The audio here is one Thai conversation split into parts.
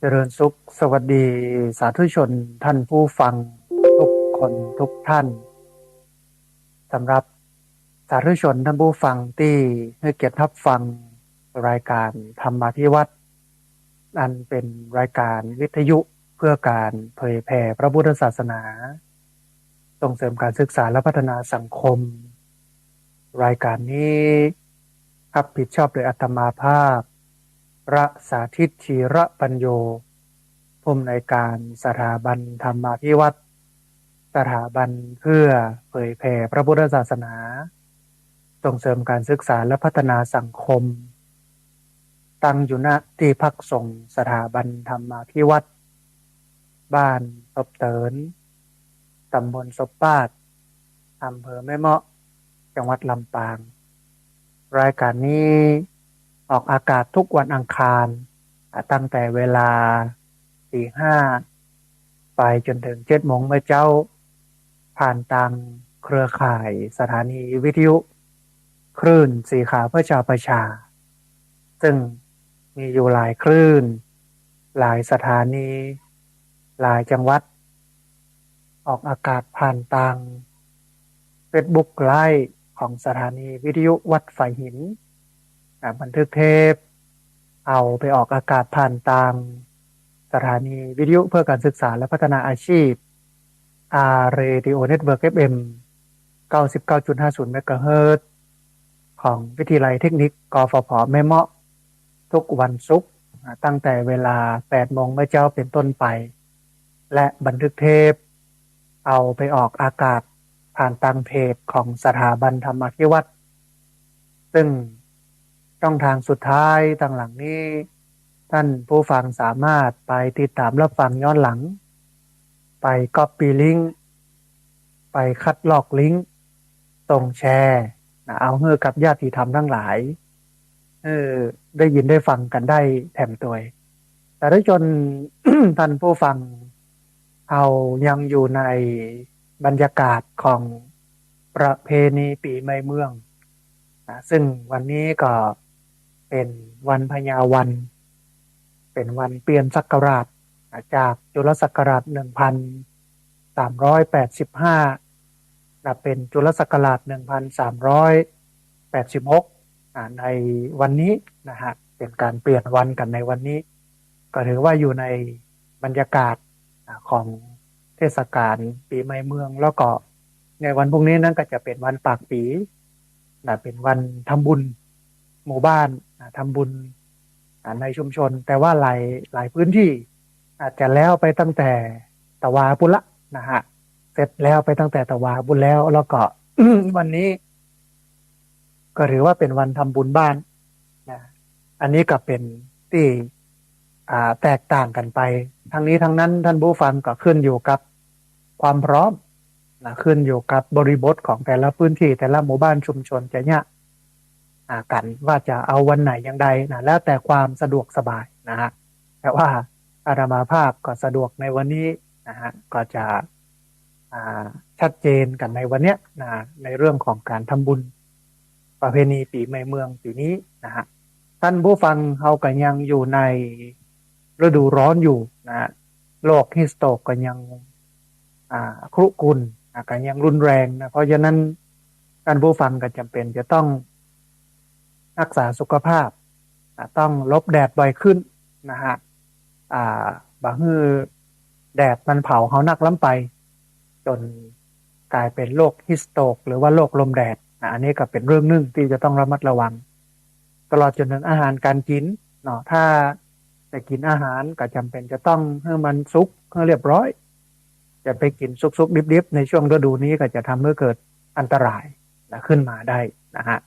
เจริญสุขสวัสดีสาธุชนท่านผู้ฟังทุกคนทุกท่านสำหรับสาธุชนท่านผู้ฟังที่ให้เกียรติรับฟังรายการธรรมาภิวัตน์อันเป็นรายการวิทยุเพื่อการเผยแผ่พระพุทธศาสนาส่งเสริมการศึกษาและพัฒนาสังคมรายการนี้รับผิดชอบโดยอาตมาภาพพระสาธิตธีระปัญโยผู้อำนวยการสถาบันธรรมาภิวัตน์สถาบันเพื่อเผยแผ่พระพุทธศาสนาส่งเสริมการศึกษาและพัฒนาสังคมตั้งอยู่ณที่พักสงฆ์สถาบันธรรมาภิวัตน์บ้านศพเตินตำบลศพปาดอำเภอแม่เมาะจังหวัดลำปางรายการนี้ออกอากาศทุกวันอังคารตั้งแต่เวลา5 ไปจนถึง7 โมงเมื่อเจ้าผ่านทางเครือข่ายสถานีวิทยุคลื่นสีขาวเพื่อชาวประชาซึ่งมีอยู่หลายคลื่นหลายสถานีหลายจังหวัดออกอากาศผ่านทาง Facebook ไลฟ์ของสถานีวิทยุวัดไฝหินบันทึกเทปเอาไปออกอากาศผ่านทางสถานีวิทยุเพื่อการศึกษาและพัฒนาอาชีพ Radio Network FM 99.50 เมกะเฮิรตซ์ของวิทยาลัยเทคนิคกฟผแม่เมาะทุกวันศุกร์ตั้งแต่เวลา 8 โมงเมื่อเจ้าเป็นต้นไปและบันทึกเทปเอาไปออกอากาศผ่านทางเพจของสถาบันธรรมาภิวัตน์ซึ่งช่องทางสุดท้ายทางหลังนี้ท่านผู้ฟังสามารถไปติดตามรับฟังย้อนหลังไปก๊อปปี้ลิงก์ไปคัดลอกลิงก์ส่งแชร์เอาเฮือกับญาติธรรมทั้งหลายได้ยินได้ฟังกันได้แถมตัวแต่ด้วยจน ท่านผู้ฟังเอายังอยู่ในบรรยากาศของประเพณีปีใหม่เมืองซึ่งวันนี้ก็เป็นวันพญาวันเป็นวันเปลี่ยนศักราชจากจุลศักราช1385เป็นจุลศักราช1386ในวันนี้นะฮะเป็นการเปลี่ยนวันกันในวันนี้ก็ถือว่าอยู่ในบรรยากาศของเทศกาลปีใหม่เมืองแล้วก็ในวันพรุ่งนี้นั้นก็จะเป็นวันปากปีเป็นวันทำบุญหมู่บ้านทำบุญในชุมชนแต่ว่าหลายพื้นที่อาจจะแล้วไปตั้งแต่ตะวาปุระนะฮะเสร็จแล้วไปตั้งแต่ตะวาบุญแล้วก็ วันนี้ก็ถือว่าเป็นวันทำบุญบ้านนะอันนี้ก็เป็นที่แตกต่างกันไปทั้งนี้ทั้งนั้นท่านผู้ฟังก็ขึ้นอยู่กับความพร้อมขึ้นอยู่กับบริบทของแต่ละพื้นที่แต่ละหมู่บ้านชุมชนจะเนี่ยกันว่าจะเอาวันไหนอย่างใดแล้วแต่ความสะดวกสบายนะฮะแต่ว่าอาตมาภาพก็สะดวกในวันนี้นะฮะก็จะชัดเจนกันในวันเนี้ยในเรื่องของการทำบุญประเพณีปีใหม่เมืองปีนี้นะฮะท่านผู้ฟังเขาก็ยังอยู่ในฤดูร้อนอยู่นะโลกฮิสโตกก็ยังครุกรุ่นก็ยังรุนแรงนะเพราะฉะนั้นท่านผู้ฟังก็จำเป็นจะต้องรักษาสุขภาพต้องลบแดดบ่อยขึ้นนะฮะบางทีแดดมันเผาเขานักล้ำไปจนกลายเป็นโรคฮิสโตกหรือว่าโรคลมแดดอันนี้ก็เป็นเรื่องนึงที่จะต้องระมัดระวังตลอดจนถึงอาหารการกินเนาะถ้าจะกินอาหารก็จำเป็นจะต้องให้มันสุกให้เรียบร้อยจะไปกินสุกๆดิบๆในช่วงฤดูนี้ก็จะทำให้เกิดอันตรายขึ้นมาได้นะฮะ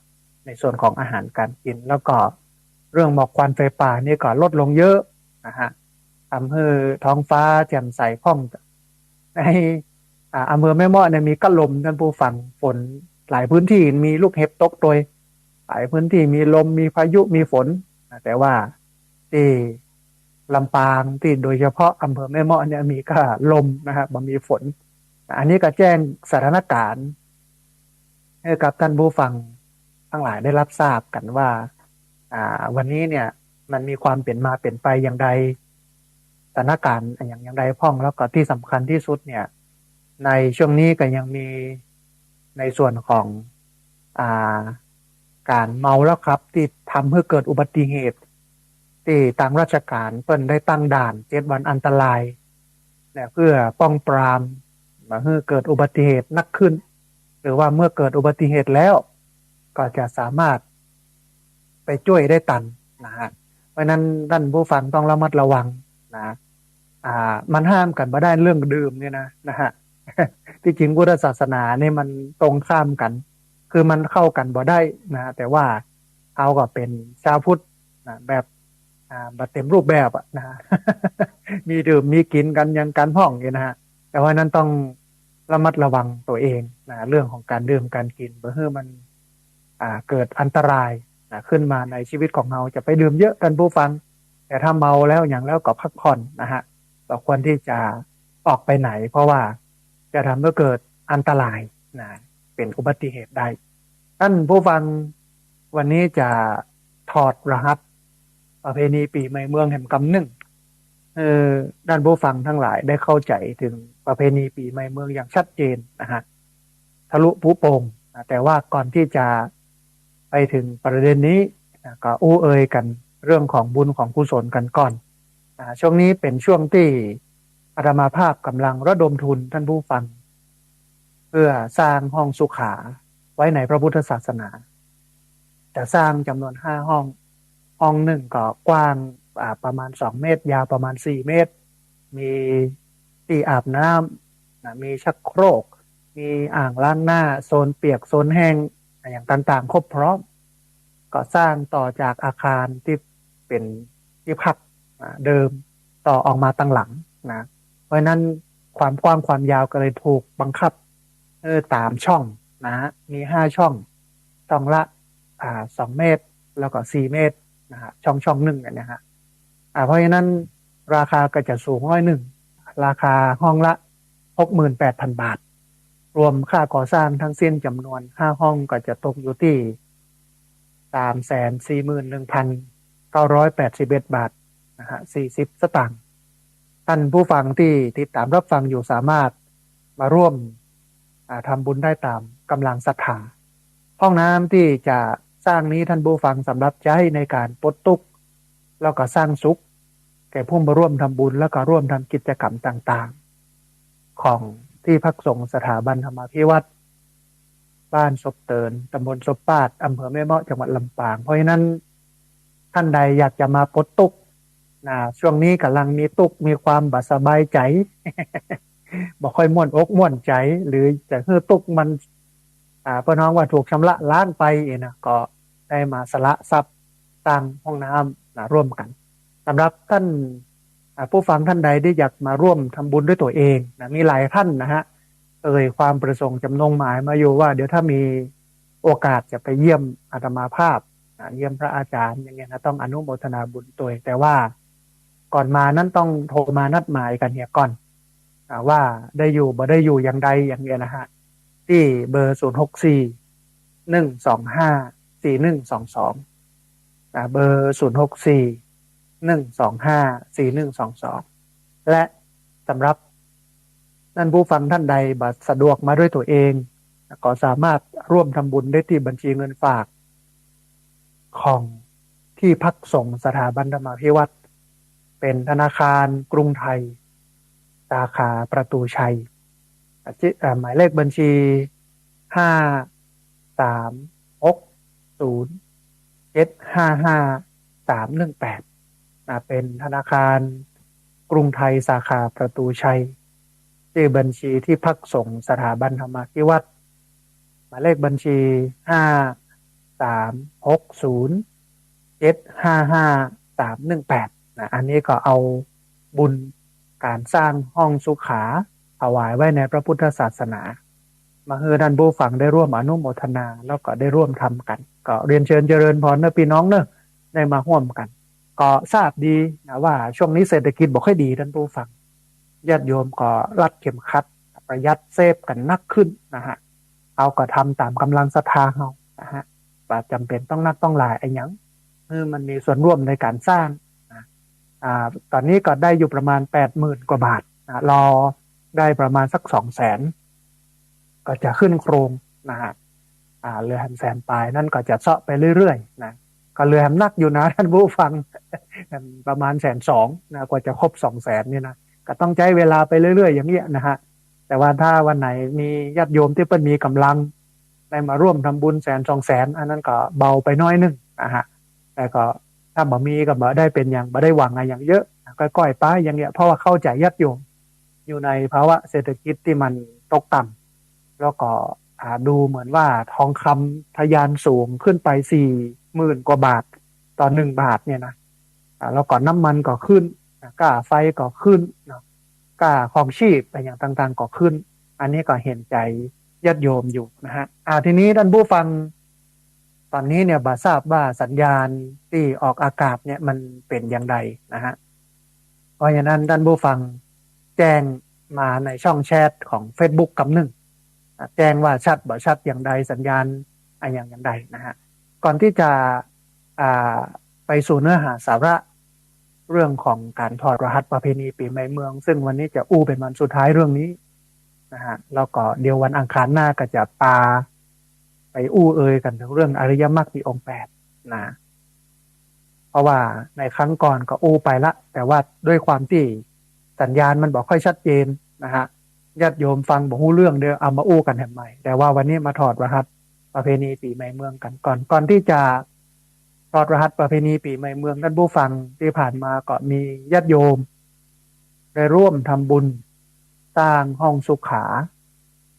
ในส่วนของอาหารการกินแล้วก็เรื่องหมอกควันไฟป่านี่ก็ลดลงเยอะนะฮะทำให้ท้องฟ้าแจ่มใสผ่องในอำเภอแม่เมาะเนี่ยมีกระลมท่านผู้ฟังฝนหลายพื้นที่มีลูกเห็บตกโดยหลายพื้นที่มีลมมีพายุมีฝนแต่ว่าที่ลำปางที่โดยเฉพาะอำเภอแม่เมาะเนี่ยมีก็ลมนะครับมันมีฝนอันนี้ก็แจ้งสถานการณ์ให้กับท่านผู้ฟังทั้งหลายได้รับทราบกันว่าวันนี้เนี่ยมันมีความเปลี่ยนมาเปลี่ยนไปอย่างใด ถานการณ์อย่างใดพ้องแล้วก็ที่สำคัญที่สุดเนี่ยในช่วงนี้ก็ยังมีในส่วนของอ่าการเมาแล้วครับที่ทำให้เกิดอุบัติเหตุที่ทางราชการเพิ่นได้ตั้งด่าน7 วันอันตรายเนี่ยเพื่อป้องปรามมาให้เกิดอุบัติเหตุนักขึ้นหรือว่าเมื่อเกิดอุบัติเหตุแล้วก็จะสามารถไปช่วยได้ทันนะฮะเพราะนั้นท่านผู้ฟังต้องระมัดระวังนะมันห้ามกันมาได้เรื่องดื่มเนี่ยนะฮะ ที่จริงพุทธศาสนาเนี่ยมันตรงข้ามกันคือมันเข้ากันบ่ได้นะแต่ว่าเอาก็เป็นชาวพุทธนะแบบเต็มรูปแบบอะนะ มีดื่มมีกินกันยังการห้องอยู่นะฮะแต่ว่านั้นต้องระมัดระวังตัวเองนะเรื่องของการดื่มการกินเพื่อมันเกิดอันตรายนะขึ้นมาในชีวิตของเราจะไปดื่มเยอะกันผู้ฟังแต่ถ้าเมาแล้วอย่างแล้วก็พักผ่อนนะฮะก็ควรที่จะออกไปไหนเพราะว่าจะทำให้เกิดอันตรายนะเป็นอุบัติเหตุได้ท่านผู้ฟังวันนี้จะถอดรหัสประเพณีปีใหม่เมืองแห่งกำนึ่งด้านผู้ฟังทั้งหลายได้เข้าใจถึงประเพณีปีใหม่เมืองอย่างชัดเจนนะฮะทะลุปุโป่งนะแต่ว่าก่อนที่จะไปถึงประเด็นนี้นะก็อู้เอ่ยกันเรื่องของบุญของกุศลกันก่อนช่วงนี้เป็นช่วงที่อาตมาภาพกำลังระดมทุนท่านผู้ฟังเพื่อสร้างห้องสุขาไว้ในพระพุทธศาสนาจะสร้างจำนวน5 ห้องห้องหนึ่งก็กว้างประมาณ2 เมตรยาวประมาณ4 เมตรมีที่อาบน้ำนะมีชักโครกมีอ่างล้างหน้าโซนเปียกโซนแห้งอย่างต่างๆครบพร้อมก็สร้างต่อจากอาคารที่เป็นที่พักเดิมต่อออกมาตั้งหลังนะเพราะนั้นความกว้างความยาวก็เลยถูกบังคับตามช่องนะมี5 ช่องละ2 เมตรแล้วก็4 เมตรนะฮะช่องหนึ่งเนี่ยฮะเพราะฉะนั้นราคาก็จะสูง101ราคาห้องละ 68,000 บาทรวมค่าก่อสร้างทั้งสิ้นจำนวน5 ห้องก็จะตกอยู่ที่341,981 บาทนะฮะ40 สตางค์ท่านผู้ฟังที่ติดตามรับฟังอยู่สามารถมาร่วมทำบุญได้ตามกำลังศรัทธาห้องน้ำที่จะสร้างนี้ท่านผู้ฟังสำหรับใช้ในการปลดทุกข์แล้วก็สร้างสุขแก่ผู้มาร่วมทำบุญแล้วก็ร่วมทำกิจกรรมต่างๆของที่พักสงฆ์สถาบันธรรมาภิวัตรบ้านศพเตินตำบลศพปาดอำเภอแม่เมาะจังหวัดลำปางเพราะฉะนั้นท่านใดอยากจะมาปลดทุกข์ช่วงนี้กำลังมีทุกข์มีความบ่สบายใจ บ่ค่อยม่วนอกม่วนใจหรือจะคือทุกข์มันพี่น้องว่าถูกชำระล้างไปนะก็ได้มาสละทรัพย์สร้างห้องน้ำร่วมกันสำหรับท่านผู้ฟังท่านใดที่อยากมาร่วมทำบุญด้วยตัวเองนะมีหลายท่านนะฮะความประสงค์จำนงหมายมาอยู่ว่าเดี๋ยวถ้ามีโอกาสจะไปเยี่ยมอาตมาภาพเยี่ยมพระอาจารย์อย่างเงี้ยนะต้องอนุโมทนาบุญตัวแต่ว่าก่อนมานั้นต้องโทรมานัดหมายกันเนี่ยก่อนว่าได้อยู่บ่ได้อยู่อย่างใดอย่างเงี้ยนะฮะที่เบอร์064-125-4122เบอร์064-125-4122และสำหรับท่านผู้ฟังท่านใดบัตรสะดวกมาด้วยตัวเองก็สามารถร่วมทำบุญได้ที่บัญชีเงินฝากของที่พักสงฆ์สถาบันธรรมาภิวัตรเป็นธนาคารกรุงไทยสาขาประตูชัยหมายเลขบัญชี5360755-318เป็นธนาคารกรุงไทยสาขาประตูชัยชื่อบัญชีที่พักสงฆ์สถาบันธรรมาภิวัตรหมายเลขบัญชี5360755-318อันนี้ก็เอาบุญการสร้างห้องสุขาถวายไว้ในพระพุทธศาสนามาให้ท่านผู้ฟังได้ร่วมอนุโมทนาแล้วก็ได้ร่วมทำกันก็เรียนเชิญเจริญพรนะพี่น้องเนอะได้มาร่วมกันก็ทราบดีนะว่าช่วงนี้เศรษฐกิจบ่ค่อยดีท่านผู้ฟังญาติโยมก็รัดเข็มขัดประหยัดเซฟกันนักขึ้นนะฮะเอาก็ทำตามกำลังศรัทธาเฮานะฮะว่าจำเป็นต้องนักต้องหลายไอ้หยังมันมีส่วนร่วมในการสร้างนะ ตอนนี้ก็ได้อยู่ประมาณ80,000 กว่าบาทรอได้ประมาณสัก200,000ก็จะขึ้นโครงนะฮะเรือแฮมแซนปลายนั่นก็จะเซาะไปเรื่อยๆนะก็เรือแฮมนักอยู่นะท่านผู้ฟังประมาณ120,000นะกว่าจะครบ200,000นี่นะก็ต้องใช้เวลาไปเรื่อยๆอย่างเงี้ยนะฮะแต่ว่าถ้าวันไหนมีญาติโยมที่เพิ่นมีกำลังได้มาร่วมทำบุญ100,000 200,000อันนั้นก็เบาไปน้อยนึงนะฮะแต่ก็ถ้าบ่มีก็บ่ได้เป็นอย่างบ่ได้หวังอะไรอย่างเยอะก้อยๆไปอย่างเงี้ยเพราะว่าเข้าใจญาติโยมอยู่ในภาวะเศรษฐกิจที่มันตกต่ำแล้วก็ดูเหมือนว่าทองคำทะยานสูงขึ้นไป40,000 กว่าบาทต่อ1 บาทเนี่ยนะแล้วก็น้ำมันก็ขึ้นค่าไฟก็ขึ้นเนาะค่าครองชีพอะไรอย่างต่างๆก็ขึ้นอันนี้ก็เห็นใจญาติโยมอยู่นะฮะทีนี้ท่านผู้ฟังตอนนี้เนี่ยบ่ทราบว่าสัญญาณที่ออกอากาศเนี่ยมันเป็นอย่างไรนะฮะเพราะฉะนั้นท่านผู้ฟังแจ้งมาในช่องแชทของ Facebook กำหนึ่งแจ้งว่าชัดบ่ชัดอย่างใดสัญญาณอย่างใดนะฮะก่อนที่จะไปสู่เนื้อหาสาระเรื่องของการถอดรหัสประเพณีปีใหม่เมืองซึ่งวันนี้จะอู้เป็นวันสุดท้ายเรื่องนี้นะฮะแล้วก็เดี๋ยววันอังคารหน้าก็จะไปอู้กันถึงเรื่องอริยมรรคมีองค์8นะเพราะว่าในครั้งก่อนก็อู้ไปละแต่ว่าด้วยความที่สัญญาณมันบอกค่อยชัดเจนนะฮะญาติโยมฟังบอกฮู้เรื่องเดียวเอามาอู้กันแห่งใหม่แต่ว่าวันนี้มาถอดรหัสประเพณีปีใหม่เมืองกันก่อนที่จะถอดรหัสประเพณีปีใหม่เมืองท่านผู้ฟังที่ผ่านมาก็มีญาติโยมได้ร่วมทำบุญสร้างห้องสุขา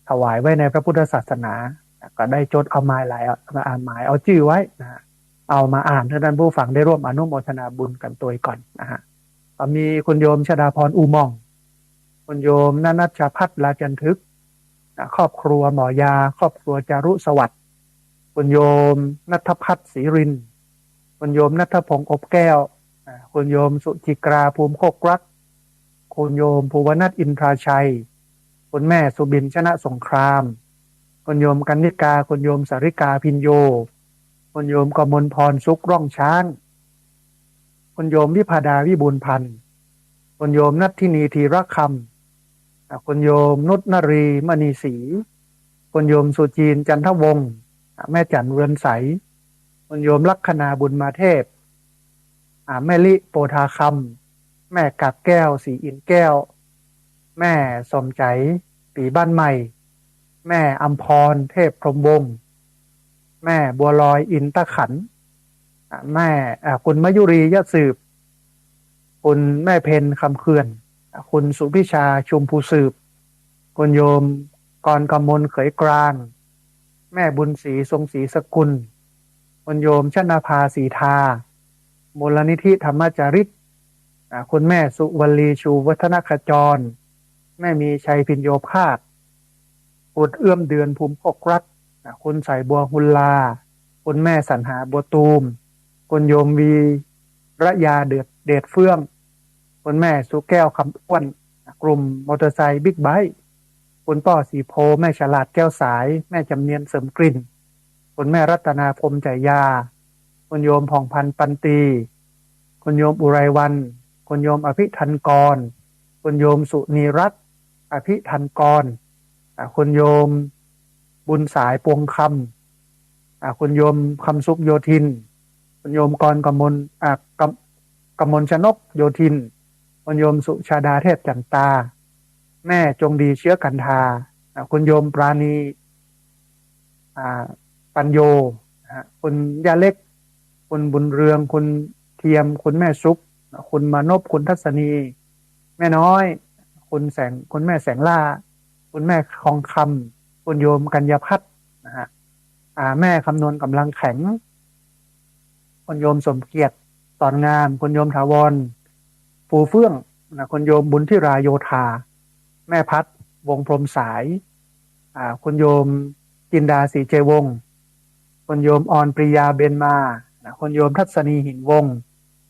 ถวายไว้ในพระพุทธศาสนาก็ได้จดเอาหมายหลายหมายเอาชื่อไว้นะฮะเอามาอ่านให้ท่านผู้ฟังได้ร่วมอนุโมทนาบุญกันตัวก่อนนะฮะมีคุณโยมชดาพรอุมองคุณโยมนัชพัฒน์ลาจันทึกครอบครัวหมอยาครอบครัวจารุสวัสดิ์คุณโยมนัทพัฒน์ศรีรินคุณโยมนัทพงศ์อบแก้วคุณโยมสุจิกราภูมิโคกรักคุณโยมภูวนัทอินทราชัยคุณแม่สุบินชนะสงครามคุณโยมกันนิกาคุณโยมสาริกาพินโยคุณโยมกมลพรสุขร่องช้างคุณโยมวิภาดาวิบูลพันธ์คุณโยมนัททินีธีรคำคุณโยมนุชนรีมณีศรีคุณโยมสุจีนจันทวงศ์แม่จันเรือนใสคุณโยมลัคนาบุญมาเทพแม่ลิโปธาคำแม่กัดแก้วสีอินแก้วแม่สมใจปีบ้านใหม่แม่อัมพรเทพพรหมวงศ์แม่บัวลอยอินตะขันแม่คุณมยุรียะสืบคุณแม่เพนคำเขื่อนคุณสุพิชาชุมภูสืบคุณโยมกรกมลเขยกลางแม่บุญศรีทรงศรีสกุลคุณโยมชนาภาสีทามูลนิธิธรรมจาริกคุณแม่สุวลีชูวัฒนขจรแม่มีชัยพินโยภาคคุณเอื้อมเดือนภูมิพกรักคุณใส่บัวหุลลาคุณแม่สรรหาบัวตูมคุณโยมวีระยาเดชเฟื่องคุณแม่สุแก้วคำอ้วนกลุ่มมอเตอร์ไซค์บิ๊กไบค์คุณป้อสีโพแม่ฉลาดแก้วสายแม่จำเนียนเสริมกลิ่นคุณแม่รัตนาพรมใจยาคุณโยมผ่องพันธ์ปันตีคุณโยมอุไรวันคุณโยมอภิทันกรคุณโยมสุนีรัตน์อภิทันกรคุณโยมบุญสายปวงคำคุณโยมคำสุขโยธินคุณโยมกรกมลกมลชนกโยธินคุณโยมสุชาดาเทพจันตาแม่จงดีเชื้อกันทาคุณโยมปราณีปัญโยคุณยาเล็กคุณบุญเรืองคุณเทียมคุณแม่ซุกคุณมานพคุณทัศนีแม่น้อยคุณแม่แสงล่าคุณแม่คองคำคุณโยมกัญญาพัฒน์นะฮะแม่คำนวณกำลังแข็งคุณโยมสมเกียรติตอนงามคุณโยมถาวรฟูเฟื่องคุณโยมบุญที่ราโยธาแม่พัดวงพรมสายคุณโยมจินดาศรีเจวงศ์คุณโยมออนปริยาเบนมาคุณโยมทัศนีหินวงศ์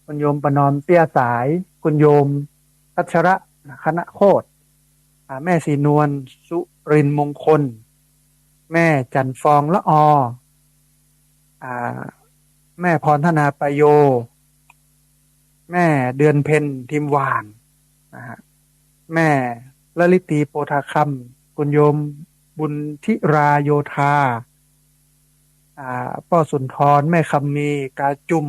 คุณโยมประนอมเตี้ยสายคุณโยมทัชระคณะโคตรแม่สีนวลสุรินมงคลแม่จันฟองละอแม่พรธนาปโย แม่เดือนเพ็ญทิมหวานนะฮะแม่ลลิตีโปธาคำคุณโยมบุญธิราโยธาพ่อสุนทรแม่คำมีกาจุ่ม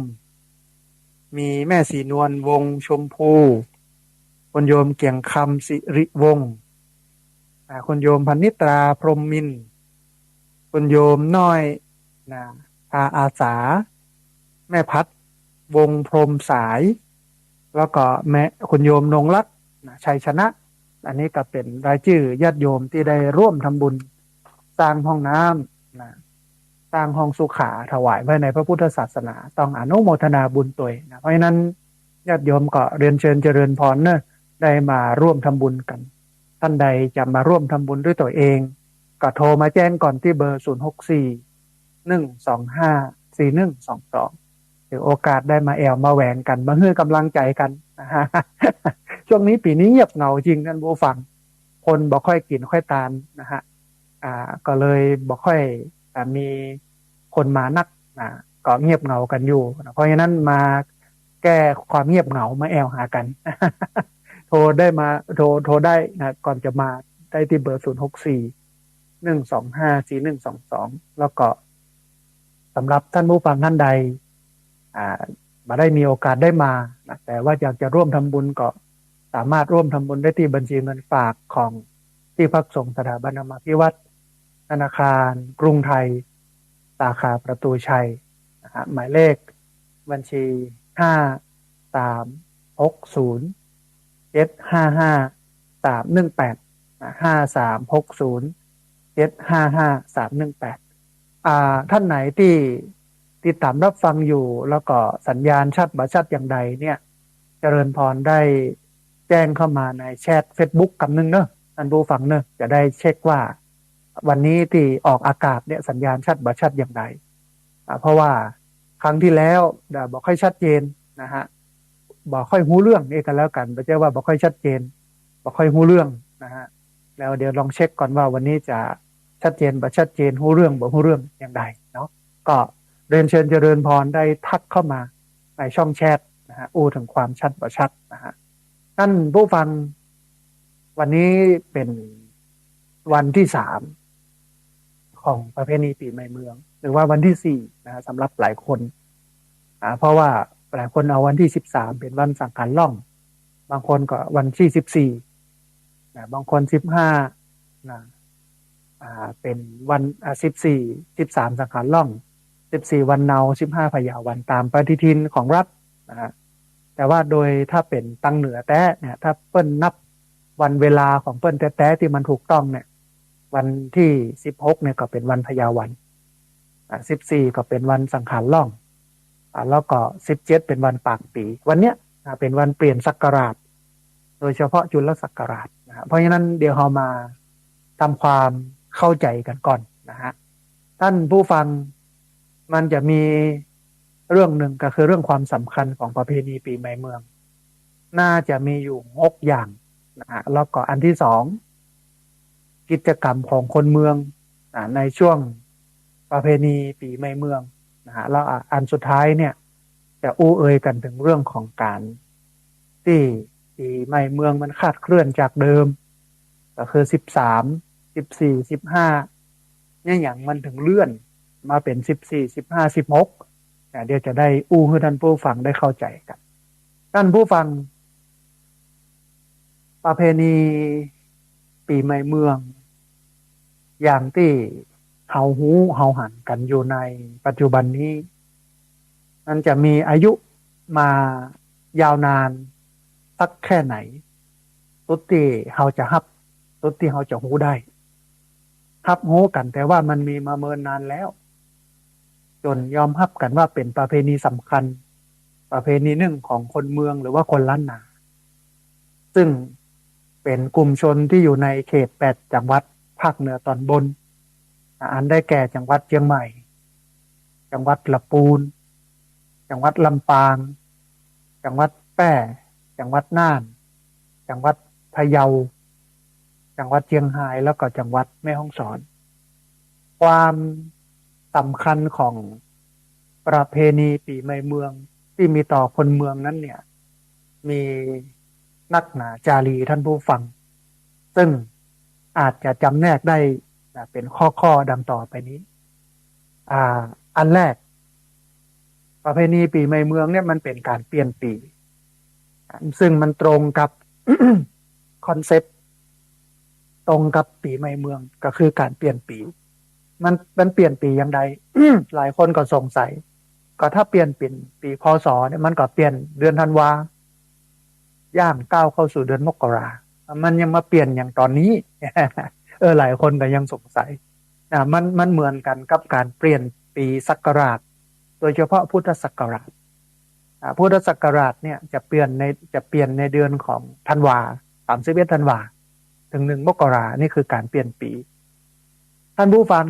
มีแม่สีนวลวงชมพูคุณโยมเกียงคำสิริวงศ์คุณโยมพันนิตราพรหมมินทร์คุณโยมน้อยนะอาสาแม่พัดวงพรหมสายแล้วก็แม่คุณโยมนงรักชัยชนะอันนี้ก็เป็นรายชื่อญาติโยมที่ได้ร่วมทำบุญสร้างห้องน้ำนะสร้างห้องสุขาถวายไว้ในพระพุทธศาสนาต้องอนุโมทนาบุญตัวนะเพราะฉะนั้นญาติโยมก็เรียนเชิญเจริญพรเนอะได้มาร่วมทำบุญกันท่านใดจะมาร่วมทำบุญด้วยตัวเองก็โทรมาแจ้งก่อนที่เบอร์0641254122ถือโอกาสได้มาแอวมาแหวงกันมาให้กำลังใจกันนะฮะช่วงนี้ปีนี้เงียบเหงาจริงท่านผู้ฟังคนบ่ค่อยกินค่อยตานนะฮะก็เลยบ่ค่อยมีคนมานักก็เงียบเหงากันอยู่เพราะฉะนั้นมาแก้ความเงียบเหงามาแอวหากัน โทรได้มาโทรได้นะก่อนจะมาได้ที่เบอร์0641254122แล้วก็สำหรับท่านผู้ฟังท่านใดมาได้มีโอกาสได้มานะแต่ว่าอยากจะร่วมทำบุญก็สามารถร่วมทำบุญได้ที่บัญชีเงินฝากของที่พักสงฆ์สถาบันธรรมาภิวัตรธนาคารกรุงไทยสาขาประตูชัยนะฮะหมายเลขบัญชี53607553685360755318ท่านไหนที่ติดตามรับฟังอยู่แล้วก็สัญญาณชัดบ่ชัดอย่างใดเนี่ยเจริญพรได้แจ้งเข้ามาในแชท Facebook คำนึงเนอะท่านผู้ฟังเนอะจะได้เช็คว่าวันนี้ที่ออกอากาศเนี่ยสัญญาณชัดบ่ชัดอย่างใดเพราะว่าครั้งที่แล้วบอกค่อยชัดเจนนะฮะบอกค่อยหูเรื่องนี่กันแล้วกันไม่ใช่ว่าบอกค่อยชัดเจนบอกค่อยหูเรื่องนะฮะแล้วเดี๋ยวลองเช็คก่อนว่าวันนี้จะชัดเจนบ่ชัดเจนหูเรื่องบ่หูเรื่องอย่างใดเนาะก็เรียนเชิญเจริญพรได้ทักเข้ามาในช่องแชทนะฮะอู้ถึงความชัดบ่ชัดนะฮะท่านผู้ฟังวันนี้เป็นวันที่3ของประเพณีปีใหม่เมืองหรือว่าวันที่4นะสำหรับหลายคนเพราะว่าหลายคนเอาวันที่13เป็นวันสังขารล่องบางคนก็วันที่14นะบางคน15นะเป็นวัน13สังขารล่อง14วันเนา15พยาวันตามปฏิทินของรัฐนะฮะแต่ว่าโดยถ้าเป็นตังเหนือแต้เนี่ยถ้าเปิ้นนับวันเวลาของเปิ้นแต้ที่มันถูกต้องเนี่ยวันที่16เนี่ยก็เป็นวันพยาวัน14ก็เป็นวันสังขารล่องแล้วก็17เป็นวันปากปีวันเนี้ยเป็นวันเปลี่ยนศักราชโดยเฉพาะจุลศักราชนะเพราะฉะนั้นเดี๋ยวเรามาทำความเข้าใจกันก่อนนะฮะท่านผู้ฟังมันจะมีเรื่องหนึ่งก็คือเรื่องความสำคัญของประเพณีปีใหม่เมืองน่าจะมีอยู่6อย่างนะฮะแล้วก็อันที่2กิจกรรมของคนเมืองในช่วงประเพณีปีใหม่เมืองนะฮะแล้วอันสุดท้ายเนี่ยจะอู้เอ่ยกันถึงเรื่องของการที่ปีใหม่เมืองมันคาดเคลื่อนจากเดิมก็คือ13 14 15เนี่ยอย่างมันถึงเลื่อนมาเป็น14 15 16เดี๋ยวจะได้อู้ให้ท่านผู้ฟังได้เข้าใจกันท่านผู้ฟังประเพณีปีใหม่เมืองอย่างที่เฮาหูเฮาหันกันอยู่ในปัจจุบันนี้มันจะมีอายุมายาวนานสักแค่ไหนสุดที่เฮาจะฮับสุดที่เฮาจะหูได้ฮับหูกันแต่ว่ามันมีมาเมินนานแล้วจนยอมฮับกันว่าเป็นประเพณีสำคัญประเพณีหนึ่งของคนเมืองหรือว่าคนล้านนาซึ่งเป็นกลุ่มชนที่อยู่ในเขต8จังหวัดภาคเหนือตอนบนอันได้แก่จังหวัดเชียงใหม่จังหวัดลำพูนจังหวัดลำปางจังหวัดแพร่จังหวัดน่านจังหวัดพะเยาจังหวัดเชียงรายแล้วก็จังหวัดแม่ฮ่องสอนความสำคัญของประเพณีปีใหม่เมืองที่มีต่อคนเมืองนั้นเนี่ย มีนักหนาจารีท่านผู้ฟังซึ่งอาจจะจำแนกได้เป็นข้อดังต่อไปนี้อันแรกประเพณีปีใหม่เมืองเนี่ยมันเป็นการเปลี่ยนปีซึ่งมันตรงกับ คอนเซปต์ตรงกับปีใหม่เมืองก็คือการเปลี่ยนปีมันเปลี่ยนปีอย่างใด หลายคนก็สงสัยก็ถ้าเปลี่ยนเป็นปีพศเนี่ยมันก็เปลี่ยนเดือนธันวาย่างก้าวเข้าสู่เดือนมกรามันยังมาเปลี่ยนอย่างตอนนี้ หลายคนก็ยังสงสัยมันเหมือนกันกับการเปลี่ยนปีศักราชโดยเฉพาะพุทธศักราชพุทธศักราชเนี่ยจะเปลี่ยนในเดือนของธันวา31ธันวาถึง1มกรานี่คือการเปลี่ยนปีท่านผู้ฟัง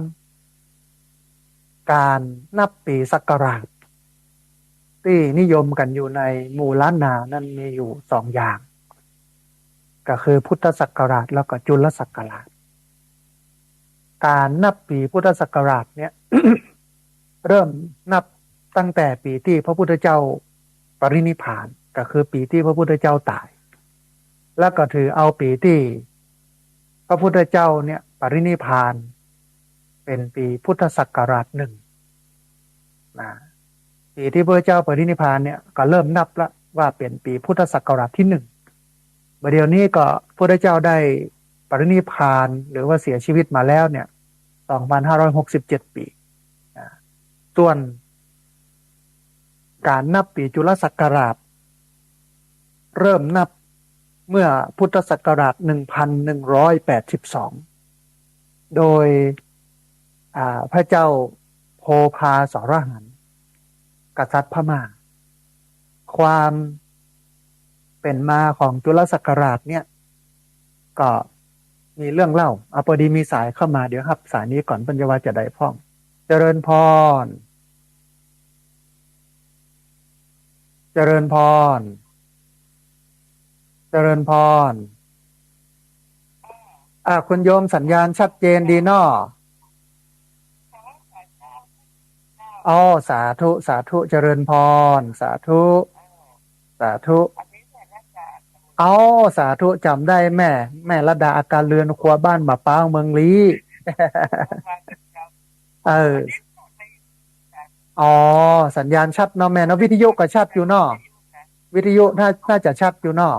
การนับปีศักราชที่นิยมกันอยู่ในหมู่ล้านนานั้นมีอยู่2อย่างก็คือพุทธศักราชแล้วก็จุลศักราชการนับปีพุทธศักราชเนี่ย เริ่มนับตั้งแต่ปีที่พระพุทธเจ้าปรินิพพานก็คือปีที่พระพุทธเจ้าตายแล้วก็ถือเอาปีที่พระพุทธเจ้าเนี่ยปรินิพพานเป็นปีพุทธศักราช1นะปีที่พระเจ้าปรินิพพานเนี่ยก็เริ่มนับละว่าเป็นปีพุทธศักราชที่1เดี๋ยวนี้ก็พระพุทธเจ้าได้ปรินิพพานหรือว่าเสียชีวิตมาแล้วเนี่ย2567 ปีส่วนการนับปีจุลศักราชเริ่มนับเมื่อพุทธศักราช1182โดยพระเจ้าโพพาสรหันต์กษัตริย์พม่าความเป็นมาของจุลศักราชเนี่ยก็มีเรื่องเล่าพอดีมีสายเข้ามาเดี๋ยวครับสายนี้ก่อนปัญญาวัจจะได้พ้องเจริญพรเจริญพรเจริญพรคุณโยมสัญญาณชัดเจนดีเนาะอ๋อสาธุสาธุเจริญพรสาธุสาธุอ๋อสาธุจำได้แม่ระดาอาการเรือนครัวบ้านมะป้างเมืองลี้ เอออ๋อสัญญาณชัดเนาะแม่เนาะวิทยุก็ชัดอยู่เนาะวิทยุน่าจะชัดอยู่เนาะ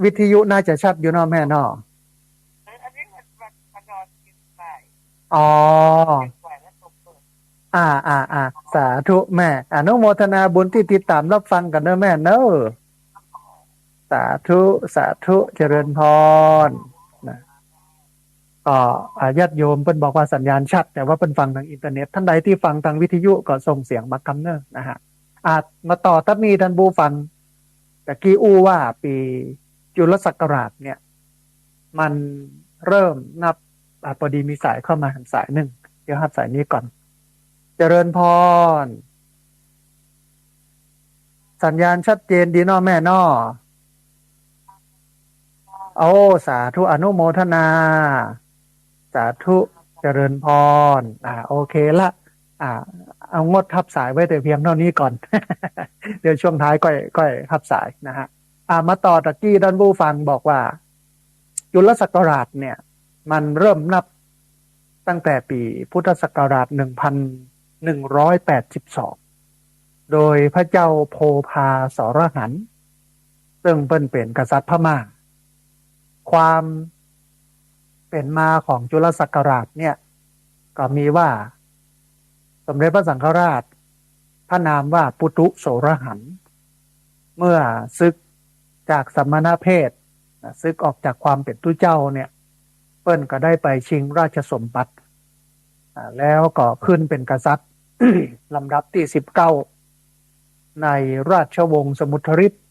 วิทยุน่าจะชัดอยู่เนาะแม่เนาะอ๋อสาธุแม่อนุโมทนาบุญที่ติดตามรับฟังกันเนอะแม่เนอะสาธุสาธุเจริญพรนะก็ญาติโยมเพิ่นบอกว่าสัญญาณชัดแต่ว่าเพิ่นฟังทางอินเทอร์เน็ตท่านใดที่ฟังทางวิทยุก็ส่งเสียงมากำเนิดนะฮะมาต่อตัดนี้ท่านผู้ฟังแต่กี้ว่าปีจุลศักราชเนี่ยมันเริ่มนับพอดีมีสายเข้ามาสายหนึ่งเดี๋ยวรับสายนี้ก่อนเจริญพรสัญญาณชัดเจนดีเนาะแม่เนาะโอ้สาธุอนุโมทนาสาธุเจริญพรโอเคละเอางดทับสายไว้แต่เพียงเท่านี้ก่อน เดี๋ยวช่วงท้ายก็ทับสายนะฮะมาต่อตะกี้ด้านผู้ฟังบอกว่าจุลศักราชเนี่ยมันเริ่มนับตั้งแต่ปีพุทธศักราช1182โดยพระเจ้าโพพาสรหันต์ซึ่งเป็นกษัตริย์พม่าความเป็นมาของจุลศักราชเนี่ยก็มีว่าสมเด็จพระสังฆราชพระนามว่าปุตุโสรหันต์เมื่อศึกจากสมณเพศศึกออกจากความเป็นตุเจ้าเนี่ยเปิ้นก็ได้ไปชิงราชสมบัติแล้วก็ขึ้นเป็นกษัตริย์ ลำดับที่19ในราชวงศ์สมุทรฤทธิ์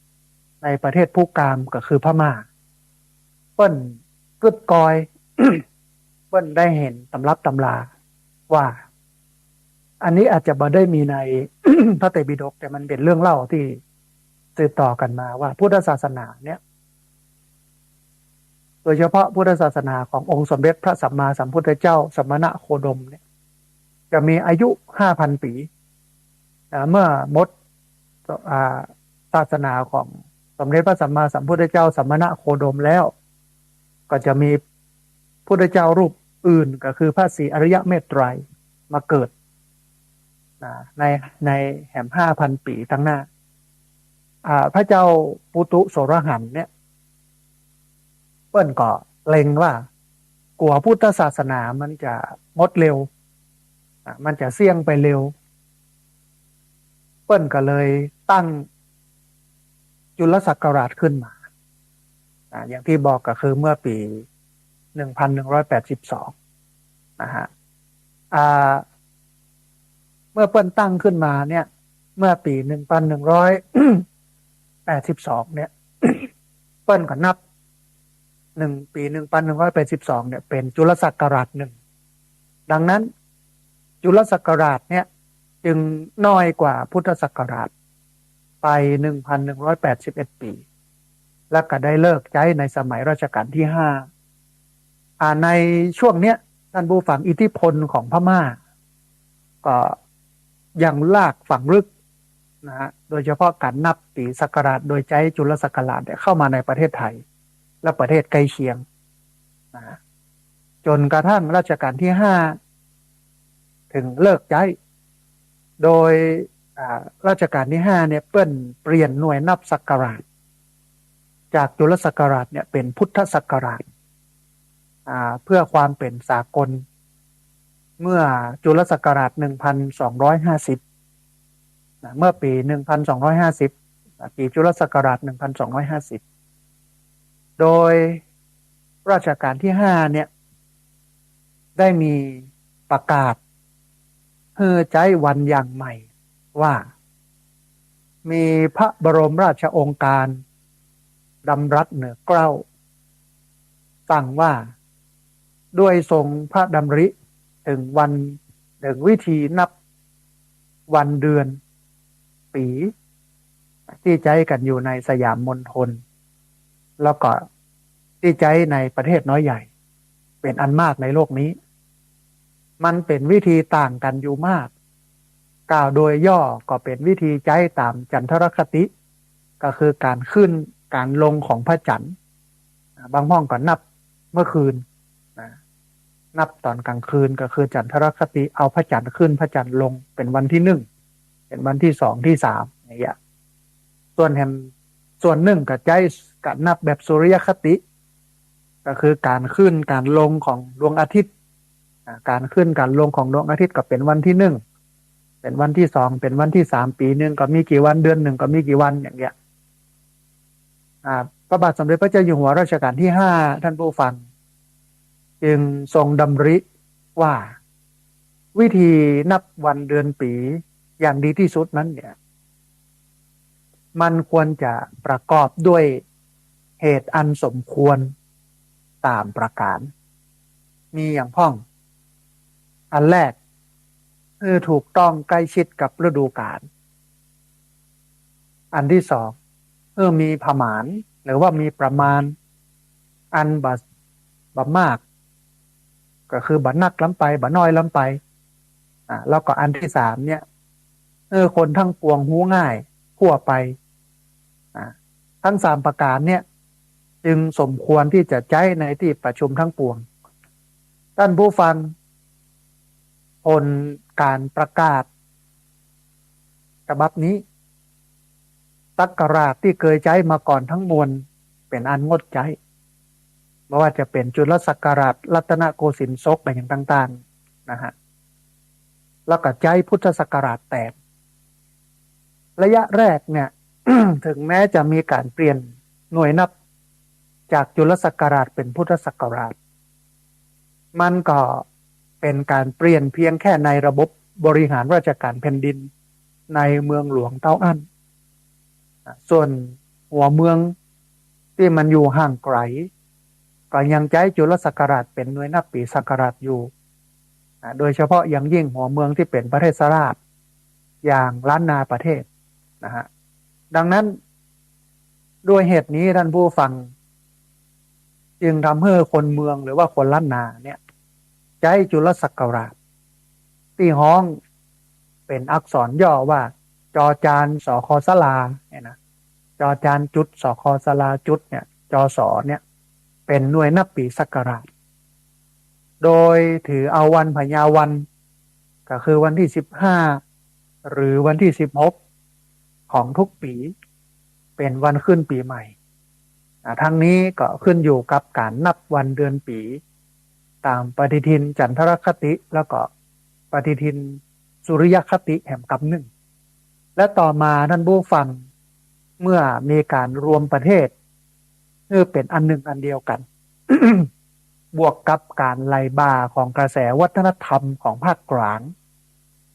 ในประเทศภูกามก็คือพม่าเปิ้นกึดกอย เปิ้นได้เห็นตำรับตำราว่าอันนี้อาจจะบ่ได้มีใน พระไตรปิฎกแต่มันเป็นเรื่องเล่าที่สืบต่อกันมาว่าพุทธศาสนาเนี่ยโดยเฉพาะพุทธศาสนาขององค์สมเด็จพระสัมมาสัมพุทธเจ้าสมณะโคดมเนี่ยจะมีอายุ 5,000 ปีเมื่อมดศ ศาสนาของสมเด็จพระสัมมาสัมพุทธเจ้าสมณะโคดมแล้วก็จะมีพุทธเจ้ารูปอื่นก็คือพระศรีอริยเมตไตรมาเกิดในแห่ม5,000 ปีตั้งหน้าพระเจ้าปุตุโสรหันเนี่ยเปิ้นก็เล็งว่ากลัวพุทธศาสนามันจะงดเร็วมันจะเสี่ยงไปเร็วเปิ้นก็เลยตั้งจุลศักราชขึ้นมาอย่างที่บอกก็คือเมื่อปี1182นะฮะเมื่อเปิ้นตั้งขึ้นมาเนี่ยเมื่อปี1182เนี่ยเปิ้นก็นับปี1182เนี่ยเป็นจุลศักราชหนึ่งดังนั้นจุลศักราชเนี่ยจึงน้อยกว่าพุทธศักราชไป1181 ปีแล้วก็ได้เลิกใช้ในสมัยรัชกาลที่5ในช่วงเนี้ยท่านผู้ฟังอิทธิพลของพม่าก็ยังลากฝังลึกนะฮะโดยเฉพาะการนับปีศักราชโดยใช้จุลศักราชเข้ามาในประเทศไทยและประเทศใกล้เคียงนะจนกระทั่งรัชกาลที่5ถึงเลิกใช้โดยรัชกาลที่5เนี่ยเปลี่ยนหน่วยนับศักราชจากจุลศักราชเนี่ยเป็นพุทธศักราชเพื่อความเป็นสากลเมื่อจุลศักราช1250เมื่อปี1250ปีจุลศักราช1250โดยรัชกาลที่5เนี่ยได้มีประกาศให้ใช้วันอย่างใหม่ว่ามีพระบรมราชโองการดำรัสเหนือเกล้าสั่งว่าด้วยทรงพระดำริถึงวิธีนับวันเดือนปีที่ใช้กันอยู่ในสยามมณฑลแล้วก็ที่ใช้ในประเทศน้อยใหญ่เป็นอันมากในโลกนี้มันเป็นวิธีต่างกันอยู่มากกล่าวโดยย่อก็เป็นวิธีใช้ตามจันทรคติก็คือการขึ้นการลงของพระจันทร์บางห้องก็นับเมื่อคืนนับตอนกลางคืนก็คือจันทรคติเอาพระจันทร์ขึ้นพระจันทร์ลงเป็นวันที่1เป็นวันที่2ที่3อย่างเงี้ยส่วนหนึ่งก็ใช้การนับแบบสุริยคติก็คือการขึ้นการลงของดวงอาทิตย์การขึ้นการลงของดวงอาทิตย์ก็เป็นวันที่1เป็นวันที่2เป็นวันที่3ปีนึงก็มีกี่วันเดือนหนึ่งก็มีกี่วันอย่างเงี้ยพระบาทสมเด็จพระเจ้าอยู่หัวรัชกาลที่5ท่านผู้ฟังจึงทรงดำริว่าวิธีนับวันเดือนปีอย่างดีที่สุดนั้นเนี่ยมันควรจะประกอบด้วยเหตุอันสมควรตามประการมีอย่างพ้องอันแรกคือถูกต้องใกล้ชิดกับฤดูกาลอันที่สองมีผมานหรือว่ามีประมาณอันบะมากก็คือบะนักล้ำไปบะน้อยล้ำไปแล้วก็อันที่สามเนี่ยคนทั้งปวงหูง่ายทั่วไปทั้ง3ประการเนี่ยจึงสมควรที่จะใช้ในที่ประชุมทั้งปวงท่านผู้ฟังผลการประกาศฉบับนี้ศักราชที่เคยใช้มาก่อนทั้งมวลเป็นอันงดใช้ไม่ว่าจะเป็นจุลศักราชรัตนโกสินทร์ศกอะไรอย่างต่างๆนะฮะแล้วก็ใช้พุทธศักราชแทนระยะแรกเนี่ย ถึงแม้จะมีการเปลี่ยนหน่วยนับจากจุลศักราชเป็นพุทธศักราชมันก็เป็นการเปลี่ยนเพียงแค่ในระบบบริหารราชการแผ่นดินในเมืองหลวงเต้าอั้นส่วนหัวเมืองที่มันอยู่ห่างไกลก็ยังใช้จุลศักราชเป็นหน่วยนับปีศักราชอยู่โดยเฉพาะอย่างยิ่งหัวเมืองที่เป็นประเทศราชอย่างล้านนาประเทศนะฮะดังนั้นด้วยเหตุนี้ท่านผู้ฟังจึงทำให้คนเมืองหรือว่าคนล้านนาเนี่ยใช้จุลศักราชที่ห้องเป็นอักษรย่อว่าจอจานสอคอสลาเนี่ยนะ จอจานจุดสคสลาจุดเนี่ยจอสอเนี่ยเป็นหน่วยนับปีศักราชโดยถือเอาวันพญาวันก็คือวันที่15หรือวันที่16ของทุกปีเป็นวันขึ้นปีใหม่ทั้งนี้ก็ขึ้นอยู่กับการนับวันเดือนปีตามปฏิทินจันทรคติแล้วก็ปฏิทินสุริยคติแห่งกำหนึ่งและต่อมาท่านผู้ฟังเมื่อมีการรวมประเทศเพื่อเป็นอันหนึ่งอันเดียวกัน บวกกับการไล่บ่าของกระแสวัฒนธรรมของภาคกลาง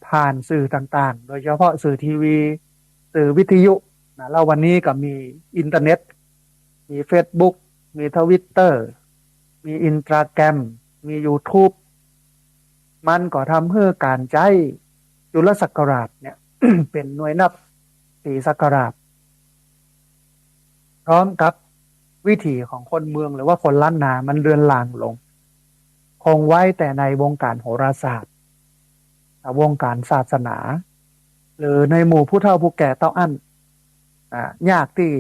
ผ่านสื่อต่างๆโดยเฉพาะสื่อทีวีสื่อวิทยุนะแล้ววันนี้ก็มีอินเทอร์เน็ตมี Facebook มีทวิตเตอร์มีอินสตาแกรมมี YouTube มันก็ทำให้การใช้จุลศักราชเนี่ย เป็นหน่วยนับปีศักราชพร้อมกับวิถีของคนเมืองหรือว่าคนล้านนามันเลือนลางลงคงไว้แต่ในวงการโหราศาสตร์วงการศาสนา หรือในหมู่ผู้เฒ่าผู้แก่เต้าอั้นยากที่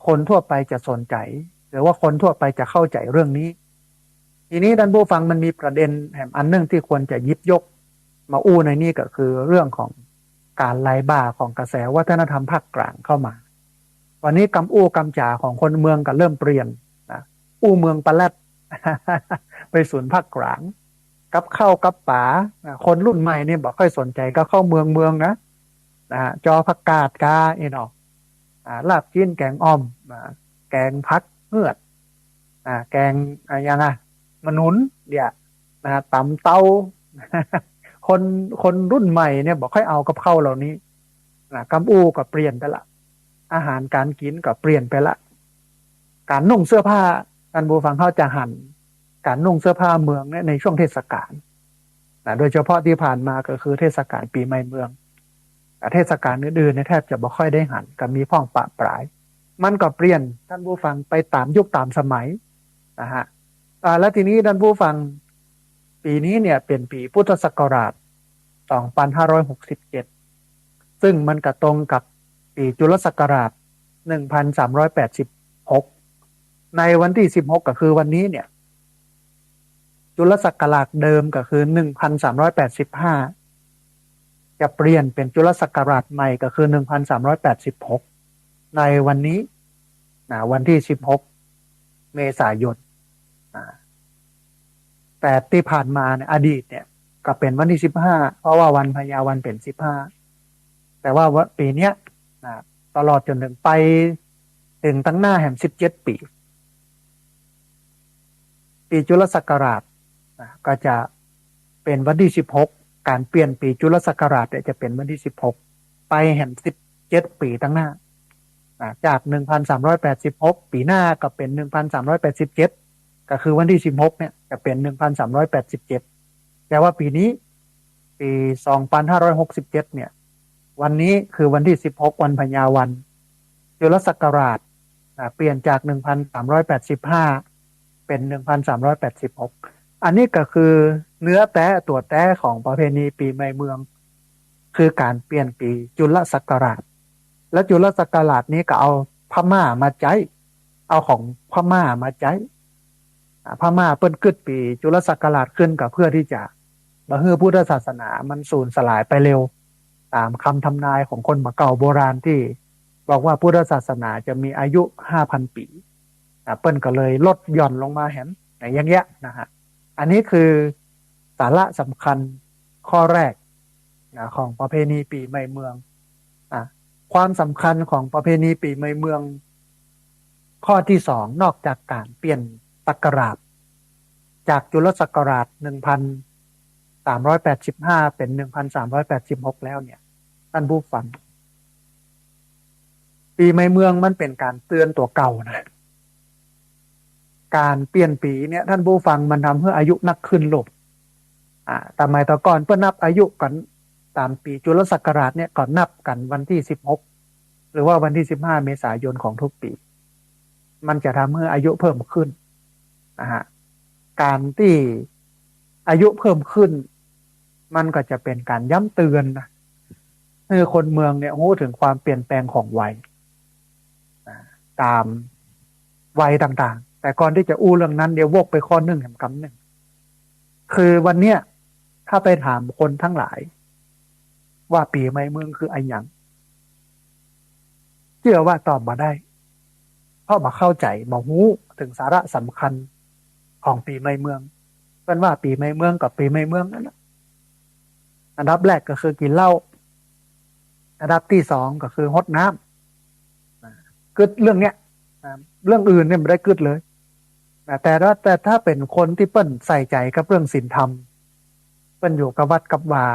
คนทั่วไปจะสนใจหรือว่าคนทั่วไปจะเข้าใจเรื่องนี้ทีนี้ท่านผู้ฟังมันมีประเด็นแห่งอันนึงที่ควรจะหยิบยกมาอู้ในนี้ก็คือเรื่องของการไล่บ่าของกระแสวัฒนธรรมภาคกลางเข้ามาวันนี้กำอู้กำจ่าของคนเมืองก็เริ่มเปลี่ยนนะอู้เมืองปลาแรด ไปศูนย์ภาคกลางกับข้าวกับป๋าคนรุ่นใหม่นี่บอกค่อยสนใจก็เข้าเมืองนะจอผักกาดกาเนาะลาบจิ้นแกงอ่อมแกงพักเหือดแกงยังไงมะนุนเดี๋ยวตำเต้า คนรุ่นใหม่เนี่ยบอกค่อยเอากับข้าวเหล่านี้กำอู้ก็เปลี่ยนไปละอาหารการกินก็เปลี่ยนไปละการนุ่งเสื้อผ้าท่านผู้ฟังเขาจะหันการนุ่งเสื้อผ้าเมืองเนี่ยในช่วงเทศกาลโดยเฉพาะที่ผ่านมาก็คือเทศกาลปีใหม่เมืองเทศกาลอื่นๆเนี่ยแทบจะบ่ค่อยได้หันก็มีพ่องปะปลายมันก็เปลี่ยนท่านผู้ฟังไปตามยุคตามสมัยนะฮะแล้วทีนี้ท่านผู้ฟังปีนี้เนี่ยเป็นปีพุทธศักราช2567ซึ่งมันก็ตรงกับปีจุลศักราช1386ในวันที่16ก็คือวันนี้เนี่ยจุลศักราชเดิมก็คือ1385จะเปลี่ยนเป็นจุลศักราชใหม่ก็คือ1386ในวันนี้วันที่16เมษายนแต่ที่ผ่านมาเนี่ยอดีตเนี่ยก็เป็นวันที่15เพราะว่าวันพญาวันเป็น15แต่ว่าปีเนี้ยตลอดจนถึงไปถึงตั้งหน้าแห่ง17ปีจุลศักราชก็จะเป็นวันที่16การเปลี่ยนปีจุลศักราชจะเป็นวันที่16ไปแห่ง17ปีตั้งหน้าจาก1386ปีหน้าก็เป็น1387ก็คือวันที่16เนี่ยจะเป็น1387แต่ว่าปีนี้ปี2567เนี่ยวันนี้คือวันที่16วันพญาวันจุลศักราชเปลี่ยนจาก1385เป็น1386อันนี้ก็คือเนื้อแท้ตัวแท้ของประเพณีปีใหม่เมืองคือการเปลี่ยนปีจุลศักราชและจุลศักราชนี้ก็เอาพม่ามาใช้เอาของพม่ามาใช้พม่าเปิ้นกึดปีจุลศักราชขึ้นกับเพื่อที่จะมาให้พุทธศาสนามันสูญสลายไปเร็วตามคำทำนายของคนเก่าโบราณที่บอกว่าพุทธศาสนาจะมีอายุ 5,000 ปีเปิ้นก็เลยลดหย่อนลงมาเห็นอย่างเงี้ยนะฮะอันนี้คือสาระสำคัญข้อแรกของประเพณีปีใหม่เมืองความสำคัญของประเพณีปีใหม่เมืองข้อที่2นอกจากการเปลี่ยนศักราชจากจุลศักราช1385เป็น1386แล้วเนี่ยท่านผู้ฟังปีใหม่เมืองมันเป็นการเตือนตัวเก่านะการเปลี่ยนปีเนี่ยท่านผู้ฟังมันทำให้อายุนักขึ้นลงแต่ไม่ต่อก่อนเพื่อนับอายุกันตามปีจุลศักราชเนี่ยก่อนนับกันวันที่16หรือว่าวันที่15เมษายนของทุกปีมันจะทำให้อายุเพิ่มขึ้นนะฮะการที่อายุเพิ่มขึ้นมันก็จะเป็นการย้ำเตือนนะ คือคนเมืองเนี่ยรู้ถึงความเปลี่ยนแปลงของวัยตามวัยต่างๆแต่ก่อนที่จะอู้เรื่องนั้นเดี๋ยววกไปข้อหนึ่งแห่งคำหนึ่งคือวันเนี้ยถ้าไปถามคนทั้งหลายว่าปีใหม่เมืองคืออะไรอย่างเชื่อว่าตอบมาได้เพราะมาเข้าใจมาหู้ถึงสาระสำคัญของปีใหม่เมืองเป็นว่าปีใหม่เมืองกับปีใหม่เมืองนั่นแหละอันดับแรกก็คือกินเหล้าอันดับที่สองก็คือฮดน้ำกึดเรื่องเนี้ยเรื่องอื่นเนี่ยไม่ได้กึดเลยแต่ถ้าเป็นคนที่เปิ้นใส่ใจกับเรื่องศีลธรรมเปิ้นอยู่กับวัดกับวา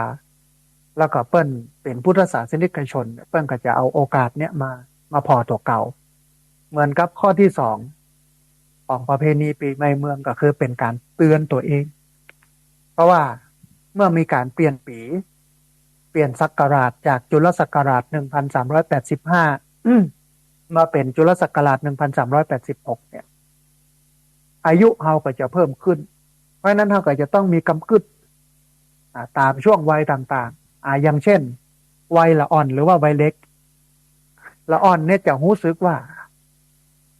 แล้วก็เปิ้นเป็นพุทธศาสนิกชนเปิ้นก็จะเอาโอกาสเนี้ยมาพอตัวเก่าเหมือนกับข้อที่สองของประเพณีปีใหม่เมืองก็คือเป็นการเตือนตัวเองเพราะว่าเมื่อมีการเปลี่ยนปีเปลี่ยนศักราชจากจุลศักราช1385มาเป็นจุลศักราช1386เนี่ยอายุเราก็จะเพิ่มขึ้นเพราะนั้นเราก็จะต้องมีกำกึดตามช่วงวัยต่างๆอย่างเช่นวัยละอ่อนหรือว่าวัยเล็กละอ่อนเนี่ยจะรู้สึกว่า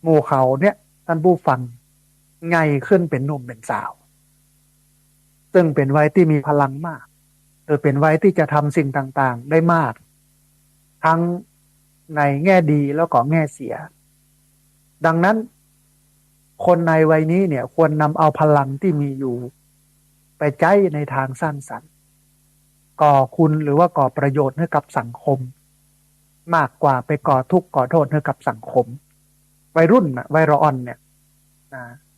หมู่เขาเนี่ยท่านผู้ฟังไงขึ้นเป็นหนุ่มเป็นสาวซึ่งเป็นวัยที่มีพลังมากหรือเป็นวัยที่จะทำสิ่งต่างๆได้มากทั้งในแง่ดีแล้วก็แง่เสียดังนั้นคนในวัยนี้เนี่ยควรนำเอาพลังที่มีอยู่ไปใช้ในทางสร้างสรรค์ก่อคุณหรือว่าก่อประโยชน์ให้กับสังคมมากกว่าไปก่อทุกข์ก่อโทษให้กับสังคมวัยรุ่นวัยรออ่อนเนี่ย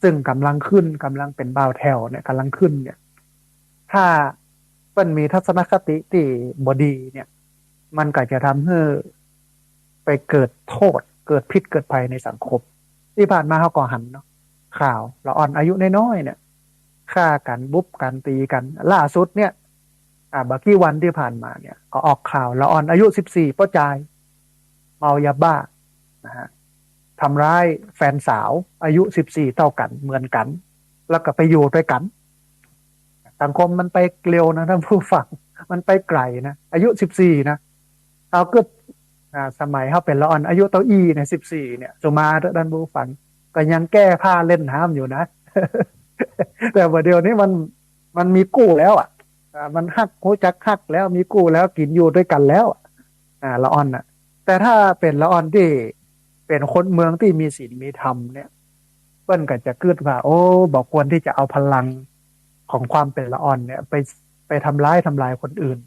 ซึ่งกำลังขึ้นกำลังเป็นบ่าวแถวเนี่ยกำลังขึ้นเนี่ยถ้ามันมีทัศนคติที่บดีเนี่ยมันก็จะทำให้ไปเกิดโทษเกิดพิษเกิดภัยในสังคมที่ผ่านมาเขาก่อหันเนาะข่าวละอ่อนอายุน้อยๆเนี่ยฆ่ากันบุบกันตีกันล่าสุดเนี่ยบักกี้วันที่ผ่านมาเนี่ยก็ออกข่าวละอ่อนอายุ14ป้อจายเมายาบ้านะฮะทำร้ายแฟนสาวอายุ14เท่ากันเหมือนกันแล้วก็ไปอยู่ด้วยกันสังคมมันไปเร็วนะท่านผู้ฟังมันไปไกลนะอายุ14นะเอาก็สมัยเขาเป็นละอ่อนอายุเต้าอี้เนี่ย14เนี่ยสุมาท่านผู้ฟังก็ยังแก้ผ้าเล่นน้ำอยู่นะ แต่ว่าเดี๋ยวนี้มันมีกู้แล้วมันฮักโหจักฮักแล้วมีกู้แล้วกินอยู่ด้วยกันแล้วละอ่อนแต่ถ้าเป็นละอ่อนที่เป็นคนเมืองที่มีศีลมีธรรมเนี่ยเปิ้นก็จะคิดว่าโอ้บอกควรที่จะเอาพลังของความเป็นละอ่อนเนี่ยไปทำลายคนอื่น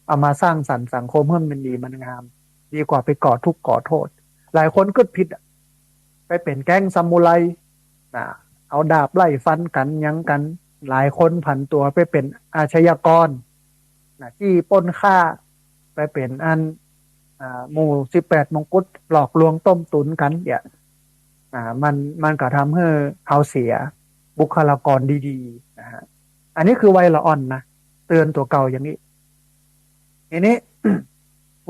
เอามาสร้างสรรค์สังคมให้มันดีมันงามดีกว่าไปก่อทุกข์ก่อโทษหลายคนก็ผิดไปเป็นแก๊งซามูไรเอาดาบไล่ฟันกันยังกันหลายคนผันตัวไปเป็นอาชญากรที่ปล้นฆ่าไปเป็นหมู่18มงกุฎหลอกลวงต้มตุนกันเนี่ยมันก็ทำให้เขาเสียบุคลากรดีๆนะฮะอันนี้คือวัยละอ่อนนะเตือนตัวเก่าอย่างนี้ทีนี้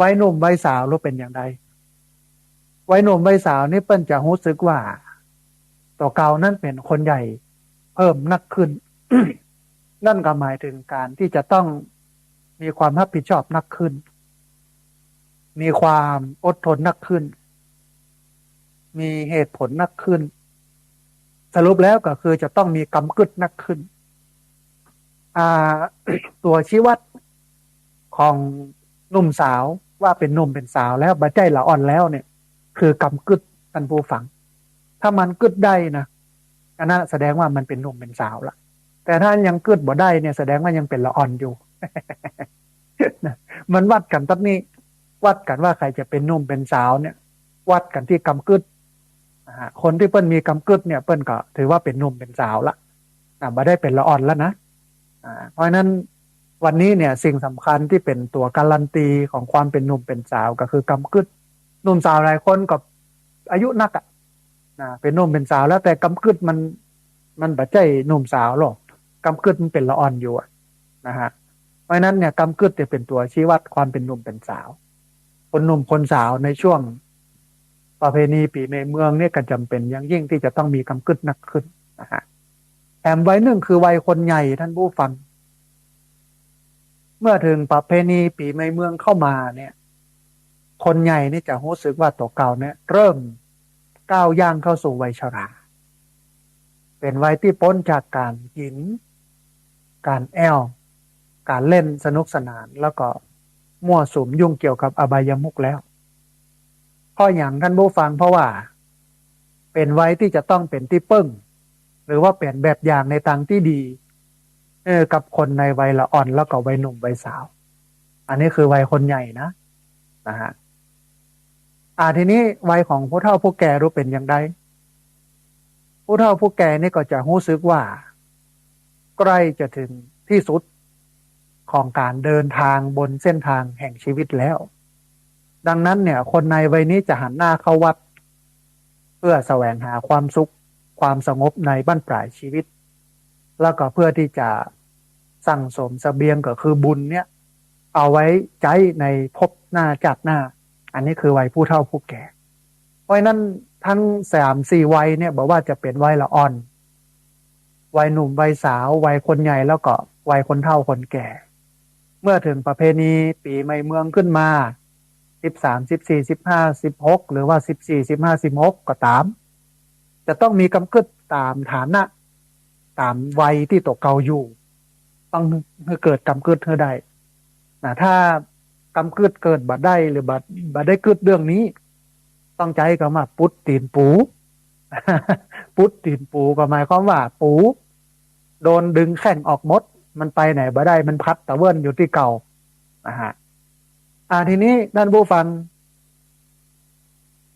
วัยหนุ่มวัยสาวรู้เป็นอย่างไรวัยหนุ่มวัยสาวนี่เปิ้นจะรู้สึกว่าตัวเก่านั่นเป็นคนใหญ่เพิ่มนักขึ้น นั่นก็หมายถึงการที่จะต้องมีความรับผิดชอบนักขึ้นมีความอดทนนักขึ้นมีเหตุผลนักขึ้นสรุปแล้วก็คือจะต้องมีกำกึดนักขึ้น อ่า ตัวชี้วัดของหนุ่มสาวว่าเป็นหนุ่มเป็นสาวแล้วบัดใจละอ่อนแล้วเนี่ยคือกำกึดท่านผู้ฟังถ้ามันกึดได้นะอันนั้นแสดงว่ามันเป็นหนุ่มเป็นสาวละแต่ถ้ายังกึดบ่ได้เนี่ยแสดงว่ายังเป็นละอ่อนอยู่ มันวัดกันตอนนี้วัดกันว่าใครจะเป็นหนุ่มเป็นสาวเนี่ยวัดกันที่กำกึดคนที่เปิ้นมีกำกึดเนี่ยเปิ้นก็ถือว่าเป็นหนุ่มเป็นสาวละบ่ได้เป็นละอ่อนแล้วนะเพราะฉะนั้นวันนี้เนี่ยสิ่งสำคัญที่เป็นตัวการันตีของความเป็นหนุ่มเป็นสาวก็คือกำกึดหนุ่มสาวหลายคนกับอายุนักเป็นหนุ่มเป็นสาวแล้วแต่กำกึดมันบ่ใช่หนุ่มสาวหรอกกำกึดมันเป็นละอ่อนอยู่นะฮะเพราะฉะนั้นเนี่ยกำกึดจะเป็นตัวชี้วัดความเป็นหนุ่มเป็นสาวคนหนุ่มคนสาวในช่วงประเพณีปีในเมืองเนี่ยก็จำเป็นอย่างยิ่งที่จะต้องมีกำกึดนักขึ้นนะฮะแถมวัยหนึ่งคือวัยคนใหญ่ท่านผู้ฟัง เมื่อถึงประเพณีปีใหม่เมืองเข้ามาเนี่ยคนใหญ่นี่จะรู้สึกว่าตัวเก่าเนี่ยเริ่มก้าวย่างเข้าสู่วัยชราเป็นวัยที่พ้นจากการกินการแอลการเล่นสนุกสนานแล้วก็มั่วสุมยุ่งเกี่ยวกับอบายมุขแล้วเพราะอย่างท่านผู้ฟังเพราะว่าเป็นวัยที่จะต้องเป็นที่ปึ้งหรือว่าเป็นแบบอย่างในทางที่ดีกับคนในวัยละอ่อนแล้วก็วัยหนุ่มวัยสาวอันนี้คือวัยคนใหญ่นะฮะทีนี้วัยของผู้เฒ่าผู้แก่รู้เป็นอย่างไรผู้เฒ่าผู้แก่นี่ก็จะรู้สึกว่าใกล้จะถึงที่สุดของการเดินทางบนเส้นทางแห่งชีวิตแล้วดังนั้นเนี่ยคนในวัยนี้จะหันหน้าเข้าวัดเพื่อแสวงหาความสุขความสงบในบั้นปลายชีวิตแล้วก็เพื่อที่จะสั่งสมเสบียงก็คือบุญเนี่ยเอาไว้ใช้ในภพหน้าจัดหน้าอันนี้คือวัยผู้เฒ่าผู้แก่เพราะนั้นทั้ง3-4วัยเนี่ยบอกว่าจะเป็นวัยละอ่อนวัยหนุ่มวัยสาววัยคนใหญ่แล้วก็วัยคนเฒ่าคนแก่เมื่อถึงประเพณีปีใหม่เมืองขึ้นมา13 14 15 16หรือว่า14 15 16ก็ตามจะต้องมีกำกึดตามฐานะตามวัยที่ตกเก่าอยู่ต้องให้เกิดกำกึดให้ได้ถ้ากำกึดเกิดบัดได้หรือบัดได้กึดเรื่องนี้ต้องใจก็มาปุดตีนปู ปุดตีนปูก็หมายความว่าปูโดนดึงแข้งออกมดมันไปไหนบ่ได้มันพัดตะเวินอยู่ที่เก่านะฮะทีนี้ท่านผู้ฟัง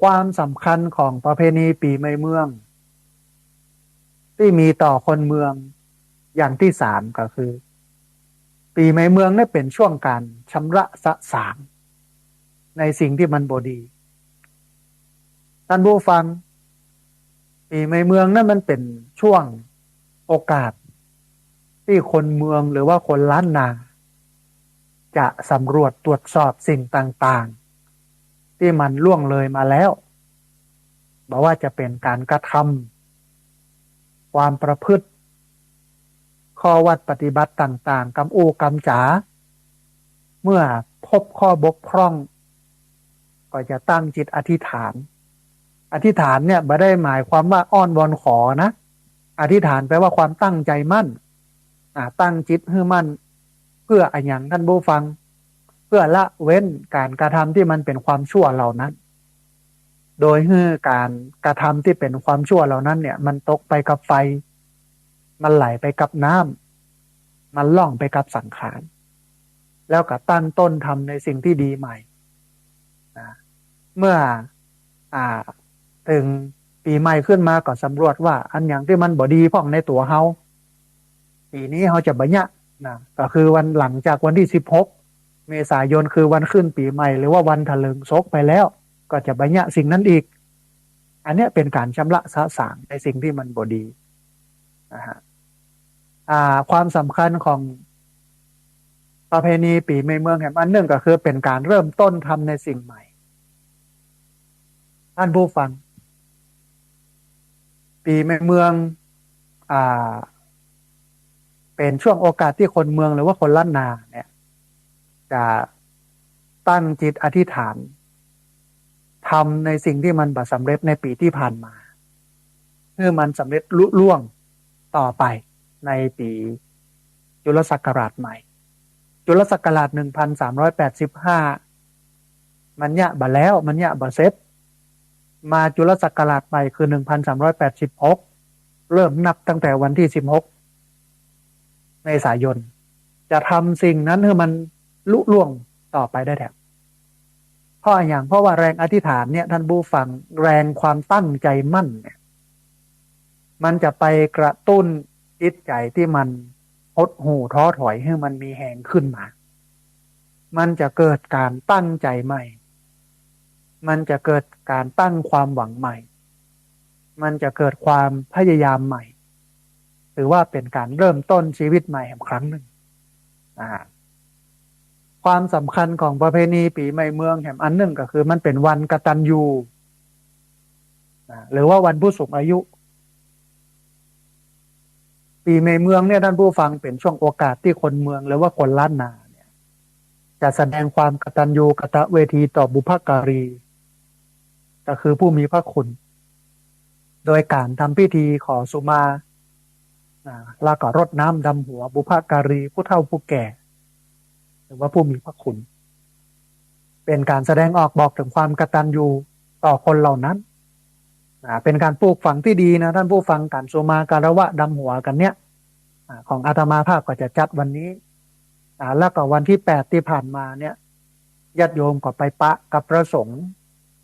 ความสำคัญของประเพณีปีใหม่เมืองที่มีต่อคนเมืองอย่างที่3ก็คือปีใหม่เมืองนี่เป็นช่วงการชำระสะสางในสิ่งที่มันบ่ดีท่านผู้ฟังปีใหม่เมืองนั่นมันเป็นช่วงโอกาสที่คนเมืองหรือว่าคนล้านนาจะสำรวจตรวจสอบสิ่งต่างๆที่มันล่วงเลยมาแล้วบอกว่าจะเป็นการกระทำความประพฤติข้อวัดปฏิบัติต่างๆกำอูกำจ๋าเมื่อพบข้อบกพร่องก็จะตั้งจิตอธิษฐานเนี่ยไม่ได้หมายความว่าอ้อนวอนขอนะอธิษฐานแปลว่าความตั้งใจมั่นตั้งจิตให้มั่นเพื่ออันอย่างท่านผู้ฟังเพื่อละเว้นการกระทำที่มันเป็นความชั่วเหล่านั้นโดยให้การกระทำที่เป็นความชั่วเหล่านั้นเนี่ยมันตกไปกับไฟมันไหลไปกับน้ำมันล่องไปกับสังขารแล้วก็ตั้งต้นทำในสิ่งที่ดีใหม่เมื่อถึงปีใหม่ขึ้นมาก็สำรวจว่าอันอย่างที่มันบ่ดีพ้องในตัวเฮาปีนี้เฮาจะบ่ยะก็คือวันหลังจากวันที่16เมษายนคือวันขึ้นปีใหม่หรือว่าวันถลึงศกไปแล้วก็จะบ่ยะสิ่งนั้นอีกอันนี้เป็นการชำระสะสางในสิ่งที่มันบ่ดีนะฮะความสำคัญของประเพณีปีใหม่เมืองแห่งอันหนึ่งก็คือเป็นการเริ่มต้นทำในสิ่งใหม่ท่านผู้ฟังปีใหม่เมืองเป็นช่วงโอกาสที่คนเมืองหรือว่าคนล้านนาเนี่ยจะตั้งจิตอธิษฐานทำในสิ่งที่มันสำเร็จในปีที่ผ่านมาเพื่อมันสำเร็จลุล่วงต่อไปในปีจุลศักราชใหม่จุลศักราช1385มันยะบ่แล้วมันยะบ่เสร็จมาจุลศักราชใหม่คือ1386เริ่มนับตั้งแต่วันที่16เมษายนจะทำสิ่งนั้นให้มันลุล่วงต่อไปได้แถบเพราะอย่างเพราะว่าแรงอธิษฐานเนี่ยท่านผู้ฟังแรงความตั้งใจมั่นเนี่ยมันจะไปกระตุ้นจิตใจที่มันหดหู่ท้อถอยให้มันมีแรงขึ้นมามันจะเกิดการตั้งใจใหม่มันจะเกิดการตั้งความหวังใหม่มันจะเกิดความพยายามใหม่หรือว่าเป็นการเริ่มต้นชีวิตใหม่อีกครั้งหนึ่งความสำคัญของประเพณีปีใหม่เมืองแห่งอันหนึ่งก็คือมันเป็นวันกตัญญูหรือว่าวันผู้สูงอายุปีใหม่เมืองเนี่ยท่านผู้ฟังเป็นช่วงโอกาสที่คนเมืองหรือว่าคนล้านนาเนี่ย จะแสดงความกตัญญูกตเวทีต่อบุพการีก็คือผู้มีพระคุณ โดยการทำพิธีขอสุมาแล้วก็รดน้ำดำหัวบุพการีผู้เฒ่าผู้แก่หรือว่าผู้มีพระคุณ เป็นการแสดงออกบอกถึงความกตัญญูต่อคนเหล่านั้นเป็นการปลูกฝังที่ดีนะท่านผู้ฟังการสุมาการวะดำหัวกันเนี่ยของอาตมาภาพก็จะจัดวันนี้แล้วก็วันที่8ที่ผ่านมาเนี่ยญาติโยมก็ไปปะกับพระสงฆ์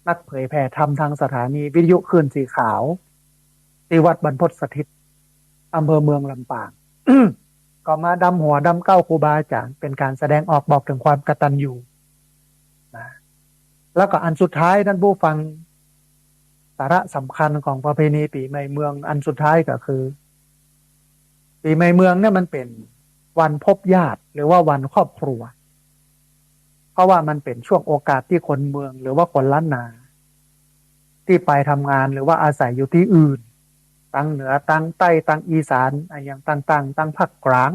นักเผยแผ่ธรรมทางสถานีวิทยุคลื่นสีขาวที่วัดบรรพตสถิตอำเภอเมืองลำปาง ก็มาดำหัวดำเก้าครูบาอาจารย์เป็นการแสดงออกบอกถึงความกตัญญูนะแล้วก็อันสุดท้ายท่านผู้ฟังสาระสำคัญของประเพณีปีใหม่เมืองอันสุดท้ายก็คือปีใหม่เมืองเนี่ยมันเป็นวันพบญาติหรือว่าวันครอบครัวเพราะว่ามันเป็นช่วงโอกาสที่คนเมืองหรือว่าคนล้านนาที่ไปทำงานหรือว่าอาศัยอยู่ที่อื่นตั้งเหนือตั้งใต้ตั้งอีสานอย่างต่างๆตั้งภาคกลาง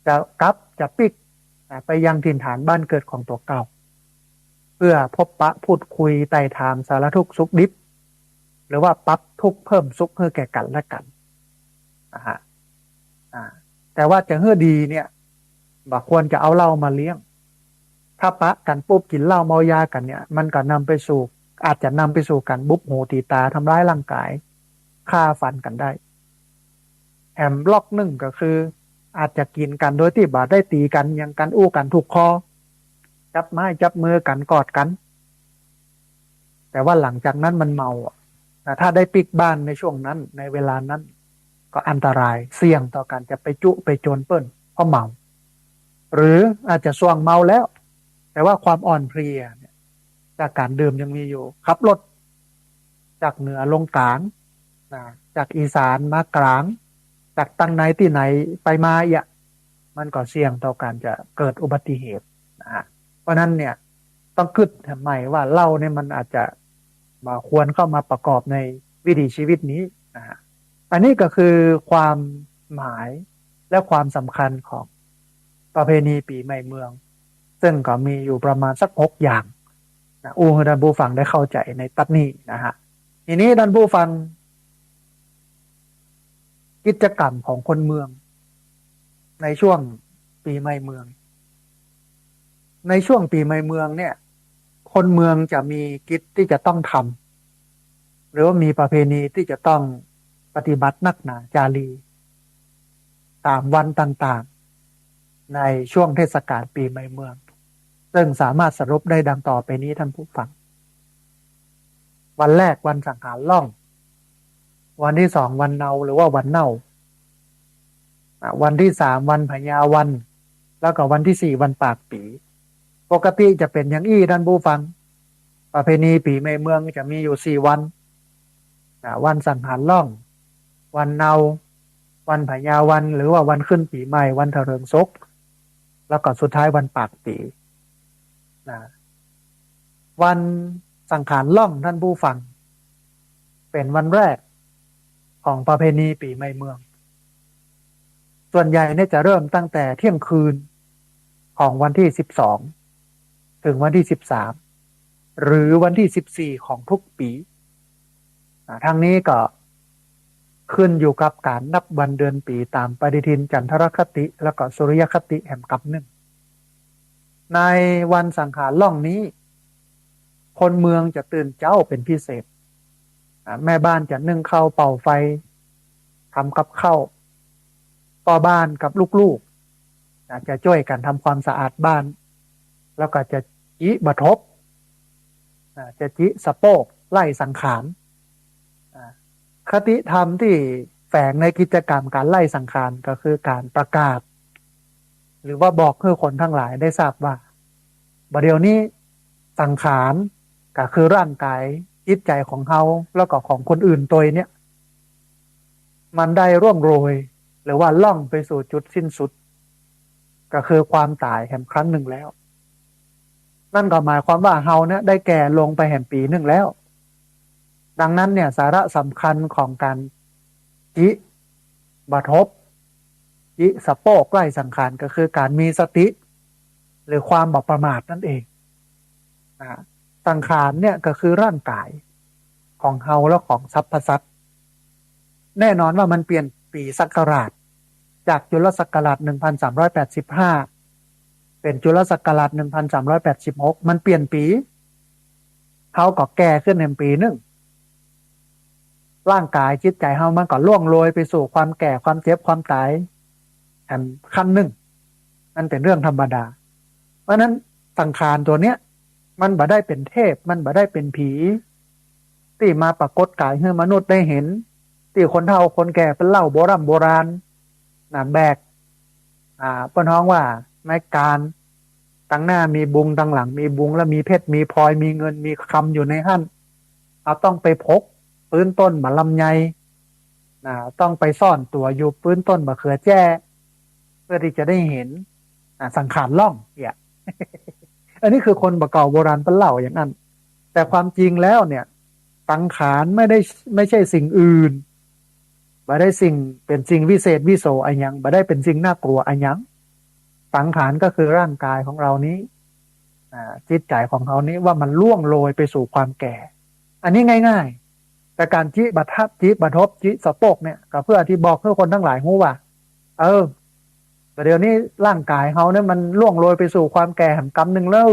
จะกลับจะปิกไปยังถิ่นฐานบ้านเกิดของตัวเก่าเพื่อพบปะพูดคุยไต่ถามสารทุกข์สุขดิบหรือว่าปรับทุกข์เพิ่มสุขให้แก่กันและกันแต่ว่าจะเฮือดีเนี่ยบ่ควรจะเอาเหล้ามาเลี้ยงถ้าปะกันปุ๊บกินเหล้าเมายากันเนี่ยมันก็นำไปสู่อาจจะนำไปสู่การบุบหูตีตาทำร้ายร่างกายฆ่าฟันกันได้แถมล็อกหนึ่งก็คืออาจจะกินกันโดยที่บ่ได้ตีกันยังกันอู้กันถูกคอจับไม้จับมือกันกอดกันแต่ว่าหลังจากนั้นมันเมาถ้าได้ปิกบ้านในช่วงนั้นในเวลานั้นก็อันตรายเสี่ยงต่อการจะไปจุไปโจรเปิ้นเพราะเมาหรืออาจจะส่วงเมาแล้วแต่ว่าความอ่อนเพลียเนี่ยจากการดื่มยังมีอยู่ขับรถจากเหนือลงกลางจากอีสานมากลางจากตั้งไหนที่ไหนไปมามันก็เสี่ยงต่อการจะเกิดอุบัติเหตุเพราะนั้นเนี่ยต้องคิดทำไมว่าเหล้าเนี่ยมันอาจจะมาควรเข้ามาประกอบในวิถีชีวิตนี้อันนี้ก็คือความหมายและความสำคัญของประเพณีปีใหม่เมืองซึ่งก็มีอยู่ประมาณสัก6อย่างให้ท่านผู้ฟังได้เข้าใจในตัดนี้ทีนี้ท่านผู้ฟังกิจกรรมของคนเมืองในช่วงปีใหม่เมืองในช่วงปีใหม่เมืองเนี่ยคนเมืองจะมีกิจที่จะต้องทำหรือว่ามีประเพณีที่จะต้องปฏิบัตินักหนาจารีตามวันต่างๆในช่วงเทศกาลปีใหม่เมืองซึ่งสามารถสรุปได้ดังต่อไปนี้ท่านผู้ฟังวันแรกวันสังขารล่องวันที่2วันเนาหรือว่าวันเน่าวันที่3วันพญาวันแล้วก็วันที่4วันปากปีปกติจะเป็นอย่างอี้ท่านผู้ฟังประเพณีปีใหม่เมืองจะมีอยู่4วันวันสังขารล่องวันเนาวันพญาวันหรือว่าวันขึ้นปีใหม่วันเถริงศกแล้วก็สุดท้ายวันปากปีวันสังขารล่องท่านผู้ฟังเป็นวันแรกของประเพณีปีใหม่เมืองส่วนใหญ่เนี่ยจะเริ่มตั้งแต่เที่ยงคืนของวันที่12ถึงวันที่13หรือวันที่14ของทุกปีทางนี้ก็ขึ้นอยู่กับการนับวันเดือนปีตามปฏิทินจันทรคติแล้วก็สุริยคติแห่งกับหนึ่งในวันสังขารล่องนี้คนเมืองจะตื่นเจ้าเป็นพิเศษแม่บ้านจะนึ่งข้าวเป่าไฟทำกับข้าวพ่อบ้านกับลูกๆจะช่วยกันทำความสะอาดบ้านแล้วก็จะจิบทบจะจิสะโปกไล่สังขารคติธรรมที่แฝงในกิจกรรมการไล่สังขารก็คือการประกาศหรือว่าบอกให้คนทั้งหลายได้ทราบว่าบัดเดี๋ยวนี้สังขารก็คือร่างกายจิตใจของเฮาแล้วก็ของคนอื่นตัวเนี่ยมันได้ร่วงโรยหรือว่าล่องไปสู่จุดสิ้นสุดก็คือความตายแห่งครั้งหนึ่งแล้วนั่นก็หมายความว่าเฮาเนี่ยได้แก่ลงไปแห่งปีหนึ่งแล้วดังนั้นเนี่ยสาระสำคัญของการจิบทบจิสะโปกไล่สังขารก็คือการมีสติ หรือความบประมาทนั่นเองนะสังขารเนี่ยก็คือร่างกายของเฮาและของสรรพสัตว์แน่นอนว่ามันเปลี่ยนปีศักราชจากจุลศักราช1385เป็นจุลศักราช1386มันเปลี่ยนปีเฮาก็แก่ขึ้นในปีหนึ่งร่างกายจิตใจเฮามันก็ล่วงโรยไปสู่ความแก่ความเจ็บความตายแห่งขั้นหนึ่งมันเป็นเรื่องธรรมดาเพราะนั้นสังขารตัวเนี้ยมันบ่ได้เป็นเทพมันบ่ได้เป็นผีที่มาปรากฏกายให้มนุษย์ได้เห็นที่คนเฒ่าคนแก่เป็นเล่าโบราณนะแบกเปิ้นฮ้องว่าไม้การตั้งหน้ามีบุงตั้งหลังมีบุงแล้วมีเพชรมีพลอยมีเงินมีคำอยู่ในหั่นเอาต้องไปพกปืนต้นมะลำไยต้องไปซ่อนตัวอยู่ปืนต้นมะเขือแจ้เพื่อที่จะได้เห็นสังขารล่องเนี่ย อันนี้คือคนเก่าโบราณเป็นเล่าอย่างนั้นแต่ความจริงแล้วเนี่ยสังขารไม่ใช่สิ่งอื่นบ่ได้สิ่งเป็นสิ่งวิเศษวิโสอะไรยังบ่ได้เป็นสิ่งน่ากลัวอะไรยังสังขารก็คือร่างกายของเรานี้จิตใจของเขานี้ว่ามันล่วงโรยไปสู่ความแก่อันนี้ง่ายๆแต่การจิบัทบจิบัทบจิสะโปกเนี่ยก็เพื่อที่บอกให้คนทั้งหลายรู้ว่าแต่เดี๋ยวนี้ร่างกายเขาเนี่ยมันล่วงโรยไปสู่ความแก่แห่งกรรมหนึ่งแล้ว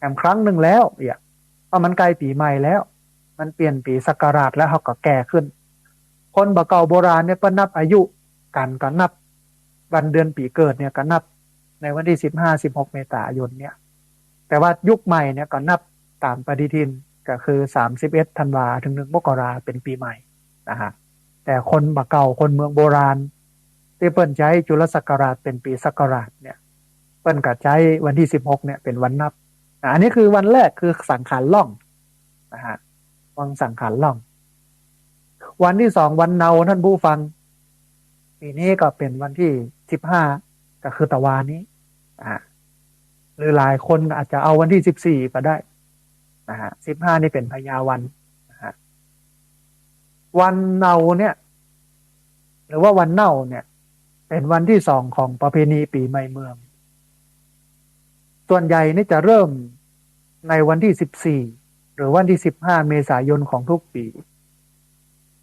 แห่งครั้งหนึ่งแล้วเนี่ยเพราะมันใกล้ปีใหม่แล้วมันเปลี่ยนปีศักราชแล้วเขาก็แก่ขึ้นคนเก่าโบราณเนี่ยก็นับอายุกันก็นับวันเดือนปีเกิดเนี่ยก็นับในวันที่15-16เมษายนเนี่ยแต่ว่ายุคใหม่เนี่ยก็นับตามปฏิทินก็คือ31ธันวาถึง1มกราเป็นปีใหม่นะฮะแต่คนเก่าคนเมืองโบราณที่เปิ้นใช้จุลศักราชเป็นปีศักราชเนี่ยเปิ้นก็ใช้วันที่16เนี่ยเป็นวันนับอันนี้คือวันแรกคือสังขารล่องนะฮะวันสังขารล่องวันที่2วันเนาท่านผู้ฟังปีนี้ก็เป็นวันที่15ก็คือตะวานี้หรือหลายคนอาจจะเอาวันที่14ก็ได้นะฮะ15นี่เป็นพญาวันนะฮะวันเนาเนี่ยหรือว่าวันเนาเนี่ยเป็นวันที่2ของประเพณีปีใหม่เมืองส่วนใหญ่นี่จะเริ่มในวันที่14หรือวันที่15เมษายนของทุกปี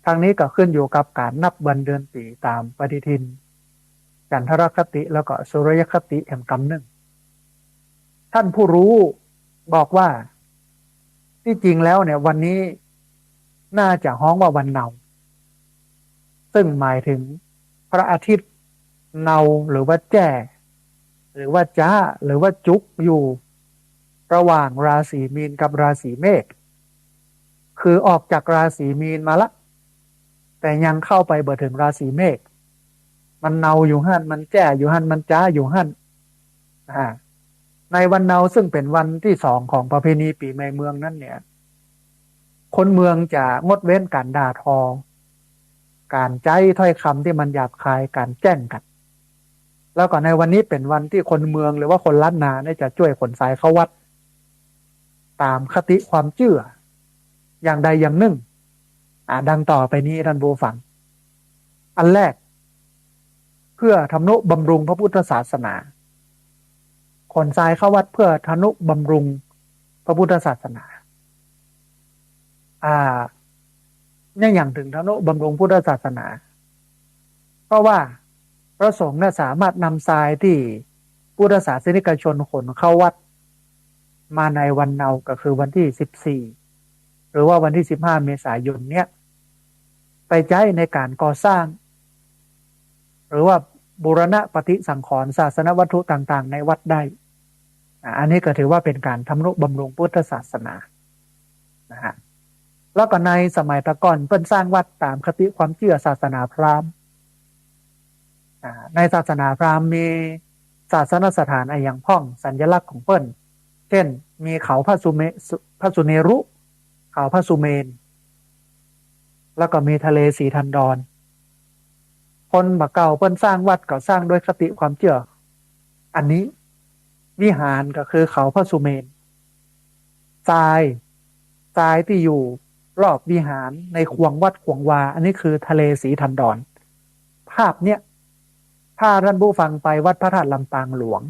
ทางนี้ก็ขึ้นอยู่กับการนับวันเดือนปีตามปฏิทินจันทรคติแล้วก็สุริยคติแห่งกรรมหนึ่งท่านผู้รู้บอกว่าที่จริงแล้วเนี่ยวันนี้น่าจะฮ้องว่าวันเนาซึ่งหมายถึงพระอาทิตย์เนาหรือว่าแจ้หรือว่าจ้าหรือว่าจุกอยู่ระหว่างราศีมีนกับราศีเมษคือออกจากราศีมีนมาละแต่ยังเข้าไปเบิดถึงราศีเมษมันเนาอยู่หั่นมันแจ้อยู่หั่นมันจ้าอยู่หั่นในวันเนาซึ่งเป็นวันที่2ของประเพณีปีใหม่เมืองนั้นเนี่ยคนเมืองจะงดเว้นการด่าทอการใช้ถ้อยคำที่มันหยาบคายการแจ้งกันแล้วก็ในวันนี้เป็นวันที่คนเมืองหรือว่าคนล้านนาเนี่ยจะช่วยขนสายเข้าวัดตามคติความเชื่ออย่างใดอย่างหนึ่งดังต่อไปนี้ท่านผู้ฟังอันแรกเพื่อทำนุบำรุงพระพุทธศาสนาขนทรายเข้าวัดเพื่อทนุบำรุงพระพุทธศาสนาเนี่ยอย่างถึงทนุบำรุงพุทธศาสนาเพราะว่าพระสงฆ์เนี่ยสามารถนำทรายที่พุทธศาสนิกชนขนเข้าวัดมาในวันเนาก็คือวันที่14หรือว่าวันที่15เมษายนเนี่ยไปใช้ในการก่อสร้างหรือว่าบูรณะปฏิสังขรณ์ศาสนวัตถุต่างๆในวัดได้อันนี้ก็ถือว่าเป็นการทำนุบำรุงพุทธศาสนานะฮะแล้วก็ในสมัยตะก่อนเพิ่นสร้างวัดตามคติความเชื่อศาสนาพราหมณ์ในศาสนาพราหมณ์มีศาสนสถานอย่างพ่องสัญลักษณ์ของเพิ่นเช่นมีเขาพระสุเนรุเขาพระสุเมนแล้วก็มีทะเลสีทันดรคนเก่าเพิ่นสร้างวัดก็สร้างด้วยคติความเชื่ออันนี้วิหารก็คือเขาพระสุเมนทรายที่อยู่รอบวิหารในขวงวัดขวงวาอันนี้คือทะเลสีทันดรภาพเนี้ยถ้าท่านผู้ฟังไปวัดพระธาตุลำปางหลวง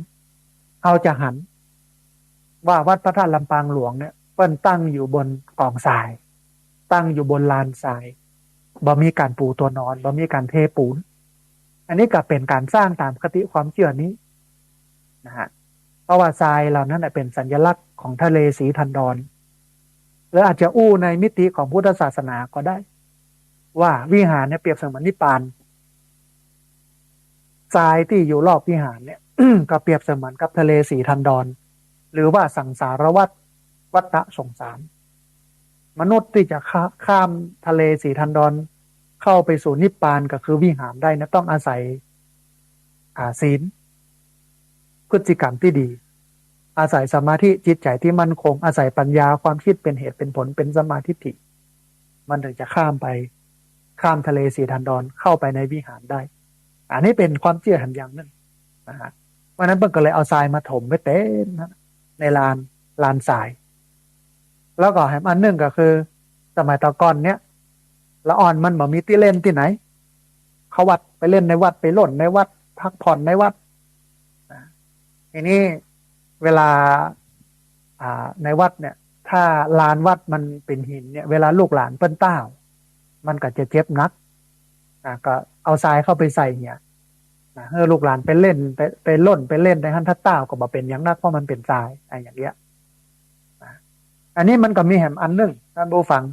เขาจะหัน ว่าวัดพระธาตุลำปางหลวงเนี่ยเปิ้นตั้งอยู่บนกองทราย ตั้งอยู่บนลานทรายบ่มีการปูตัวนอนบ่มีการเทปูนอันนี้ก็เป็นการสร้างตามคติความเชื่อนี้นะฮะเพราะว่าทรายเหล่านั้นเป็นสัญลักษณ์ของทะเลสีทันดรหรืออาจจะอู้ในมิติของพุทธศาสนาก็ได้ว่าวิหารเนี่ยเปรียบเสมือนนิพพานทรายที่อยู่รอบวิหารเนี่ย ก็เปรียบเสมือนกับทะเลสีทันดรหรือว่าสังสารวัฏสงสารมนุษย์ที่จะข้ามทะเลสีทันดรเข้าไปสู่นิพพานก็คือวิหารได้นะต้องอาศัยศีลพฤติกรรมที่ดีอาศัยสมาธิจิตใจที่มั่นคงอาศัยปัญญาความคิดเป็นเหตุเป็นผลเป็นสมาธิฐิมันถึงจะข้ามทะเลสีทันดรเข้าไปในวิหารได้อันนี้เป็นความเชื่อหันอย่างหนึ่งนะฮะวันนั้นเพิ่งก็เลยเอาทรายมาถมไว้เต็มในลานทรายแล้วก็แถมอันหนึ่งก็คือสมัยตะก่อนเนี้ยละอ่อนมันบ่มีที่เล่นที่ไหนเขาวัดไปเล่นในวัดไปหล่นในวัดพักผ่อนในวัดทีนี้เวลาในวัดเนี่ยถ้าลานวัดมันเป็นหินเนี่ยเวลาลูกหลานเปิ้นต้าวมันก็จะเจ็บนักก็เอาทรายเข้าไปใส่เนี่ยให้ลูกหลานไปเล่นไปหล่นไปเล่นในหันทัดต้าวก็บ่เป็นอย่างนักเพราะมันเป็นทรายอย่างเงี้ยอันนี้มันก็มีแหมอันหนึ่งท่านผู้ฟัง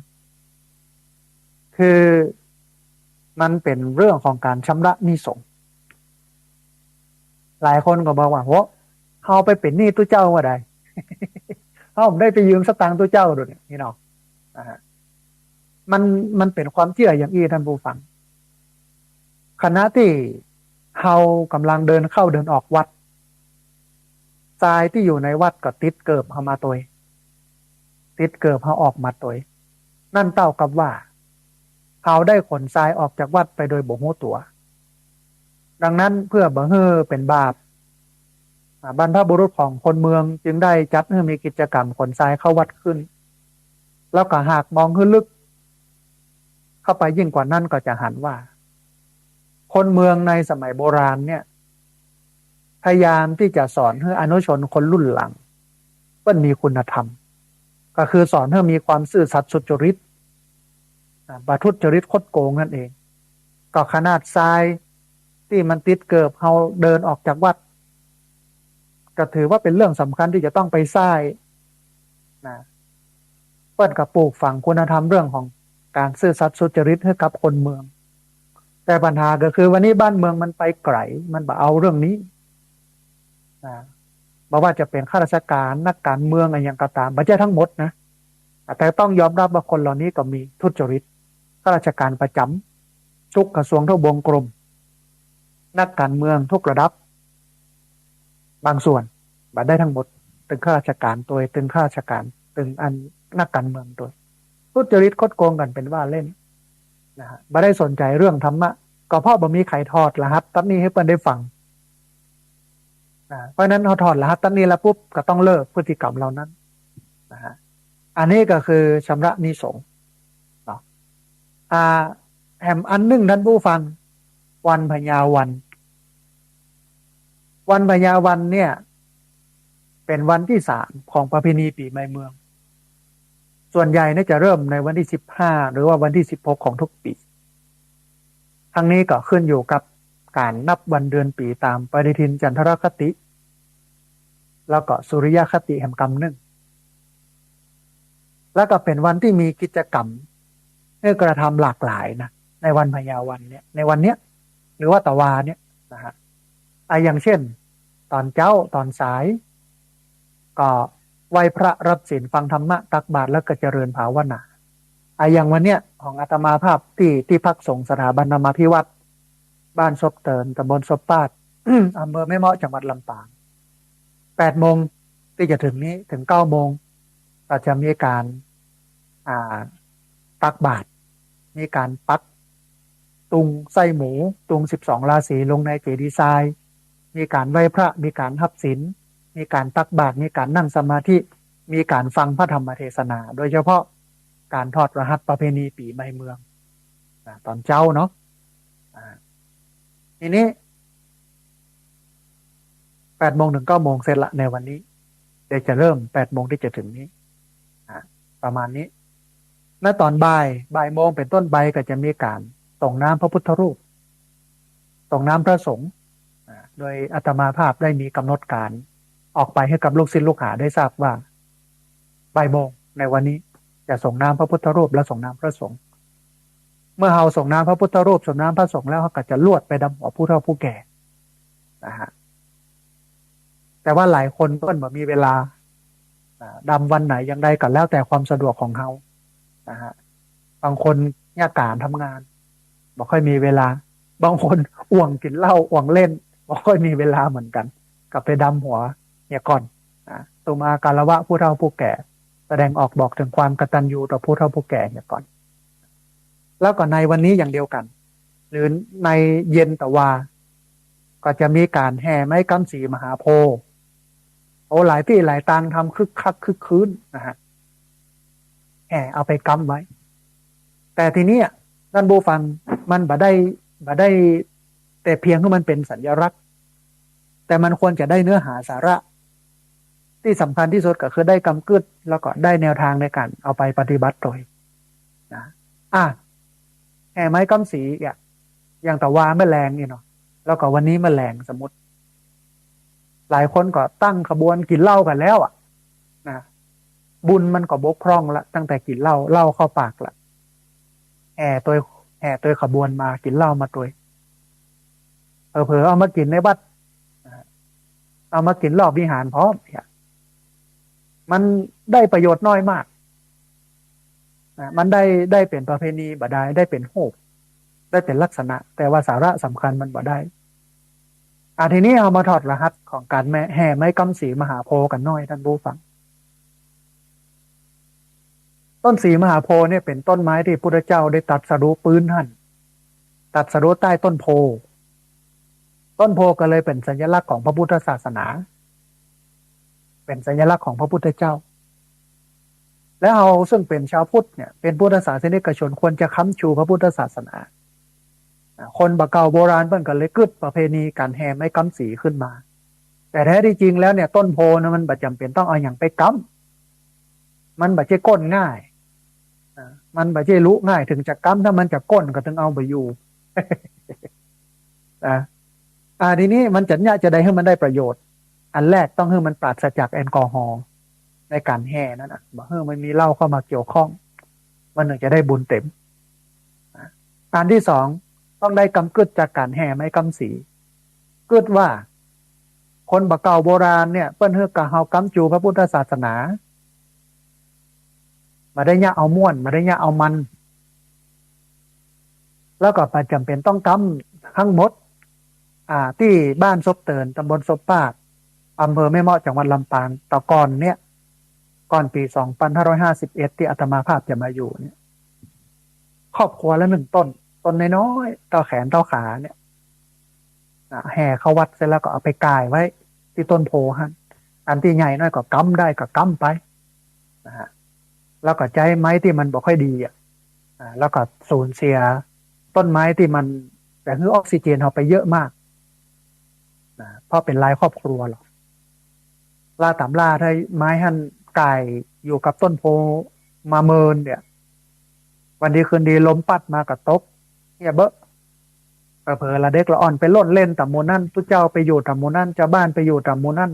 คือมันเป็นเรื่องของการชำระหนี้สงฆ์หลายคนก็บอกว่าโหเขาไปเป็นหนี้ตู้เจ้าว่าใด เขาได้ไปยืมสตางค์ตู้เจ้าดูเนี่ยนี่เนาะมันเป็นความเชื่ออย่างอี้ท่านผู้ฟังขณะที่เขากำลังเดินเข้าเดินออกวัดทรายที่อยู่ในวัดก็ติดเกิบเข้ามาตัวติดเกิบเขาออกมาตัวนั่นเท่ากับว่าเขาได้ขนทรายออกจากวัดไปโดยบ่ฮู้ตัวดังนั้นเพื่อบ่ให้เป็นบาปบรรพบุรุษของคนเมืองจึงได้จัดให้มีกิจกรรมขนทรายเข้าวัดขึ้นแล้วก็หากมองขึ้นลึกเข้าไปยิ่งกว่านั้นก็จะหันว่าคนเมืองในสมัยโบราณเนี่ยพยายามที่จะสอนให้อนุชนคนรุ่นหลังว่ามีคุณธรรมก็คือสอนให้มีความซื่อสัตย์สุจริตบาทุจริตคดโกงนั่นเองก็ขนาดทรายที่มันติดเกิบเขาเดินออกจากวัดก็ถือว่าเป็นเรื่องสำคัญที่จะต้องไปสร้างนะเปิ้นกับปลูกฝังคุณธรรมเรื่องของการซื่อสัตย์สุจริตให้กับคนเมืองแต่ปัญหาก็คือวันนี้บ้านเมืองมันไปไกลมันบ่เอาเรื่องนี้นะบอกว่าจะเป็นข้าราชการนักการเมืองอะไรอย่างก็ตามไม่ใช่ทั้งหมดนะแต่ต้องยอมรับว่าคนเหล่านี้ก็มีทุจริตข้าราชการประจำทุกกระทรวงทุกวงกรมนักการเมืองทุกระดับบางส่วนบัดได้ทั้งหมดตึงข้าราชการตัวตึงข้าราชการตึงอันนักการเมืองตัวทุจริตคดโกงกันเป็นว่าเล่นนะฮะบัดได้สนใจเรื่องธรรมะก็เพราะบ่มีใครทอดรหัสตั้นี้ให้เปิ้นได้ฟังเพราะนั้นเขาถอดรหัสตั้นี้แล้วปุ๊บก็ต้องเลิกพฤติกรรมเหล่านั้นนะฮะอันนี้ก็คือชำระหนี้สงฆ์เนาะแหมอันหนึ่งท่านผู้ฟังวันพญาวันพญาวันเนี่ยเป็นวันที่3ของประเพณีปีใหม่เมืองส่วนใหญ่เนี่ยจะเริ่มในวันที่15หรือว่าวันที่16ของทุกปีทั้งนี้ก็ขึ้นอยู่กับการนับวันเดือนปีตามปฏิทินจันทรคติแล้วก็สุริยคติแห่งกรรมหนึ่งแล้วก็เป็นวันที่มีกิจกรรมให้กระทำหลากหลายนะในวันพญาวันเนี่ยในวันเนี้ยหรือว่าตะวาเนี่ยนะฮะอย่างเช่นตอนเช้าตอนสายก็ไหว้พระรับศีลฟังธรรมะตักบาตรแล้วก็เจริญภาวนาอย่างวันเนี้ยของอาตมาภาพที่พักสงฆ์สถาบันธรรมาภิวัตรบ้านศพเตินตำบลศพปาด อำเภอแม่เมาะจังหวัดลำปาง8 โมงที่จะถึงนี้ถึง9 โมงก็จะมีการตักบาตรมีการปักตุงไส้หมูตุง12ราศีลงในเจดีย์ทรายมีการไหว้พระมีการหับศีลมีการตักบาตรมีการนั่งสมาธิมีการฟังพระธรรมเทศนาโดยเฉพาะการทอดรหัสประเพณีปีใหม่เมืองตอนเช้าเนาะทีนี้8 โมงถึง9 โมงเสร็จละในวันนี้ เดี๋ยวจะเริ่ม8 โมงที่จะถึงนี้ประมาณนี้ณตอนบ่ายโมงเป็นต้นไปก็จะมีการส่งน้ำพระพุทธรูปส่งน้ำพระสงฆ์โดยอาตมาภาพได้มีกำหนดการออกไปให้กับลูกศิษย์ลูกหาได้ทราบว่าบ่ายโมงในวันนี้จะส่งน้ำพระพุทธรูปและส่งน้ำพระสงฆ์เมื่อเราส่งน้ำพระพุทธรูปส่งน้ำพระสงฆ์แล้วเขาก็จะลวดไปดำหัวผู้เฒ่าผู้แก่นะฮะแต่ว่าหลายคนเพิ่นบ่มีเวลาดำวันไหนยังได้ก็แล้วแต่ความสะดวกของเขานะฮะบางคนยากการทำงานบ่ค่อยมีเวลาบางคนอ่วงกินเหล้าอ่วงเล่นบ่ค่อยมีเวลาเหมือนกันกลับไปดำหัวเนี่ยก่อนตุมาการละวะผู้เฒ่าผู้แก่แสดงออกบอกถึงความกตัญญูต่อผู้เฒ่าผู้แก่เนี่ยก่อนแล้วก็ในวันนี้อย่างเดียวกันหรือในเย็นตะวาก็จะมีการแห่ไม้กำสีมหาโพธิ์หลายที่หลายตังทำคึกคักคึกคืนนะฮะแห่เอาไปกำไว้แต่ทีนี้ท่านผู้ฟังมันบ่ได้แต่เพียงที่มันเป็นสัญลักษณ์แต่มันควรจะได้เนื้อหาสาระที่สำคัญที่สุดก็คือได้กำกึดแล้วก็ได้แนวทางในการเอาไปปฏิบัติโดยนะแห่ไม้กำสีอย่างตะวาแมลงนี่เนาะแล้วก็วันนี้แมลงสมมติหลายคนก็ตั้งขบวนกินเหล้ากันแล้วนะบุญมันก็บกพร่องละตั้งแต่กินเหล้าเข้าปากละแห่ตัวขบวนมากินเหล้ามาตัวเผลอเอามากินในวัดเอามากินรอบวิหารพร้อมมันได้ประโยชน์น้อยมากมันได้เป็นประเพณีบ่ได้เป็นโหกได้เป็นลักษณะแต่ว่าสาระสำคัญมันบ่ได้ทีนี้เอามาถอดรหัสของการแห่ไม้กำสีมหาโพธิ์กันน้อยท่านผู้ฟังต้นสีมหาโพธิ์เนี่ยเป็นต้นไม้ที่พระพุทธเจ้าได้ตรัสรู้ปื้นท่านตรัสรู้ใต้ต้นโพก็เลยเป็นสัญลักษณ์ของพระพุทธศาสนาเป็นสัญลักษณ์ของพระพุทธเจ้าแล้วเราซึ่งเป็นชาวพุทธเนี่ยเป็นพุทธศาสนิกชนควรจะค้ำชูพระพุทธศาสนาคนบะเก่าโบราณเพิ่นก็เลยกึดประเพณีการแห่ไม้กำสีขึ้นมาแต่แท้ที่จริงแล้วเนี่ยต้นโพนะมันบ่จำเป็นต้องเอาอย่างไปกำมันบ่ใช่ก้นง่ายมันบ่ใช่รู้ง่ายถึงจะกำถ้ามันจะก้นก็ถึงเอาไปอยู่ทีนี้มันจะได้ให้มันได้ประโยชน์อันแรกต้องให้มันปราศจากแอลกอฮอล์ในการแห่นั่นบ่ให้มันมีเหล้าเข้ามาเกี่ยวข้องมันถึงจะได้บุญเต็มอันที่สองต้องได้กำกึดจากการแห่ไม้กำสีกึดว่าคนบะเก่าโบราณเนี่ยเปิ้นเฮือกะเฮากำจูพระพุทธศาสนามาได้เนี่ยเอาม่วนมาได้เนี่ยเอามันแล้วก็จำเป็นต้องกำทั้งหมดที่บ้านซบเตินตำบลซบปากอำเภอแม่เมาะจังหวัดลำปางต่อก่อนเนี่ยก่อนปี2551ที่อาตมาภาพจะมาอยู่เนี่ยครอบครัวละ1 ต้นน้อยๆต่อแขนต่อขาเนี่ยแห่เข้าวัดเสร็จแล้วก็เอาไปกายไว้ที่ต้นโพหันอันที่ใหญ่น้อยก็กำได้ก็กำไปนะฮะแล้วก็ใจไม้ที่มันบ่ค่อยดีแล้วก็สูญเสียต้นไม้ที่มันแต่คือออกซิเจนเอาไปเยอะมากเพราะเป็นรายครอบครัวหรอกล่าตามล่าถ้าไม้หันกายอยู่กับต้นโพมาเมินเนี่ยวันดีคืนดีลมปัดมากับตกเนี่ยเบอะเผลอละเด็กละอ่อนไปล่นเล่นตามหมู่นั่นทุเจ้าไปอยู่ตามหมู่นั่นเจ้าบ้านไปอยู่ตามหมู่นั่น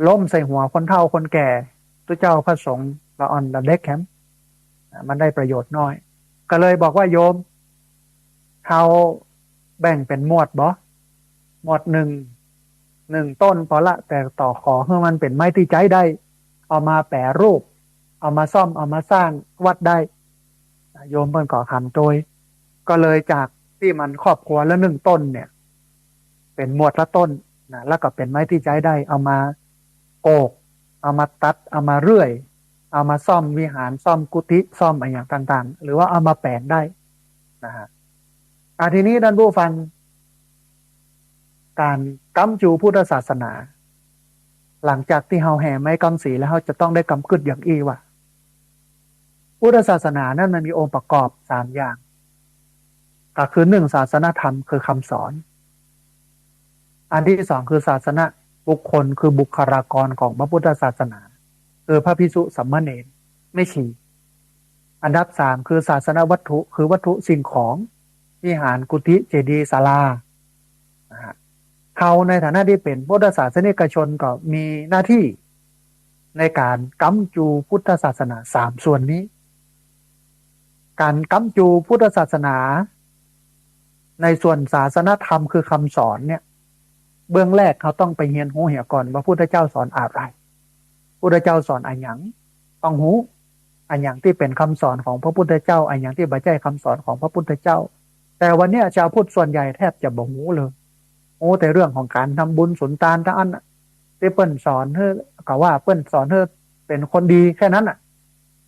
ล้มใส่หัวคนเฒ่าคนแก่ทุเจ้าพระสงฆ์ละอ่อนละเด็กแคมมันได้ประโยชน์น้อยก็เลยบอกว่าโยมเขาแบ่งเป็นหมวดบ่หมวดหนึ่งต้นพอละแต่ต่อขอให้มันเป็นไม้ที่ใช้ได้เอามาแปรรูปเอามาซ่อมเอามาสร้างวัดได้โยมเพิ่นก่อคำโดยก็เลยจากที่มันครอบครัวละ1 ต้นเนี่ยเป็นหมวดละต้นนะแล้วก็เป็นไม้ที่ใช้ได้เอามาโกกเอามาตัดเอามาเรื่อยเอามาซ่อมวิหารซ่อมกุฏิซ่อมอะไรอย่างต่างๆหรือว่าเอามาแปลงได้นะฮะทีนี้ท่านผู้ฟังการกำจูพุทธศาสนาหลังจากที่เฮาแห่ไม้กำสีแล้วเฮาจะต้องได้กำกึดอย่างว่าพุทธศาสนานั้นมันมีองค์ประกอบ3 อย่างก็คือ1ศาสนธรรมคือคำสอนอันที่2คือศาสน บุคคลคือบุคลากรของพระพุทธศาสนาคือพระภิกษุสามเณรไม่ชีอันดับสามคือศาสนวัตถุคือวัตถุสิ่งของวิหารกุฏิเจดีย์ศาลาเขาในฐานะที่เป็นพุทธศาสนิกชนก็มีหน้าที่ในการค้ำจูพุทธศาสนาสามส่วนนี้การค้ำจูพุทธศาสนาในส่วนศาสนธรรมคือคำสอนเนี่ยเบื้องแรกเขาต้องไปเรียนรู้เหี่ยก่อนว่าพุทธเจ้าสอนอะไรพุทธเจ้าสอนอันหยังต้องรู้อันหยังที่เป็นคำสอนของพระพุทธเจ้าอันหยังที่บ่ใช่คำสอนของพระพุทธเจ้าแต่วันนี้ชาวพุทธส่วนใหญ่แทบจะบ่รู้เลยโอ้แต่เรื่องของการทำบุญสุนทานทั้งอันที่เปิ้นสอนเฮ้ก็ว่าเปิ้นสอนเฮ้เป็นคนดีแค่นั้นอ่ะ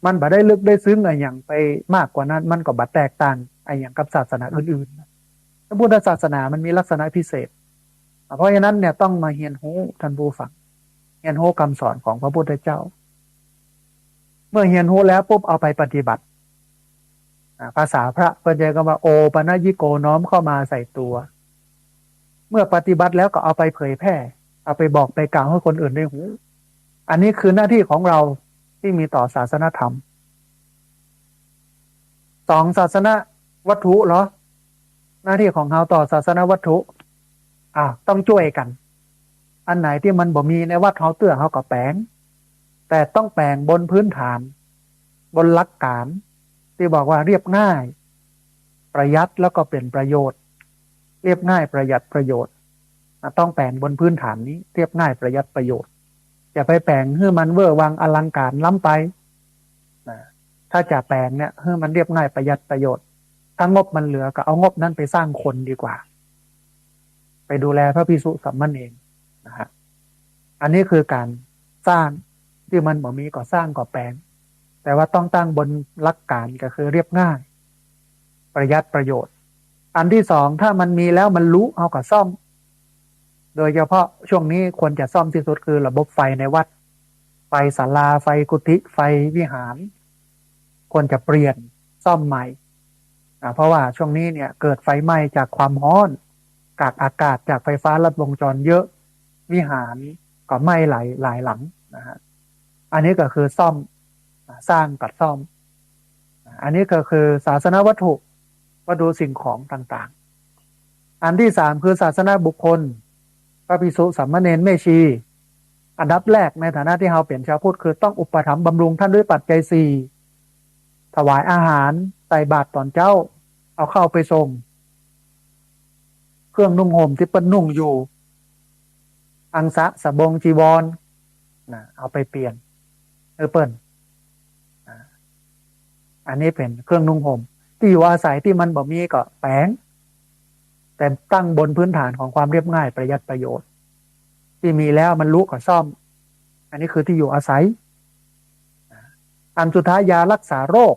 มันบ่ได้ลึกได้ซึ้งอะไรอย่างไปมากกว่านั้นมันก็บ่แตกต่างอะไรอย่างกับศาสนาอื่นๆพระพุทธศาสนามันมีลักษณะพิเศษเพราะฉะนั้นเนี่ยต้องมาเรียนรู้ท่านผู้ฟังเรียนรู้คำสอนของพระพุทธเจ้าเมื่อเรียนรู้แล้วปุ๊บเอาไปปฏิบัติภาษาพระเปิ้นเรียกว่าโอปนยิโกน้อมเข้ามาใส่ตัวเมื่อปฏิบัติแล้วก็เอาไปเผยแพร่เอาไปบอกไปกล่าวให้คนอื่นได้รู้อันนี้คือหน้าที่ของเราที่มีต่อศาสนธรรมสองศาสนวัตถุเหรอหน้าที่ของเราต่อศาสนวัตถุต้องช่วยกันอันไหนที่มันบ่มีในวัดเขาเตื้อเขาก็แปลงแต่ต้องแปลงบนพื้นฐานบนหลักการที่บอกว่าเรียบง่ายประหยัดแล้วก็เป็นประโยชน์เรียบง่ายประหยัดประโยชน์ต้องแปลงบนพื้นฐานนี้เรียบง่ายประหยัดประโยชน์อย่าไปแปลงให้มันเวอร์วังอลังการล้ำไปถ้าจะแปลงเนี่ยให้มันเรียบง่ายประหยัดประโยชน์ถ้างบมันเหลือก็เอางบนั้นไปสร้างคนดีกว่าไปดูแลพระภิกษุสามเณรนะฮะอันนี้คือการสร้างที่มันบ่มีก็สร้างก็แปลงแต่ว่าต้องตั้งบนหลักการก็คือเรียบง่ายประหยัดประโยชน์อันที่สองถ้ามันมีแล้วมันรู้เอาก็ซ่อมโดยเฉพาะช่วงนี้ควรจะซ่อมที่สุดคือระบบไฟในวัดไฟศาลาไฟกุฏิไฟวิหารควรจะเปลี่ยนซ่อมใหม่เพราะว่าช่วงนี้เนี่ยเกิดไฟไหม้จากความร้อนกากอากาศจากไฟฟ้าลัดวงจรเยอะวิหารก็ไหม้หลายหลังนะฮะอันนี้ก็คือซ่อมสร้างกับซ่อมอันนี้ก็คือศาสนวัตถุวัตถุสิ่งของต่างๆอันที่สามคือศาสนาบุคคลพระภิกษุสามเณรแม่ชีอันดับแรกในฐานะที่เราเป็นชาวพุทธคือต้องอุปถัมภ์บำรุงท่านด้วยปัจจัยสี่ถวายอาหารใส่บาตรตอนเจ้าเอาเข้าไปส่งเครื่องนุ่งห่มที่เปิ้นนุ่งอยู่อังสะสบงจีวรเอาไปเปลี่ยนเปิ้นอันนี้เป็นเครื่องนุ่งห่มที่อยู่อาศัยที่มันบ่มีก็แปลงแต่ตั้งบนพื้นฐานของความเรียบง่ายประหยัดประโยชน์ที่มีแล้วมันรู้ก็ซ่อมอันนี้คือที่อยู่อาศัยอันสุดท้ายยารักษาโรค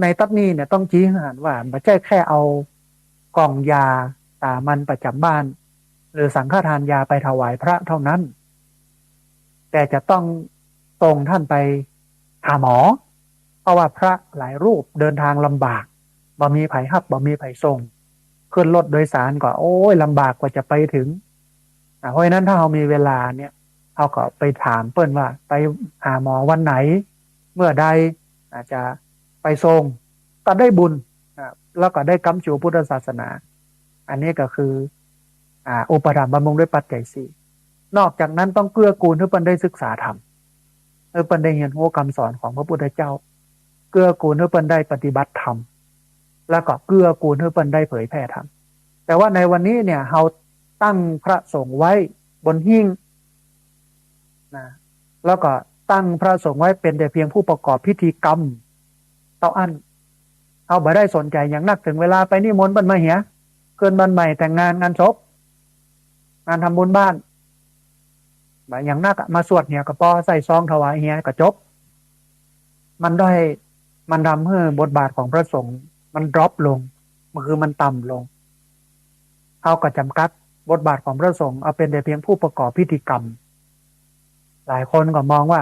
ในตัดนี้เนี่ยต้องชี้ให้เห็นว่าไม่ใช่แค่เอากล่องยาสามัญประจำบ้านหรือสังฆทานยาไปถวายพระเท่านั้นแต่จะต้องส่งท่านไปหาหมอเพราะว่าพระหลายรูปเดินทางลำบากบ่มีไผฮับบ่มีไผส่งขึ้นรถโดยสารก็โอ้ยลำบากกว่าจะไปถึงเพราะฉะนั้นถ้าเรามีเวลาเนี่ยเราก็ไปถามเปิ้นว่าไปหาหมอวันไหนเมื่อใดอาจจะไปส่งก็ได้บุญแล้วก็ได้ค้ำชูพุทธศาสนาอันนี้ก็คืออุปถัมภ์บำรุงด้วยปัจจัยสี่นอกจากนั้นต้องเกื้อกูลให้เปิ้นได้ศึกษาธรรมให้เปิ้นได้เรียนรู้คำสอนของพระพุทธเจ้าเกื้อกูลให้เปิ้นได้ปฏิบัติธรรมแล้วก็เกื้อกูลให้เปิ้นได้เผยแพร่ธรรมแต่ว่าในวันนี้เนี่ยเราตั้งพระสงฆ์ไว้บนหิ้งนะแล้วก็ตั้งพระสงฆ์ไว้เป็นแต่เพียงผู้ประกอบพิธีกรรมเท่าอันเอาบ่ได้สนใจอย่างนักถึงเวลาไปนิมนต์เปิ้นมาเหียเกินบ้านใหม่แต่งงานงานศพงานทำบุญบ้านอย่างนักมาสวดเนี่ยก็พอใส่ซองถวายเฮียก็จบมันทำให้บทบาทของพระสงฆ์มันดรอปลงมันคือมันต่ำลงเอาก็จำกัดบทบาทของพระสงฆ์เอาเป็นแต่เพียงผู้ประกอบพิธีกรรมหลายคนก็มองว่า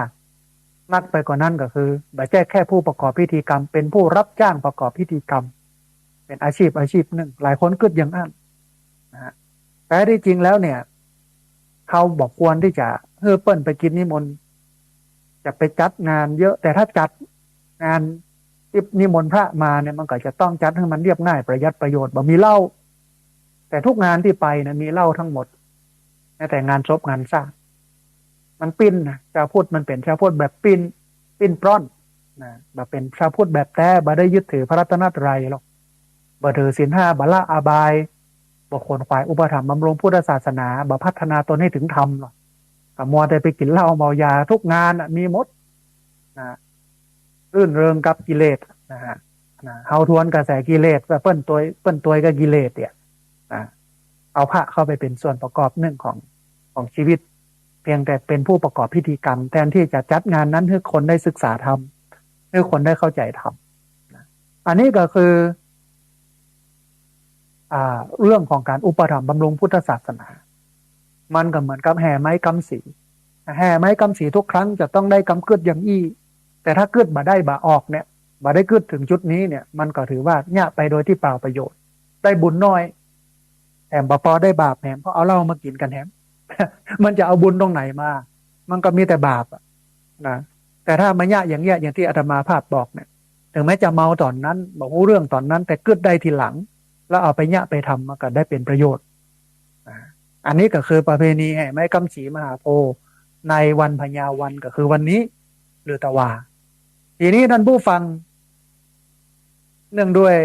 นักไปกว่านั้นก็คือไม่ใช่แค่ผู้ประกอบพิธีกรรมเป็นผู้รับจ้างประกอบพิธีกรรมเป็นอาชีพหนึ่งหลายคนคิดอย่างนั้นนะฮะแต่ที่จริงแล้วเนี่ย เขาบอกควรที่จะเปิ้นไปกินนิมนต์จะไปจัดงานเยอะแต่ถ้าจัดงานที่นิมนต์พระมาเนี่ยมันก็จะต้องจัดให้มันเรียบง่ายประหยัดประโยชน์บ่มีเหล้าแต่ทุกงานที่ไปนะมีเหล้าทั้งหมดแม้แต่งานศพงานสร้างมันปิ้นนะชาวพุทธมันเป็นชาวพุทธแบบปิ้นปล้อนนะแบบเป็นชาวพุทธแบบแท้บ่ได้ยึดถือพระรัตนตรัยหรอกบ่ถือศีลห้าบ่ละอาบายบ่ขวนขวายอุปถัมภ์บำรุงพุทธศาสนาบ่พัฒนาตนให้ถึงธรรมหรอกก็มัวแต่ไปกินเหล้าเมายาทุกงานมีหมดนะรื่นเริงกับกิเลสนะฮะเฮาทวนกระแสกิเลสว่าเปิ้นตัวกับกิเลสเนี่ยนะเอาพระเข้าไปเป็นส่วนประกอบหนึ่งของชีวิตเพียงแต่เป็นผู้ประกอบพิธีกรรมแทนที่จะจัดงานนั้นให้คนได้ศึกษาธรรมให้คนได้เข้าใจธรรมอันนี้ก็คือเรื่องของการอุปถัมภ์บำรุงพุทธศาสนามันก็เหมือนกับแห่ไม้กำสีแห่ไม้กำสีทุกครั้งจะต้องได้กำกึดอย่างอี้แต่ถ้ากึดบ่ได้บ่ออกเนี่ยบ่ได้กึดถึงจุดนี้เนี่ยมันก็ถือว่าเนี่ยไปโดยที่เปล่าประโยชน์ได้บุญน้อยแถมบ่พอได้บาปแถมเพราะเอาเหล้ามากินกันแถม มันจะเอาบุญตรงไหนมามันก็มีแต่บาปนะแต่ถ้ามาเนี่ยอย่างเงี้ยอย่างที่อาตมาภาพบอกเนี่ยถึงแม้จะเมาตอนนั้นบอกรู้เรื่องตอนนั้นแต่กึดได้ทีหลังแล้วเอาไปเนี่ยไปทำมันก็ได้เป็นประโยชน์อันนี้ก็คือประเพณีแห่ไม้กำสีมหาโพธิ์ในวันพญาวันก็คือวันนี้หรือตะวาทีนี้ท่านผู้ฟังเนื่องด้วย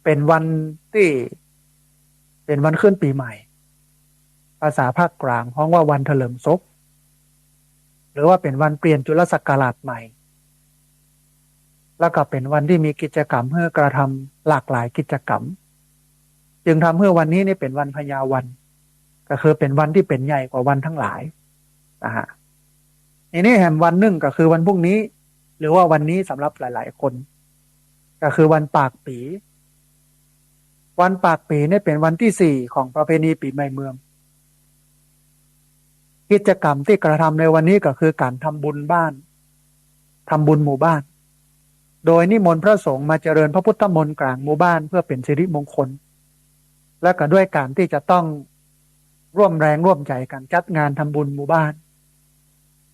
เป็นวันที่เป็นวันขึ้นปีใหม่ภาษาภาคกลางฮ้องว่าวันเถลิงศพหรือว่าเป็นวันเปลี่ยนจุลศักราชใหม่แล้วก็เป็นวันที่มีกิจกรรมเพื่อกระทำหลากหลายกิจกรรมจึงทำให้วันนี้นี่เป็นวันพญาวันก็คือเป็นวันที่เป็นใหญ่กว่าวันทั้งหลายนะฮะทีนี้แห่งวันหนึ่งก็คือวันพรุ่งนี้หรือว่าวันนี้สำหรับหลายๆคนก็คือวันปากปีวันปากปีนี่เป็นวันที่4ของประเพณีปีใหม่เมืองกิจกรรมที่กระทำในวันนี้ก็คือการทำบุญบ้านทำบุญหมู่บ้านโดยนิมนต์พระสงฆ์มาเจริญพระพุทธมนต์กลางหมู่บ้านเพื่อเป็นสิริมงคลและก็ด้วยการที่จะต้องร่วมแรงร่วมใจกันจัดงานทำบุญหมู่บ้าน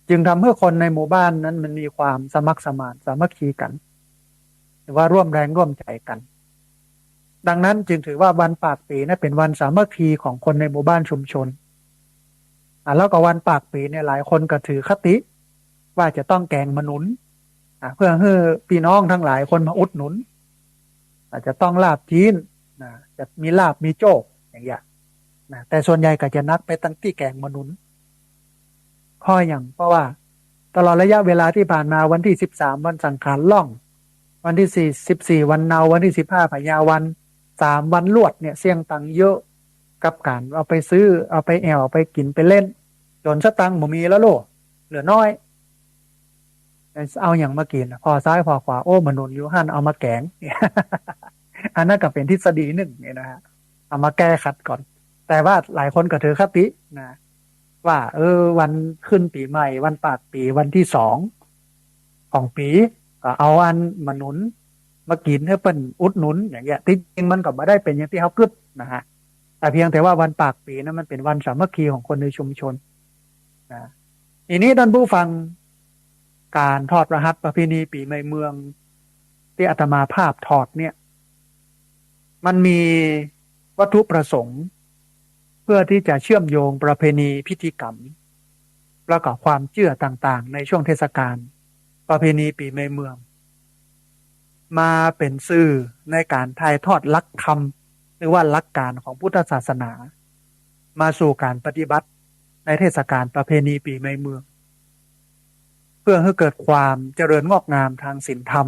จึงทำให้คนในหมู่บ้านนั้นมันมีความสมัครสมานสามัคคีกันหรือว่าร่วมแรงร่วมใจกันดังนั้นจึงถือว่าวันปากปีนั้นเป็นวันสามัคคีของคนในหมู่บ้านชุมชนแล้วก็วันปากปีเนี่ยหลายคนก็ถือคติว่าจะต้องแกงมะหนุนเพื่อให้พี่น้องทั้งหลายคนมาอุดหนุนอาจจะต้องลาบจีนจะมีลาบมีโจ๊กอย่างเงี้ยแต่ส่วนใหญ่ก็จะนัดไปตั้งที่แกงมะหนุนข้ออย่างเพราะว่าตลอดระยะเวลาที่ผ่านมาวันที่13วันสังขารล่องวันที่14วันเนาวันที่15พญาวัน3วันลวดเนี่ยเสี่ยงตังเยอะกับการเอาไปซื้อเอาไปแอวเอาไปกินไปเล่นจนสตังค์บ่มีแล้วโลเหลือน้อยเอาอย่างมากินพอซ้ายพอขวาโอ้มนุษย์อยู่หั่นเอามาแกง อันนั้นก็เป็นทฤษฎีหนึ่งเนี่ยนะฮะเอามาแก้ขัดก่อนแต่ว่าหลายคนก็ถือคตินะว่าวันขึ้นปีใหม่วันปากปีวันที่2ของปีก็เอาอันมนุษย์มากินให้เป็นอุดหนุนอย่างเงี้ยที่จริงมันก็ไม่ได้เป็นอย่างที่เขาคิดนะฮะแต่เพียงแต่ว่าวันปากปีนั้นมันเป็นวันสามัคคีของคนในชุมชนนะทีนี้ท่านผู้ฟังการทอดรหัสประเพณีปีใหม่เมืองที่อาตมาภาพทอดเนี่ยมันมีวัตถุประสงค์เพื่อที่จะเชื่อมโยงประเพณีพิธีกรรมแล้วก็ความเชื่อต่างๆในช่วงเทศกาลประเพณีปีใหม่เมืองมาเป็นสื่อในการถ่ายทอดหลักธรรมหรือว่าหลักการของพุทธศาสนามาสู่การปฏิบัติในเทศกาลประเพณีปีใหม่เมืองเพื่อให้เกิดความเจริญงอกงามทางศีลธรรม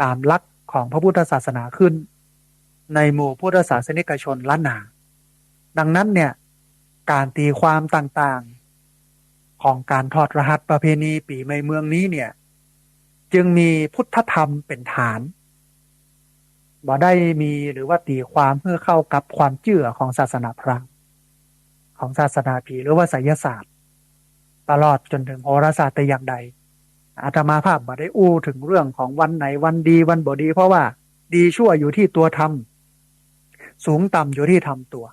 ตามหลักของพระพุทธศาสนาขึ้นในหมู่พุทธศาสนิกชนล้านนาดังนั้นเนี่ยการตีความต่างๆของการทอดรหัสประเพณีปีใหม่เมืองนี้เนี่ยจึงมีพุทธธรรมเป็นฐานบ่ได้มีหรือว่าตีความเพื่อเข้ากับความเชื่อของศาสนาพราหมณ์ของศาสนาผีหรือว่าไสยศาสตร์ตลอดจนถึงโหราศาสตร์แต่อย่างใดอาตมาภาพบ่ได้อู้ถึงเรื่องของวันไหนวันดีวันบ่ดีเพราะว่าดีชั่วอยู่ที่ตัวทำสูงต่ำอยู่ที่ทำตัว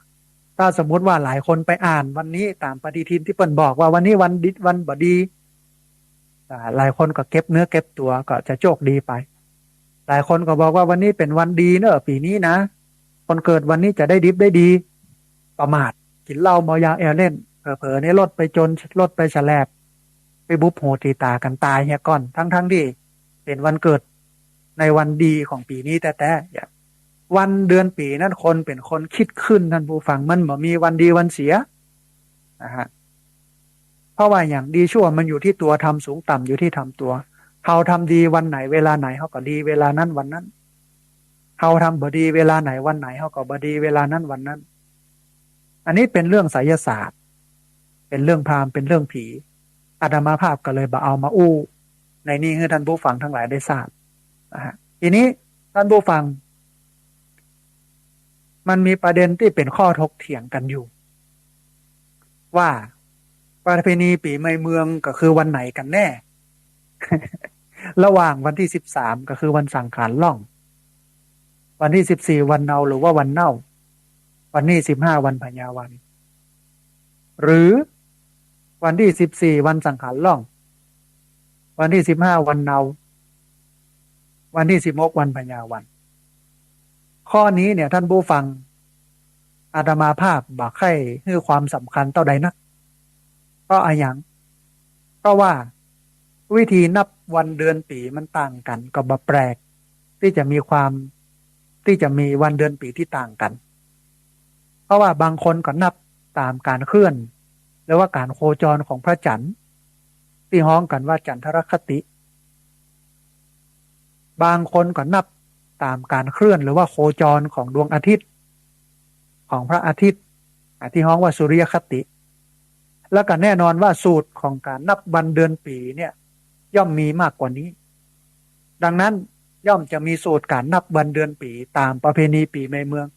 ถ้าสมมุติว่าหลายคนไปอ่านวันนี้ตามปฏิทินที่เปิ้นบอกว่าวันนี้วันดิวันบดีหลายคนก็เก็บเนื้อเก็บตัวก็จะโชคดีไปหลายคนก็บอกว่าวันนี้เป็นวันดีเนอะปีนี้นะคนเกิดวันนี้จะได้ดิบได้ดีประมาทกินเหล้าเมายาแอลเล่นเผลอๆในรถไปจนรถไปแฉลบไปบุบโหตีตากันตายเฮียก่อนทั้งที่เป็นวันเกิดในวันดีของปีนี้แต่วันเดือนปีนั้นคนเป็นคนคิดขึ้นท่านผู้ฟังมันบ่มีวันดีวันเสียนะฮะเพราะว่าอย่างดีชั่วมันอยู่ที่ตัวทำสูงต่ำอยู่ที่ทำตัวเขาทำดีวันไหนเวลาไหนเขาก็ดีเวลานั้นวันนั้นเขาทำบ่ดีเวลาไหนวันไหนเขาก็บ่ดีเวลานั้นวันนั้นอันนี้เป็นเรื่องไสยศาสตร์เป็นเรื่องพราหมณ์เป็นเรื่องผีอาตมาภาพก็เลยบ่เอามาอู้ในนี้ให้ท่านผู้ฟังทั้งหลายได้ทราบนะฮะทีนี้ท่านผู้ฟังมันมีประเด็นที่เป็นข้อถกเถียงกันอยู่ว่าประเพณีปีใหม่เมืองก็คือวันไหนกันแน่ ระหว่างวันที่13ก็คือวันสังขารล่องวันที่14วันเนาหรือว่าวันเน่าวันที่15วันพญาวันหรือวันที่14วันสังขารล่องวันที่15วันเนาวันที่16วันพญาวันข้อนี้เนี่ยท่านผู้ฟังอาตมาภาพบอกให้ความสำคัญเท่าใดนักก็อะไรอย่างก็ว่าวิธีนับวันเดือนปีมันต่างกันก็บ่แปลกที่จะมีวันเดือนปีที่ต่างกันเพราะว่าบางคนก็นับตามการเคลื่อนหรือว่าการโคจรของพระจันทร์ที่ฮ้องกันว่าจันทรคติบางคนก็นับตามการเคลื่อนหรือว่าโคจรของดวงอาทิตย์ของพระอาทิตย์ที่ฮ้องว่าสุริยคติแล้วก็แน่นอนว่าสูตรของการนับวันเดือนปีเนี่ยย่อมมีมากกว่านี้ดังนั้นย่อมจะมีสูตรการนับวันเดือนปีตามประเพณีปีใหม่เมือง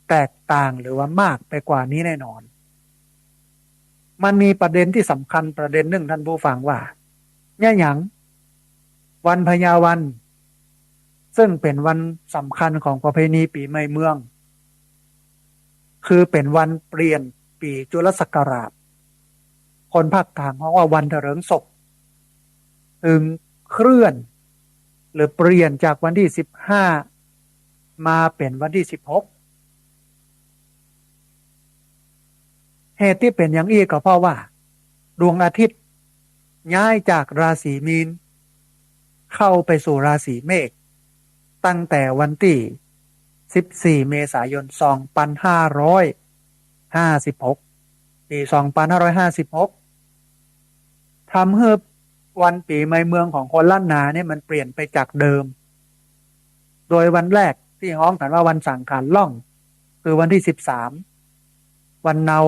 แตกต่างหรือว่ามากไปกว่านี้แน่นอนมันมีประเด็นที่สำคัญประเด็นหนึ่งท่านผู้ฟังว่าเนี่ยอย่างวันพญาวันซึ่งเป็นวันสำคัญของประเพณีปีใหม่เมืองคือเป็นวันเปลี่ยนปีจุลศักราชคนภาคกลางเรียกว่าวันเถลิงศกถึงเคลื่อนหรือเปลี่ยนจากวันที่15มาเป็นวันที่16เหตุที่เป็นอย่างนี้ก็เพราะว่าดวงอาทิตย์ย้ายจากราศีมีนเข้าไปสู่ราศีเมษตั้งแต่วันที่14เมษายน2556ปี2556ทำให้วันปีใหม่เมืองของคนล้านนาเนี่ยมันเปลี่ยนไปจากเดิมโดยวันแรกที่ฮ้องกันว่าวันสังขารล่องคือวันที่13วันเนา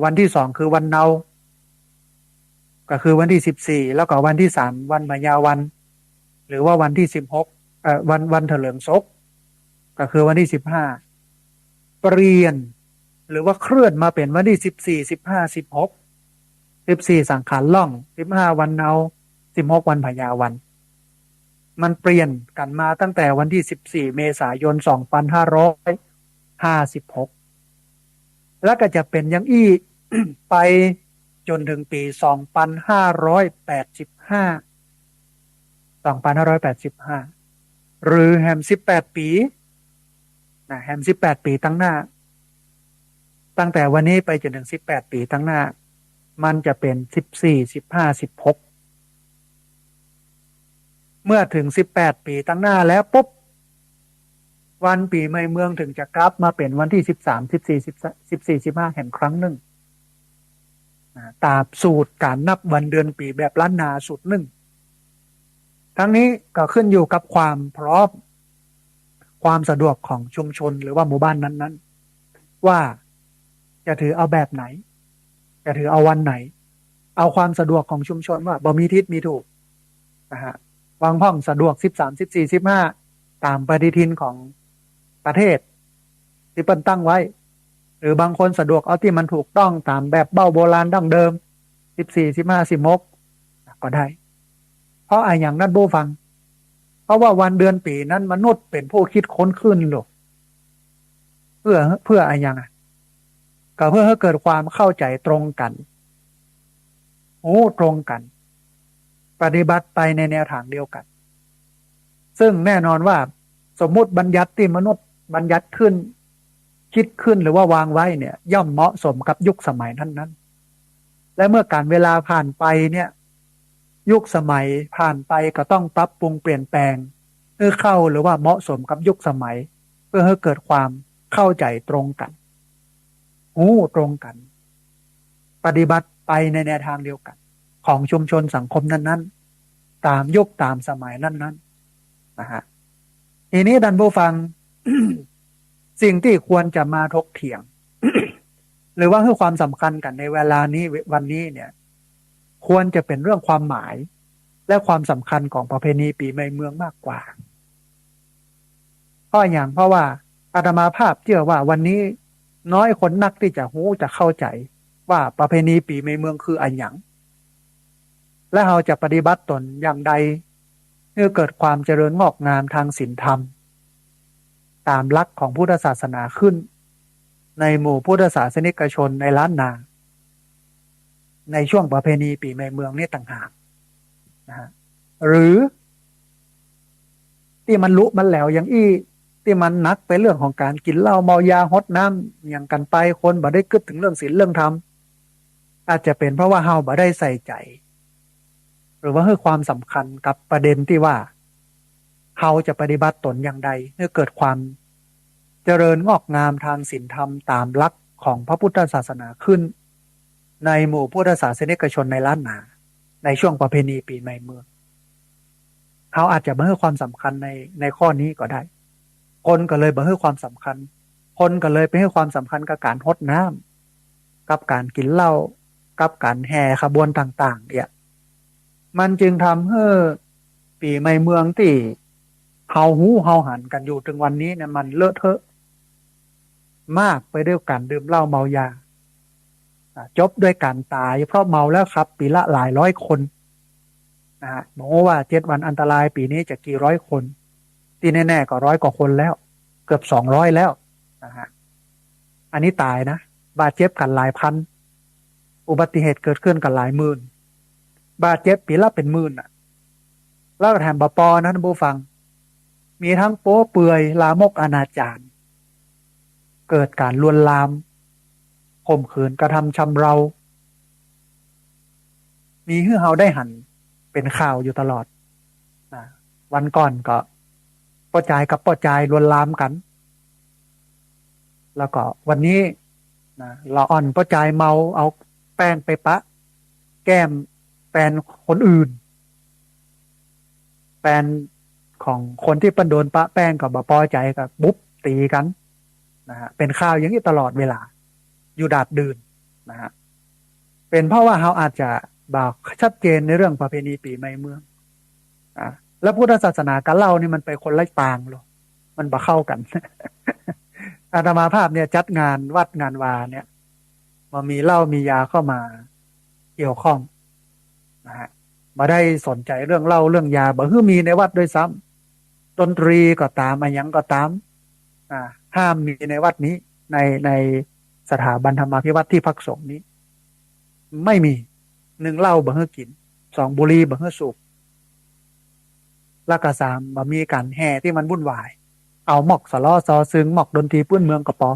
วันที่2คือวันเนาก็คือวันที่14แล้วก็วันที่3วันพญาวันหรือว่าวันที่16วันเถลิงศกก็คือวันที่15เปลี่ยนหรือว่าเคลื่อนมาเป็นวันที่14 15 16 14สังขารล่อง15วันเนา16วันพญาวันมันเปลี่ยนกันมาตั้งแต่วันที่14เมษายน2556แล้วก็จะเป็นอย่างอี้ ไปจนถึงปี2585หรือแฮม18ปีนะแฮม18ปีตั้งหน้าตั้งแต่วันนี้ไปจนถึง18ปีตั้งหน้ามันจะเป็น14 15 16เมื่อถึง18ปีตั้งหน้าแล้วปุ๊บวันปีใหม่เมืองถึงจะกลับมาเป็นวันที่13 14 15แห่งครั้งหนึ่งตามสูตรการนับวันเดือนปีแบบล้านนาสูตรหนึ่งทั้งนี้ก็ขึ้นอยู่กับความพร้อมความสะดวกของชุมชนหรือว่าหมู่บ้านนั้นๆว่าจะถือเอาแบบไหนจะถือเอาวันไหนเอาความสะดวกของชุมชนว่าบ่มีทิศมีถูกนะฮะบางห้องสะดวก13 14 15ตามปฏิทินของประเทศที่เปิ้นตั้งไว้หรือบางคนสะดวกเอาที่มันถูกต้องตามแบบเบ้าโบราณดั้งเดิม14 15 16ก็ได้เพราะอะไรอย่างนั้นบูฟังเพราะว่าวันเดือนปีนั้นมนุษย์เป็นผู้คิดค้นขึ้นหรอกเพื่ออะไรอย่าง ก็เพื่อให้เกิดความเข้าใจตรงกันตรงกันปฏิบัติไปในแนวทางเดียวกันซึ่งแน่นอนว่าสมมุติบัญญัติที่มนุษย์บัญญัติขึ้นคิดขึ้นหรือว่าวางไว้เนี่ยย่อมเหมาะสมกับยุคสมัยนั้นๆและเมื่อการเวลาผ่านไปเนี่ยยุคสมัยผ่านไปก็ต้องปรับปรุงเปลี่ยนแปลงเพื่อเข้าหรือว่าเหมาะสมกับยุคสมัยเพื่อให้เกิดความเข้าใจตรงกันตรงกันปฏิบัติไปในแนวทางเดียวกันของชุมชนสังคมนั้นๆตามยุคตามสมัยนั้นๆนะฮะทีนี้ท่านผู้ฟัง สิ่งที่ควรจะมาถกเถียง หรือว่าให้ความสำคัญกันในเวลานี้วันนี้เนี่ยควรจะเป็นเรื่องความหมายและความสำคัญของประเพณีปีใหม่เมืองมากกว่าเพราะว่าอาตมาภาพเชื่อว่าวันนี้น้อยคนนักที่จะเข้าใจว่าประเพณีปีใหม่เมืองคืออันหยังและเราจะปฏิบัติตนอย่างใดเพื่อเกิดความเจริญงอกงามทางศีลธรรมตามหลักของพุทธศาสนาขึ้นในหมู่พุทธศาสนิกชนในล้านนาในช่วงประเพณีปีใหม่เมืองนี่ต่างหากนะฮะหรือที่มันลุมันแหลวอย่างที่มันนักไปเรื่องของการกินเหล้าเมายาฮดน้ำอย่างกันไปคนบ่ได้คิดถึงเรื่องศีลเรื่องธรรมอาจจะเป็นเพราะว่าเฮาบ่ได้ใส่ใจหรือว่าให้ความสำคัญกับประเด็นที่ว่าเฮาจะปฏิบัติตนอย่างใดเพื่อเกิดความเจริญงอกงามทางศีลธรรมตามหลักของพระพุทธศาสนาขึ้นในหมู่พุทธศาสนิกชนในล้านนาในช่วงประเพณีปีใหม่เมืองเขาอาจจะไม่ให้ความสำคัญในข้อนี้ก็ได้คนก็เลยไม่ให้ความสำคัญคนก็เลยไปให้ความสำคัญกับการฮดน้ำกับการกินเหล้ากับการแห่ขบวนต่างๆเนี่ยมันจึงทำให้ปีใหม่เมืองที่เฮาหันกันอยู่ถึงวันนี้เนี่ยมันเลอะเทอะมากไปด้วยการดื่มเหล้าเมายาจบด้วยการตายเพราะเมาแล้วครับปีละหลายร้อยคนนะฮะบอกว่า7 วันอันตรายปีนี้จะกี่ร้อยคนที่แน่ๆก็100 กว่าคนแล้วเกือบ200แล้วนะฮะอันนี้ตายนะบาดเจ็บกันหลายพันอุบัติเหตุเกิดขึ้นกันหลายหมื่นบาดเจ็บปีละเป็นหมื่นแล้วแถมบปนะท่านผู้ฟังมีทั้งโป๊เปื่อยลามกอนาจารเกิดการลวนลามข่มขืนกระทำชำเรามีให้เราได้หันเป็นข่าวอยู่ตลอดวันก่อนก็ป้อจายกับป้อจายลวนลามกันแล้วก็วันนี้ละอ่อนป้อจายเมาเอาแป้งไปปะแก้มแฟนคนอื่นแฟนของคนที่โดนปะแป้งกับบ่พอใจกับบุ๊บตีกันนะฮะเป็นข่าวอย่างนี้ตลอดเวลาอยู่ดาดดื่นนะฮะเป็นเพราะว่าเขาอาจจะบอกชัดเจนในเรื่องประเพณีปีใหม่เมืองแล้วพุทธศาสนากับเล่านี่มันไปคนละปางหรอมันบ่เข้ากัน อาตมาภาพเนี่ยจัดงานวัดงานวาเนี่ยมามีเหล้ามียาเข้ามาเกี่ยวข้องนะฮะมาได้สนใจเรื่องเหล้าเรื่องยาบ่คือมีในวัดด้วยซ้ำดนตรีก็ตามอะไรยังก็ตามห้ามมีในวัดนี้ในสถาบันธรรมาภิวัตน์ที่พักสงฆ์นี้ไม่มี1เหล้าบ่ให้กิน2บุหรี่บ่ให้สูบแล้วก็3บ่มีการแห่ที่มันวุ่นวายเอาหมอกสล้อซอซึงหมอกดนตรีพื้นเมืองก็พอ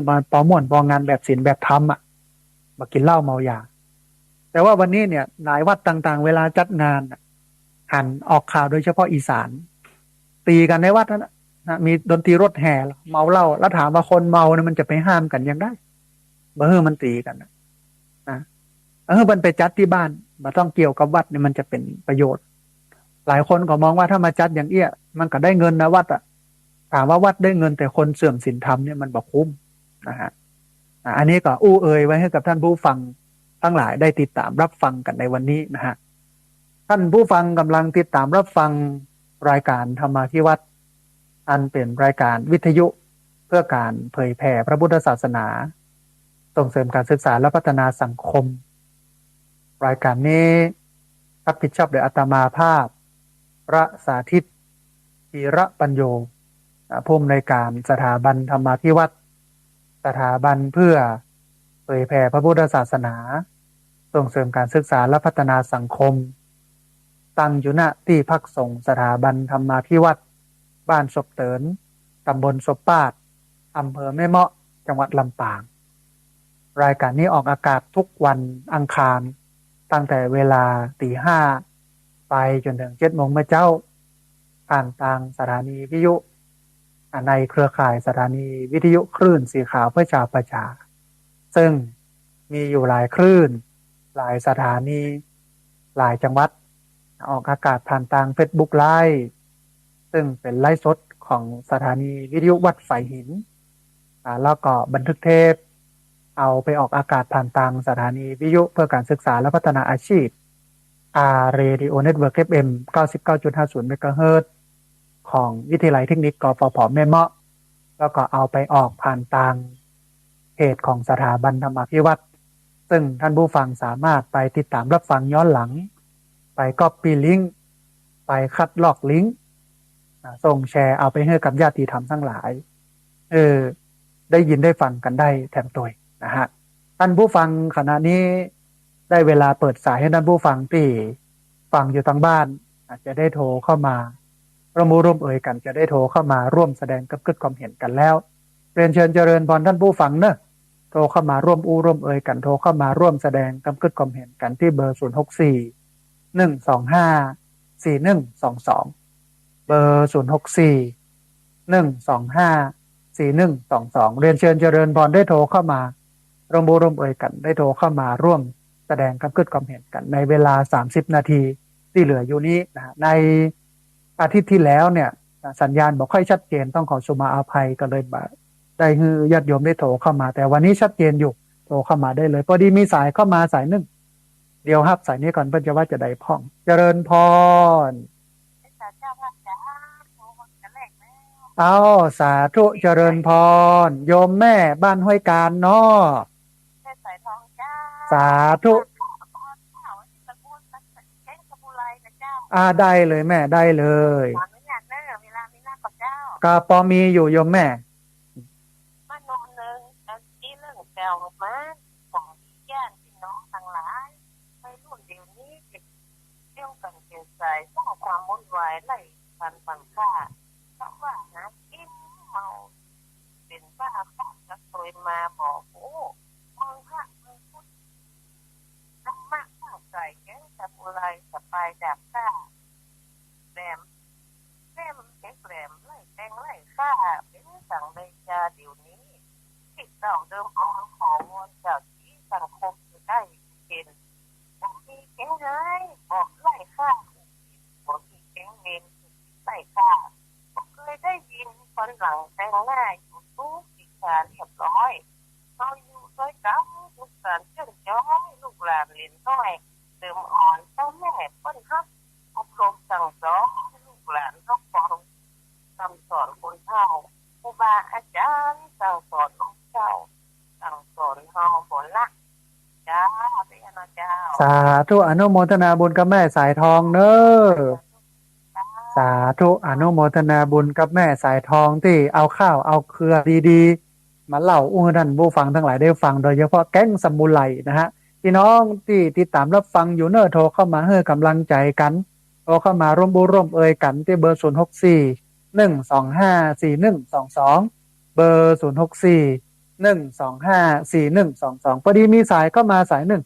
มาปอม่วนปองานแบบศีลแบบธรรมบ่กินเหล้าเมายาแต่ว่าวันนี้เนี่ยหลายวัดต่างๆเวลาจัดงานหันออกข่าวโดยเฉพาะอีสานตีกันในวัดนั่นนะมีดนตรีรถแห่เมาเหล้าแล้วถามว่าคนเมาเนี่ยมันจะไปห้ามกันยังได้บ่ให้มันตีกันมันไปจัดที่บ้านบ่ต้องเกี่ยวกับวัดเนี่ยมันจะเป็นประโยชน์หลายคนก็มองว่าถ้ามาจัดอย่างเอี้ยมันก็ได้เงินนะวัดถามว่าวัดได้เงินแต่คนเสื่อมศีลธรรมเนี่ยมันบ่คุ้มนะฮะอันนี้ก็เอ่ยไว้ให้กับท่านผู้ฟังทั้งหลายได้ติดตามรับฟังกันในวันนี้นะฮะท่านผู้ฟังกำลังติดตามรับฟังรายการธรรมาภิวัตน์อันเป็นรายการวิทยุเพื่อการเผยแผ่พระพุทธศาสนาส่งเสริมการศึกษาและพัฒนาสังคมรายการนี้รับผิดชอบโดยอาตมาภาพพระสาธิตธีระปัญโยผู้อำนวยการสถาบันธรรมาภิวัตน์ สถาบันเพื่อเผยแผ่พระพุทธศาสนาส่งเสริมการศึกษาและพัฒนาสังคมตั้งอยู่ณที่พักสงฆ์สถาบันธรรมาภิวัตรบ้านศพเตินตำบลศพปาดอำเภอแม่เมาะจังหวัดลำปางรายการนี้ออกอากาศทุกวันอังคารตั้งแต่เวลา 5:00 นไปจนถึง 7:00 นเมื่อเจ้าผ่านทางสถานีวิทยุในเครือข่ายสถานีวิทยุคลื่นสีขาวเพื่อชาวประชาซึ่งมีอยู่หลายคลื่นหลายสถานีหลายจังหวัดออกอากาศผ่านทาง Facebook Live ซึ่งเป็นไลฟ์สดของสถานีวิทยุวัดไฝหินแล้วก็บันทึกเทปเอาไปออกอากาศผ่านทางสถานีวิทยุเพื่อการศึกษาและพัฒนาอาชีพRadio Network FM 99.50 เมกะเฮิรตซ์ของวิทยาลัยเทคนิคกฟผ.แม่เมาะแล้วก็เอาไปออกผ่านทางเพจของสถาบันธรรมาภิวัตรซึ่งท่านผู้ฟังสามารถไปติดตามรับฟังย้อนหลังไปก๊อปปี้ลิงก์ไปคัดลอกลิงก์ส่งแชร์เอาไปให้กับญาติธรรมทั้งหลายได้ยินได้ฟังกันได้แถมตัวนะฮะท่านผู้ฟังขณะนี้ได้เวลาเปิดสายให้ท่านผู้ฟังที่ฟังอยู่ทางบ้านอาจจะได้โทรเข้ามาร่วมเอ่ยกันจะได้โทรเข้ามาร่วมแสดงกับความเห็นกันแล้วเรียนเชิญเจริญพรท่านผู้ฟังเนอะโทรเข้ามาร่วมเอ่ยกันโทรเข้ามาร่วมแสดงกับความเห็นกันที่เบอร์064 125 4122เบอร์064 125 4122เรียนเชิญเจริญพรได้โทรเข้ามาร่วมเอ่ยกันได้โทรเข้ามาร่วมแสดงกับความเห็นกันในเวลา30นาทีที่เหลืออยู่นี้นะในอาทิตย์ที่แล้วเนี่ยสัญญาณบอกค่อยชัดเจนต้องขอสุมาอภัยกันเลยได้ฮือญาติโยมได้โทรเข้ามาแต่วันนี้ชัดเจนอยู่โทรเข้ามาได้เลยพอดีมีสายเข้ามาสายหนึ่งเดี๋ยวครับสายนี้ก่อนเพื่อจะว่าจะได้พ่องเจริญพรเอาสาธุเจริญพรโยมแม่บ้านห้วยการเนาะสาธุได้เลยแม่ได้เลยกาปอมีอยู่โยมแม่มาโนนหนึ่งที่เรื่องแก้วมาของแย่พี่น้องทั้งหลายไม่รุ่นเดี๋ยวนี้เที่ยวกันเกี่ยวใจสร้างความวุ่นวายไล่ฟันฆ่าเพราะว่านะกินเมาเป็นบ้าข้าจะเคยมาบอกโอ้มึงพระมึงพุทธน้ำมากข้าวใส่แกงจะบุไรสบายจากข้าแหลมเอ็กแหลมไล่แตงไล่ข้าเป็นสั่งเลยจาเดี๋ยวนี้ที่เจ้าเดิมอ่อนขอวอนเจ้าที่สังคมจะได้เห็นบอกมีแก๊งไงบอกไล่ข้าบอกมีแก๊งเมนไล่ข้าบอกเคยได้ยินคนหลังแต่งหน้าอยู่ทุกสิการเรียบร้อยเราอยู่ด้วยกันทุกการเชื่อมย้อยลูกหลานเรียนน้อยเดิมอ่อนเจ้าแม่เปิ้นครับอบรมสั่งสอนลูกหลานต้องฟังคำสอนคนเฒ่าครูบาอาจารย์สั่งสอนลูกเจ้าสั่งสอนเฮาผลละจ้าเป็นนะเจ้าสาธุอนุโมทนาบุญกับแม่สายทองเนอะสาธุอนุโมทนาบุญกับแม่สายทองที่เอาข้าวเอาเครือดีๆมาเล่าท่านผู้ฟังทั้งหลายได้ฟังโดยเฉพาะแก๊งสมุไรนะฮะพี่น้องที่ติดตามรับฟังอยู่เนอะโทรเข้ามาให้กำลังใจกันโทรเข้ามาร่วมเอ่ยกันที่เบอร์064 125 4122เบอร์064 125 4122พอดีมีสายเข้ามาสายหนึ่ง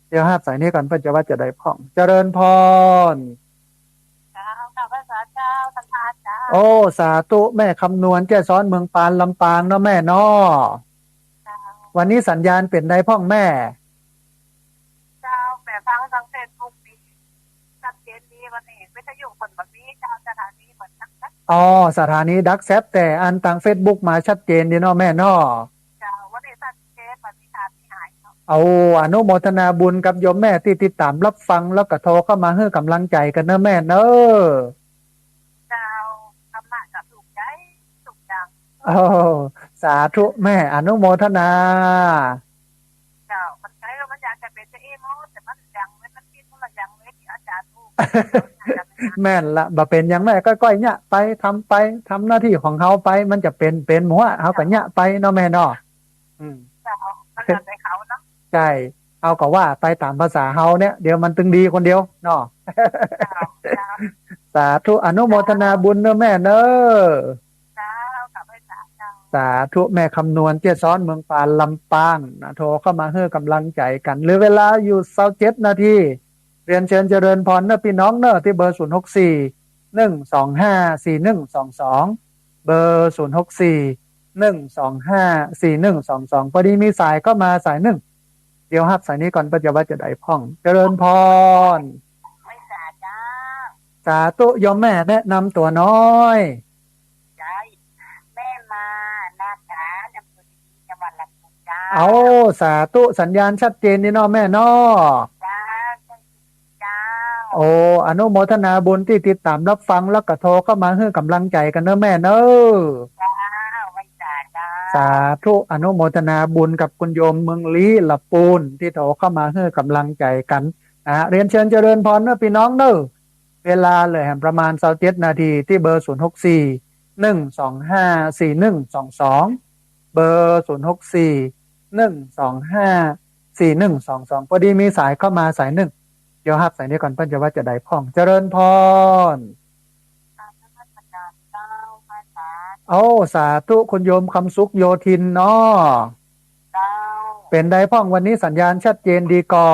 เดี๋ยวสายนี้ก่อนเพื่อจะว่าจะได้พ่องเจริญพรโอ้สาธุแม่คำนวณแจ้ซ้อนเมืองปานลำปางเนาะแม่เนาะวันนี้สัญญาณเป็นได้พ่องแม่เจ้าแม่ฟังทางเฟซบุ๊กดีชัดเจนดีวันนี้วิทยุคนแบบนี้เจ้าสถานีเหมือนนักสถานีดักแซบแต่อันทาง Facebook มาชัดเจนดีเนาะแม่เนาะเจ้าวันนี้ชัดเจนปฏิหารที่หายอนุโมทนาบุญกับโยมแม่ที่ติดตามรับฟังแล้วก็โทรเข้ามาให้กำลังใจกันเนอะแม่เนอะเจ้าธรรมะกับถูกใจถูกจังสาธุแม่อนุโมทนาเจ้ามันใช้แล้วมันอยากจะเป็นจะเอโมแต่มันยังไม่มันคิดว่ามันยังไม่ที่อาจารย์พูดแม่นละบ่เป็นยังแม่ก้อยๆเนี่ยไปทำหน้าที่ของเขาไปมันจะเป็นหมัวเขาก็เนี่ยไปเนาะแม่เนาะ อืม เจ้าก็แล้วแต่เขาเนาะ ใช่เอาก็ว่าไปตามภาษาเฮาเนี่ยเดี๋ยวมันตึงดีคนเดียวเนาะ เจ้าเจ้า สาธุอนุโมทนาบุญเนอะแม่เนอะ เจ้ากับพระเจ้าสาธุแม่คำนวณเจ้าซ้อนเมืองปานลำปางนะโทรเข้ามาให้กำลังใจกันเหรือเวลาอยู่27 นาทีเรียนเชิญเจริญพรเนอะพี่น้องเนอะที่เบอร์0641254122เบอร์0641254122พอดีมีสายก็มาสายหนึ่งเดี๋ยวฮับสายนี้ก่อนปัจจุบันจะได้พ่องเจริญพรไม่จ่าเจ้าสาธุโยมแม่แนะนำตัวน้อย ใจแม่มานาคาอำเภอดีจังหวัดลำพูนเจ้าเอาสาธุสัญญาณชัดเจนนี่เนาะแม่เนาะเจ้าเจ้าโอ้อนุโมทนาบุญที่ติดตามรับฟังแล้วก็โทรเข้ามาให้กำลังใจกันเนอะแม่เนอะเจ้าไม่จ่าเจ้าสาธุอนุโมทนาบุญกับคุณโยมเมืองลี้ละปูนที่โทรเข้ามาให้กำลังใจกันเรียนเชิญเจริญพรเนอะพี่น้องเนอะเวลาเลยประมาณ27 นาทีที่เบอร์0641254122เบอร์0641254122พอดีมีสายเข้ามาสายหนึ่งเดี๋ยวฮับสายนี้ก่อนเพิ่นจะว่าจะได้พ่องเจริญพรเอาสาธุคุณโยมคำสุขโยธินเนาะเป็นได้พ่องวันนี้สัญญาณชัดเจนดีก่อ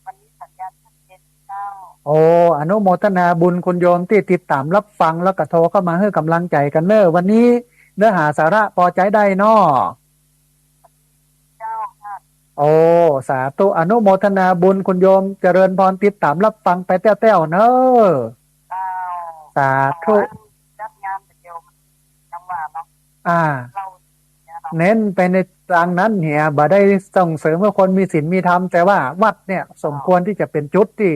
วันนี้สัญญาณชัดเจนเจ้าโอ้อนุโมทนาบุญคุณโยมที่ติดตามรับฟังแล้วก็โทรเข้ามาให้กำลังใจกันเนอะวันนี้เนื้อหาสาระพอใจได้เนาะเจ้าค่ะโอ้สาธุอนุโมทนาบุญคุณโยมเจริญพรติดตามรับฟังไปแต้วๆเนอะสาธุจับงานเดียวจังหวะเนาะเราเน้นไปในทางนั้นเหียบ่ได้ส่งเสริมให้คนมีศีลมีธรรมแต่ว่าวัดเนี่ยสมควรที่จะเป็นจุดที่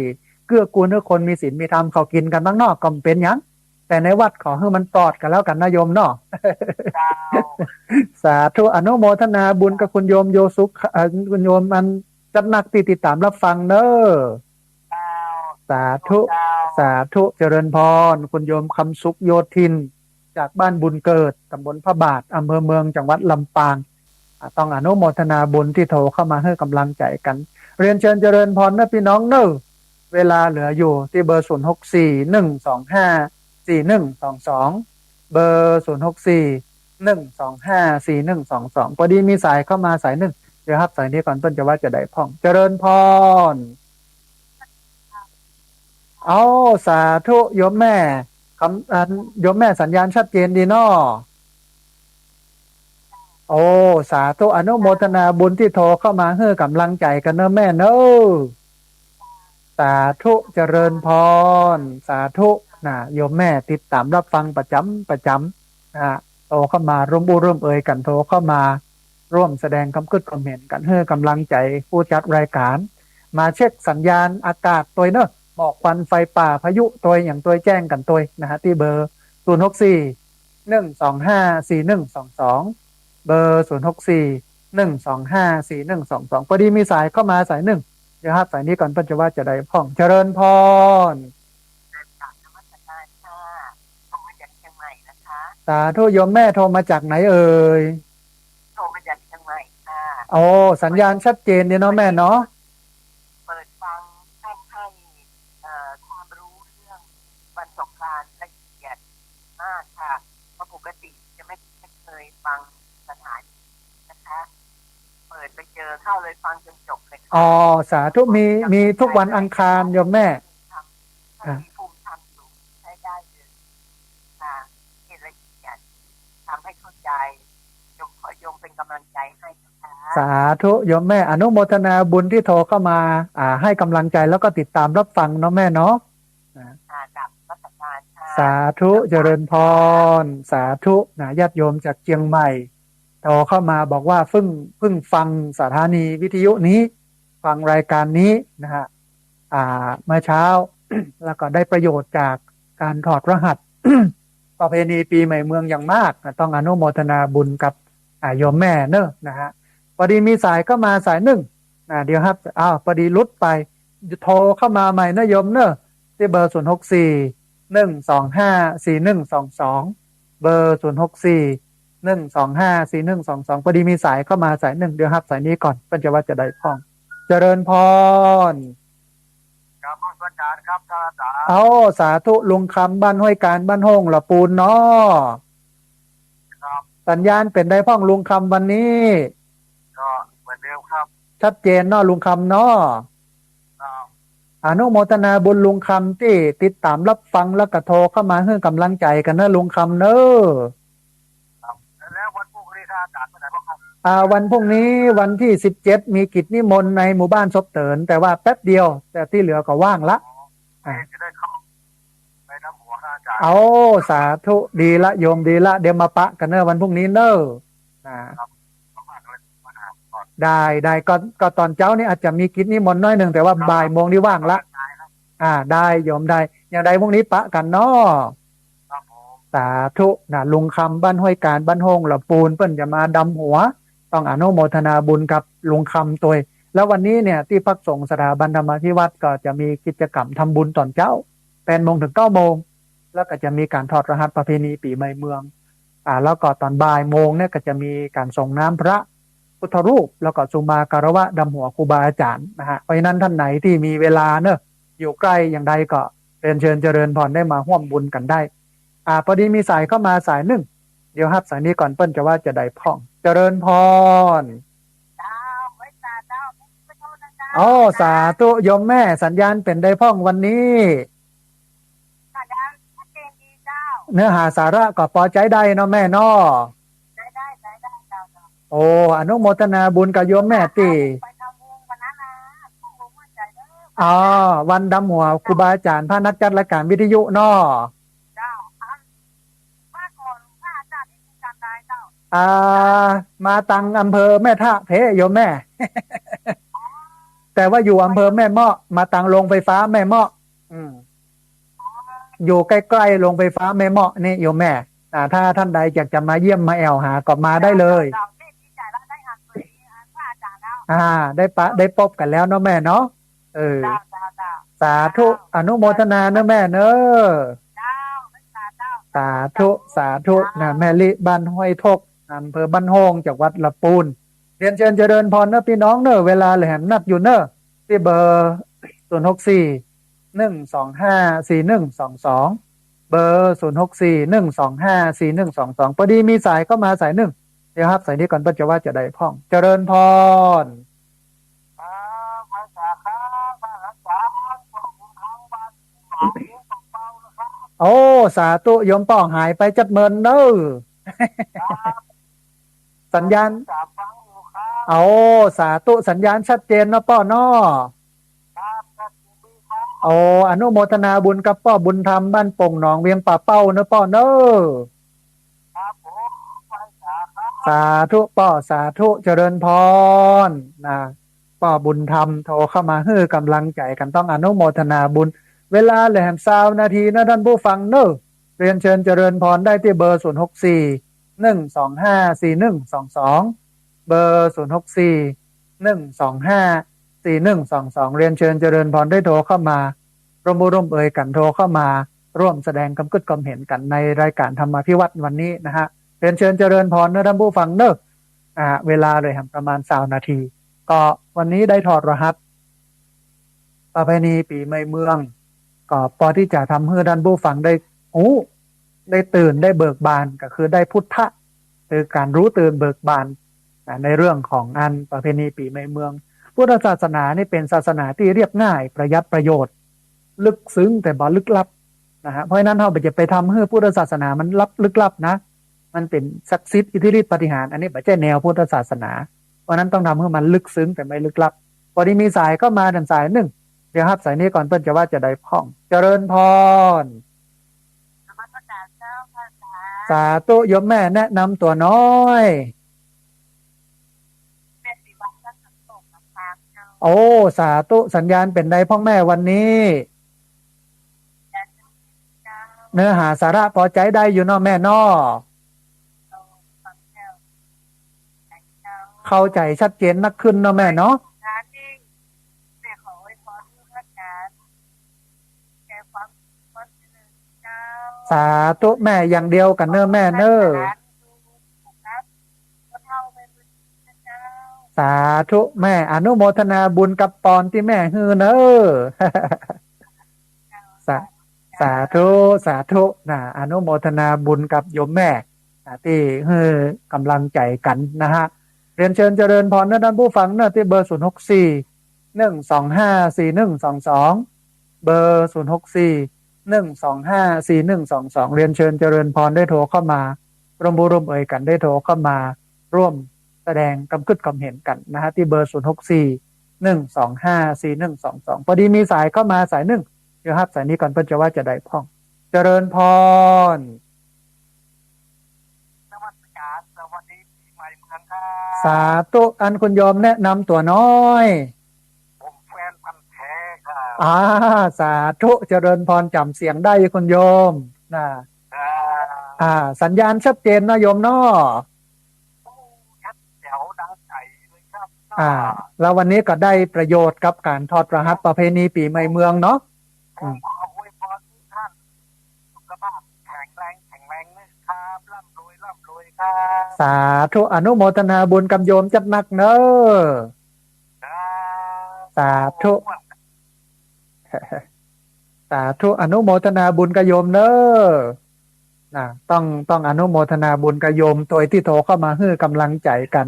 เกื้อกูลให้คนมีศีลมีธรรมเขากินกันบ้างนอกก็เป็นยังแต่ในวัดขอให้มันปลอดกันแล้วกันนะโยมเนาะสาธุอนุโมทนาบุญกับคุณโยมโยสุขคุณโยมมันจัดหนักติดตามรับฟังเนอะสาธุสาธุเจริญพรคุณโยมคำสุขโยธินจากบ้านบุญเกิดตำบลพระบาทอำเภอเมืองจังหวัดลำปางต้องอนุโมทนาบุญที่โทรเข้ามาให้กำลังใจกันเรียนเชิญเจริญพรนะพี่น้องเนอะเวลาเหลืออยู่ที่เบอร์0641254122เบอร์0641254122พอดีมีสายเข้ามาสายหนึ่งเดี๋ยวครับสายนี้ก่อนต้นจะว่าจะได้พ่องเจริญพรเอาสาธุโยมแม่โยมแม่สัญญาณชัดเจนดีเนาะโอ้สาธุอนุโมทนาบุญที่โทรเข้ามาให้กำลังใจกันเนอะแม่เนอะสาธุเจริญพรสาธุนะโยมแม่ติดตามรับฟังประจำโทรเข้ามาร่วมร่วมเอ่ยกันโทรเข้ามาร่วมแสดงความคิดความเห็นกันให้กำลังใจผู้จัดรายการมาเช็คสัญญาณอากาศตัวเนอะหมอกควันไฟป่าพายุตัวอย่างตัวแจ้งกันตัวนะฮะที่เบอร์0641254122เบอร์0641254122พอดีมีสายเข้ามาสายหนึ่งเดี๋ยวครับสายนี้ก่อนเพิ่นจะว่าจะได้พ่องเจริญพรโทรมาจากเชียงใหม่นะคะสาธุโยมแม่โทรมาจากไหนเอ่ยโทรมาจากเชียงใหม่ค่ะโอ้สัญญาณชัดเจนดีเนาะแม่เนาะเปิดฟังให้ความรู้เรื่องวันสงกรานต์ละเอียดมากค่ะเพราะปกติจะไม่เคยฟังสถานนะคะเปิดไปเจอเข้าเลยฟังจนจบเลยอ๋อสาธุมีทุกวันอังคารโยมแม่มีภูมิธรรมอยู่ใช้ได้เลยค่ะเห็นละเอียดทำให้เข้าใจขอโยมเป็นกำลังใจให้นะคะสาธุโยมแม่อนุโมทนาบุญที่โทรเข้ามาให้กำลังใจแล้วก็ติดตามรับฟังเนาะแม่เนาะกับรัฐบาลสาธุเจริญพรสาธุนะญาติโยมจากเชียงใหม่โทรเข้ามาบอกว่าเพิ่งฟังสถานีวิทยุนี้ฟังรายการนี้นะฮะเมื่อเช้า แล้วก็ได้ประโยชน์จากการถอดรหัส ประเพณีปีใหม่เมืองอย่างมากต้องอนุโมทนาบุญกับโยมแม่เนอะนะฮะพอดีมีสายเข้ามาสายหนึ่งเดี๋ยวครับพอดีลุดไปโทรเข้ามาใหม่นะโยมเนอะที่เบอร์0641254122เบอร์0641254122 1254122พอดีมีสายเข้ามาสายหนึ่งเดี๋ยวรับสายนี้ก่อนเพื่อนจะว่าจะได้พ้องเจริญพรครับอาจารย์ครับอาจารย์เอาสาธุลุงคำบ้านห้วยการบ้านห้องละปูนเนาะครับสัญญาณเป็นได้พ้องลุงคำวันนี้ก็เหมือนเดิมครับชัดเจนเนาะลุงคำเนาะครับอนุโมทนาบุญลุงคำที่ติดตามรับฟังแล้วก็โทรเข้ามาให้กำลังใจกันเนอะลุงคำเนอะครับแล้ววันพรุ่งนี้อาจารย์ไปไหนบ้างครับวันพรุ่งนี้วันที่17มีกิจนิมนต์ในหมู่บ้านซบเตินแต่ว่าแป๊บเดียวแต่ที่เหลือก็ว่างละจะได้เข้าไปน้ำหัวอาจารย์เอาสาธุดีละโยมดีละเดี๋ยวมาปะกันเนอะวันพรุ่งนี้เนอะครับมากเลยมาหาก่อนได้ก็ตอนเช้านี่อาจจะมีกิจนิมนต์น้อยหนึ่งแต่ว่าบ่ายโมงนี่ว่างละได้โยมได้อย่างใดพรุ่งนี้ปะกันเนาะครับผมสาธุนะลุงคำบ้านห้วยการบ้านห้องละปูนเปิ้นจะมาดำหัวต้องอนุโมทนาบุญกับลุงคำตัวแล้ววันนี้เนี่ยที่พักสงฆ์สถาบันธรรมที่วัดก็จะมีกิจกรรมทำบุญตอนเช้า8 โมงถึง9 โมงแล้วก็จะมีการถอดรหัสประเพณีปีใหม่เมืองแล้วก็ตอนบ่ายโมงเนี่ยก็จะมีการส่งน้ำพระพุทธรูปแล้วก็สุมาการวะดำหัวครูบาอาจารย์นะฮะเพราะฉะนั้นท่านไหนที่มีเวลาเนอะอยู่ใกล้อย่างใดก็เรียนเชิญเจริญพรได้มาร่วมบุญกันได้พอดีมีสายเข้ามาสายหนึ่งเดี๋ยวครับสายนี้ก่อนเปิ้ลจะว่าจะได้พ่องเจริญพรอ๋อสาธุโยมแม่สัญญาณเป็นได้พ่องวันนี้เนื้อหาสาระก็พอใจได้เนาะแม่เนาะได้โอ้อนุโมทนาบุญกับโยมแม่ตีวันดำหัวครูบาอาจารย์พระนักจัดรายการวิทยุเนาะมาตังอำเภอแม่ทะเพโยมแม่ แต่ว่าอยู่อำเภอแม่เมาะมาตังโรงไฟฟ้าแม่เมาะอยู่ใกล้ๆโรงไฟฟ้าแม่เมาะนี่โยมแม่ถ้าท่านใดอยากจะมาเยี่ยมมาแอวหาก็มาได้เลยได้พบกันแล้วเนาะแม่เนาะสาธุอนุโมทนาเนาะแม่เนอะสาธุนะแม่ลิบ้านห้วยทกอำเภอบ้านโฮงจากวัดละปูนเรียนเชิญเจริญพรเนอะพี่น้องเนอะเวลาเลยหันนัดอยู่เนอะที่เบอร์064 125 4122เบอร์064 125 4122พอดีมีสายเข้ามาสายหนึ่งเดี๋ยวครับสายนี้ก่อนปัจจุบันจะได้พ่องเจริญพรโอ้สาธุโยมป้องหายไปจัดเมินเนอะสัญญาณเอาสาธุสัญญาณชัดเจนนะป้อเนาะโอ้อนุโมทนาบุญกับป้อบุญธรรมบ้านป่งหนองเวียงป่าเป้าเนอะป้อเนอะสาธุป้อสาธุเจริญพรนะป้อบุญธรรมโทรเข้ามาให้กำลังใจกันต้องอนุโมทนาบุญเวลาแหลม20 นาทีนะท่านผู้ฟังเนอะเรียนเชิญเจริญพรได้ที่เบอร์064 125 4122เบอร์064 125 4122เรียนเชิญเจริญพรได้โทรเข้ามาร่วมเอ่ยกันโทรเข้ามาร่วมแสดงความคิดความเห็นกันในรายการธรรมาภิวัตน์วันนี้นะฮะเรียนเชิญเจริญพรนะท่านผู้ฟังเนอะเวลาเลยประมาณ20 นาทีก็วันนี้ได้ถอดรหัสประเพณีปีใหม่เมืองก็พอที่จะทำให้ท่านผู้ฟังได้ตื่นได้เบิกบานก็คือได้พุทธะคือการรู้ตื่นเบิกบานในเรื่องของอันประเพณีปีใหม่เมืองพุทธศาสนานี่เป็นศาสนาที่เรียบง่ายประหยัดประโยชน์ลึกซึ้งแต่บ่ลึกลับนะฮะเพราะฉะนั้นเราจะไปทำให้พุทธศาสนามันลึกลับนะมันเป็นศักดิ์สิทธิ์อิทธิฤทธิปาฏิหาริย์อันนี้ไม่ใช่แนวพุทธศาสนาเพราะนั้นต้องทำให้มันลึกซึ้งแต่ไม่ลึกลับพอดีมีสายก็มาดันสายหนึ่งเดี๋ยวครับสายนี้ก่อนเปิ้ลจะว่าจะได้พ่องเจริญพรสาธุโยมแม่แนะนำตัวน้อยโอ้สาธุสัญญาณเป็นใดพ่อแม่วันนี้เนื้อหาสาระพอใจได้อยู่เนาะแม่เนาะเข้าใจชัดเจนนักขึ้นเนาะแม่เนาะสาธุแม่อย่างเดียวกันเนอะแม่เนอะ สาธุแม่อนุโมทนาบุญกับปอนที่แม่ฮือเนอ สาสาธุสาธุนะอนุโมทนาบุญกับโยมแม่ที่ให้กำลังใจกันนะฮะเรียนเชิญเจริญพรนะท่านผู้ฟังนะที่เบอร์0641254122เบอร์0641254122เรียนเชิญเจริญพรได้โทรเข้ามาร่วมบุร่วมเอ่ยกันได้โทรเข้ามาร่วมแสดงกำคิดความเห็นกันนะฮะที่เบอร์0641254122พอดีมีสายเข้ามาสายหนึ่งเดี๋ยวครับสายนี้ก่อนเพื่อจะว่าจะได้พ่องเจริญพรสวัสดีครับสวัสดีปีใหม่เหมือนกันครับ สาธุอันคุณโยมแนะนำตัวน้อย ผมแฟนพันธุ์แท้ครับ สาธุเจริญพรจำเสียงได้คุณโยมนะสัญญาณชัดเจนนะโยมเนาะ ชัดแจ๋วดังใจเลยครับ แล้ววันนี้ก็ได้ประโยชน์กับการทอดรหัสประเพณีปีใหม่เมืองเนาะ ผมขออวยพรทุกท่านสุขภาพแข็งแรงนะครับร่ำรวยครับ สาธุอนุโมทนาบุญกับโยมจัดหนักเนอะสาธุ สาธุอนุโมทนาบุญกับโยมเนอะต้องอนุโมทนาบุญกับโยมตัวที่โทรเข้ามาให้กำลังใจกัน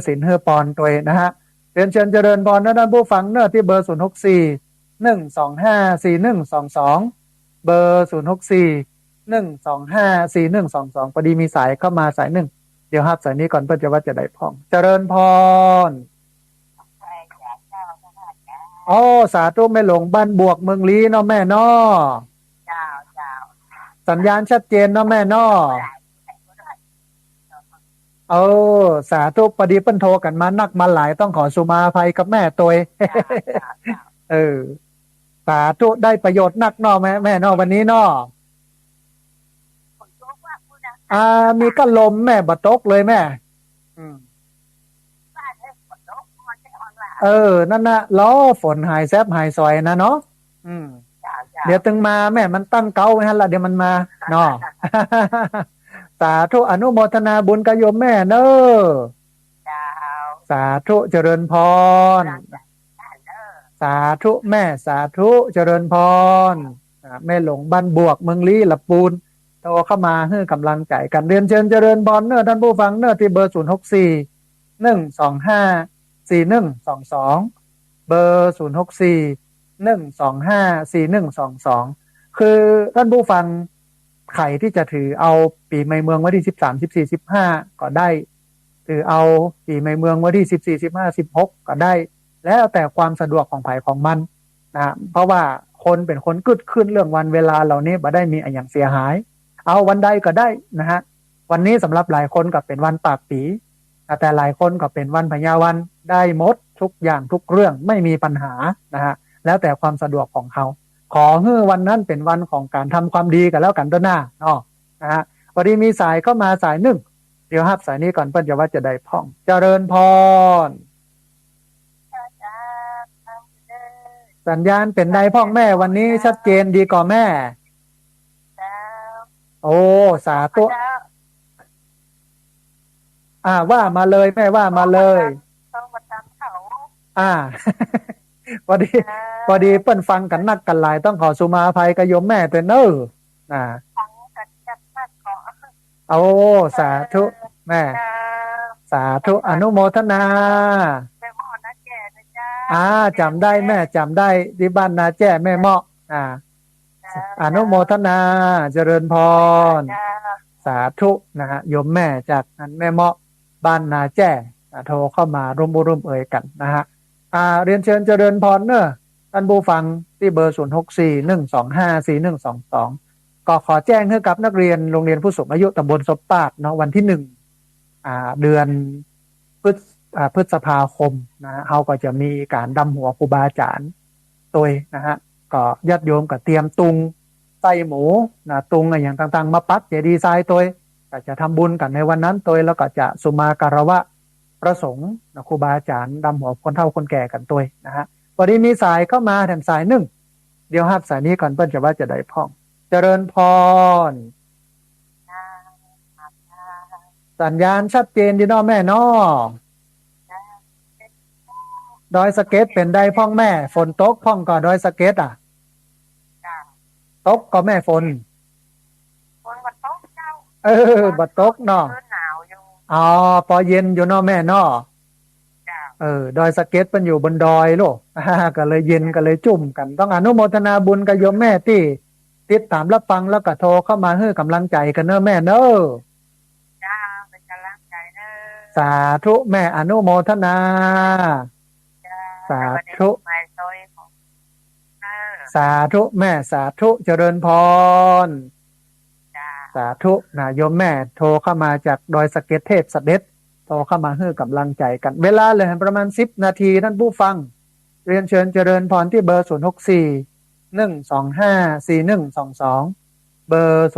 ศีลปอนตัวนะฮะเรียนเชิญเจริญพรนะท่านผู้ฟังเนอะที่เบอร์0641254122เบอร์0641254122พอดีมีสายเข้ามาสายหนึ่งเดี๋ยวครับสายนี้ก่อนเพื่อจะว่าจะได้พ่องเจริญพรสาธุไม่หลงบ้านบวกเมืองลี้เนาะแม่เนาะสัญญาณชัดเจนเนาะแม่เนาะสาธุพอดีเปิ้นโทรกันมานักมาหลายต้องขอสุมาภัยกับแม่ตัวสาธุได้ประโยชน์นักเนาะแม่เนาะวันนี้เนาะมีก็ลมแม่บะตกเลยแม่นั่นนะล้อฝนหายแซบหายซอยนะเนาะเดี๋ยวตึงมาแม่มันตั้งเก้าไว้ฮะละเดี๋ยวมันมาเนาะ สาธุอนุโมทนาบุญกับโยมแม่เนอะสาธุเจริญพรสาธุแม่สาธุเจริญพรแม่หลงบ้านบวกเมืองลี้ละปูนโทรเข้ามาให้กำลังใจกันเรียนเชิญเจริญพรเนอะท่านผู้ฟังเนอะที่เบอร์0641254122เบอร์0641254122คือท่านผู้ฟังใครที่จะถือเอาปีใหม่เมืองวันที่13 14 15ก็ได้ถือเอาปีใหม่เมืองวันที่14 15 16ก็ได้แล้วแต่ความสะดวกของไผ่ของมันนะเพราะว่าคนเป็นคนกึดขึ้นเรื่องวันเวลาเหล่านี้บ่ได้มีอย่างเสียหายเอาวันใดก็ได้นะฮะวันนี้สำหรับหลายคนก็เป็นวันปากปีแต่หลายคนก็เป็นวันพญาวันได้หมดทุกอย่างทุกเรื่องไม่มีปัญหานะฮะแล้วแต่ความสะดวกของเขาขอให้วันนั้นเป็นวันของการทำความดีกันแล้วกันต้นหน้านะฮะพอดีมีสายเข้ามาสายหนึ่งเดี๋ยวครับสายนี้ก่อนเปิ้ลจะว่าจะได้พ่องเจริญพรสัญญาณเป็นใดพ่องแม่วันนี้ชัดเจนดีกว่าแม่สาธุว่ามาเลยแม่ว่ามาเลยพอดีเปิ้นฟังกันนักกันหลายต้องขอสุมาภัยกับโยมแม่เป็นเนอสาธุแม่สาธุอนุโมทนาจำได้แม่จำได้ที่บ้านนาแจ้แม่เมาะอนุโมทนาเจริญพรสาธุนะฮะโยมแม่จากนั้นแม่เมาะบ้านนาแจ้โทรเข้ามาร่วมเอ่ยกันนะฮะเรียนเชิญเจริญพรเนอะท่านผู้ฟังที่เบอร์0641254122ก็ขอแจ้งให้กับนักเรียนโรงเรียนผู้สูงอายุตำบลศพปาดเนาะวันที่1เดือนพฤษภาคมนะเขาก็จะมีการดำหัวครูบาอาจารย์ตัวนะฮะก็ญาติโยมก็เตรียมตุงไส้หมูนะตุงอะไรอย่างต่างๆมาปักเจดีย์ทรายตัวก็จะทำบุญกันในวันนั้นตัวแล้วก็จะสุมาการวะประสงค์นะครูบาอาจารย์ดำหัวคนเฒ่าคนแก่กันตัวนะฮะพอดีมีสายเข้ามาแถมสายหนึ่งเดี๋ยวครับสายนี้ก่อนเปิ้ลจะว่าจะได้พ่องเจริญพรสัญญาณชัดเจนดีเนาะแม่เนาะ ดอยสะเก็ดเป็นได้พ่องแม่ฝนตกพ่องก็ดอยสะเก็ดอ่ะ จ้า ตกก็แม่ฝน คนบัดตกเจ้า บ่ตกเนาะ คืนหนาวอยู่ อ๋อพอเย็นอยู่เนาะแม่เนาะ จ้า ดอยสะเก็ดมันอยู่บนดอยลูก ก็เลยเย็นก็เลยจุ่มกัน ต้องอนุโมทนาบุญกับโยมแม่ที่ติดตามรับฟังแล้วก็โทรเข้ามาให้กำลังใจกันเนอะแม่เนอะ จ้าเป็นกำลังใจเนอะ สาธุแม่อนุโมทนา จ้า สาธุ ไม่ซอยของเนอะ สาธุแม่สาธุเจริญพร จ้า สาธุนะโยมแม่โทรเข้ามาจากดอยสะเก็ดเทพเสด็จโทรเข้ามาให้กำลังใจกัน เวลาเลยประมาณ10 นาทีท่านผู้ฟัง เรียนเชิญเจริญพรที่เบอร์064 125 4122เบอร์064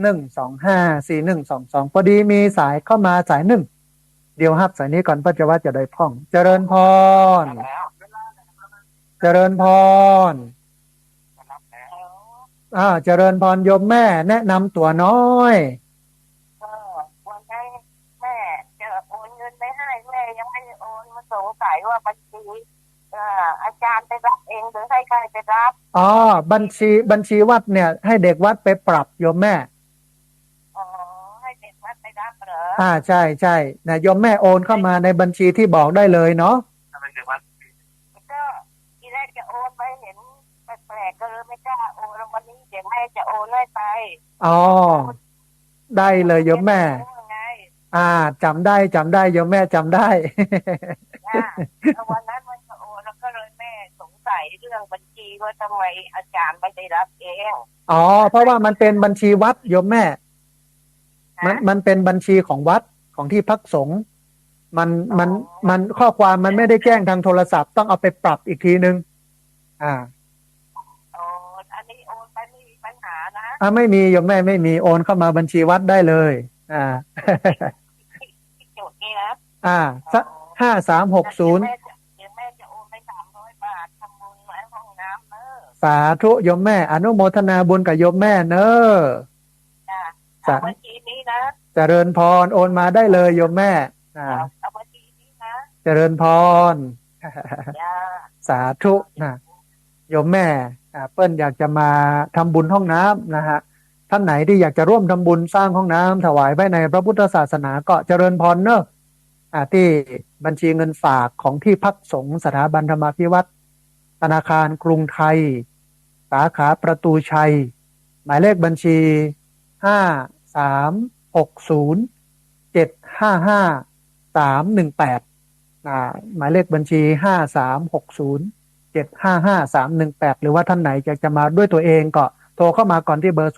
125 4122พอดีมีสายเข้ามาสายหนึ่งเดี๋ยวฮับสายนี้ก่อนปัจจุบันจะได้พ่องเจริญพร แล้ว เจริญพร รับแล้ว เจริญพรโยมแม่แนะนำตัวน้อย ก็วันให้แม่จะโอนเงินไปให้แม่ยังไม่ได้โอนมาสงสัยว่าบัญชีอาจารย์ไปรับเองหรือให้ใครไปรับ บัญชีวัดเนี่ยให้เด็กวัดไปปรับโยมแม่ อ๋อให้เด็กวัดไปรับเหรอ ใช่นะโยมแม่โอนเข้ามาในบัญชีที่บอกได้เลยเนาะ ก็ทีแรกจะโอนไปเห็นแปลกๆก็เลยไม่กล้าโอนแล้ววันนี้เดี๋ยวแม่จะโอนให้ไป ได้เลยโยมแม่ ไง จำได้โยมแม่จำได้ แล้ววันนั้นมันจะโอนแล้วก็เลยแม่สงสัยเรื่องบัญชีว่าทำไมอาจารย์ไม่ได้รับเอง เพราะว่ามันเป็นบัญชีวัดโยมแม่ มันเป็นบัญชีของวัดของที่พักสงฆ์มันข้อความมันไม่ได้แจ้งทางโทรศัพท์ต้องเอาไปปรับอีกทีนึงอันนี้โอนไปไม่มีปัญหานะ ไม่มีโยมแม่ไม่มีโอนเข้ามาบัญชีวัดได้เลยที่จุดนี้นะ 5360เดี๋ยวแม่จะโอนไป300 บาททำบุญไว้ห้องน้ำเนอะ สาธุโยมแม่อนุโมทนาบุญกับโยมแม่เนอะเอาบัญชีนี้นะ เจริญพรโอนมาได้เลยโยมแม่เอาบัญชีนี้นะ เจริญพร สาธุนะโยมแม่เปิ้ลอยากจะมาทำบุญห้องน้ำนะฮะท่านไหนที่อยากจะร่วมทำบุญสร้างห้องน้ำถวายไว้ในพระพุทธศาสนาก็เจริญพรเนอะที่บัญชีเงินฝากของที่พักสงฆ์สถาบันธรรมาภิวัตรธนาคารกรุงไทยสาขาประตูชัยหมายเลขบัญชี5360755318หมายเลขบัญชี5360755318หรือว่าท่านไหนอยากจะมาด้วยตัวเองก็โทรเข้ามาก่อนที่เบอร์064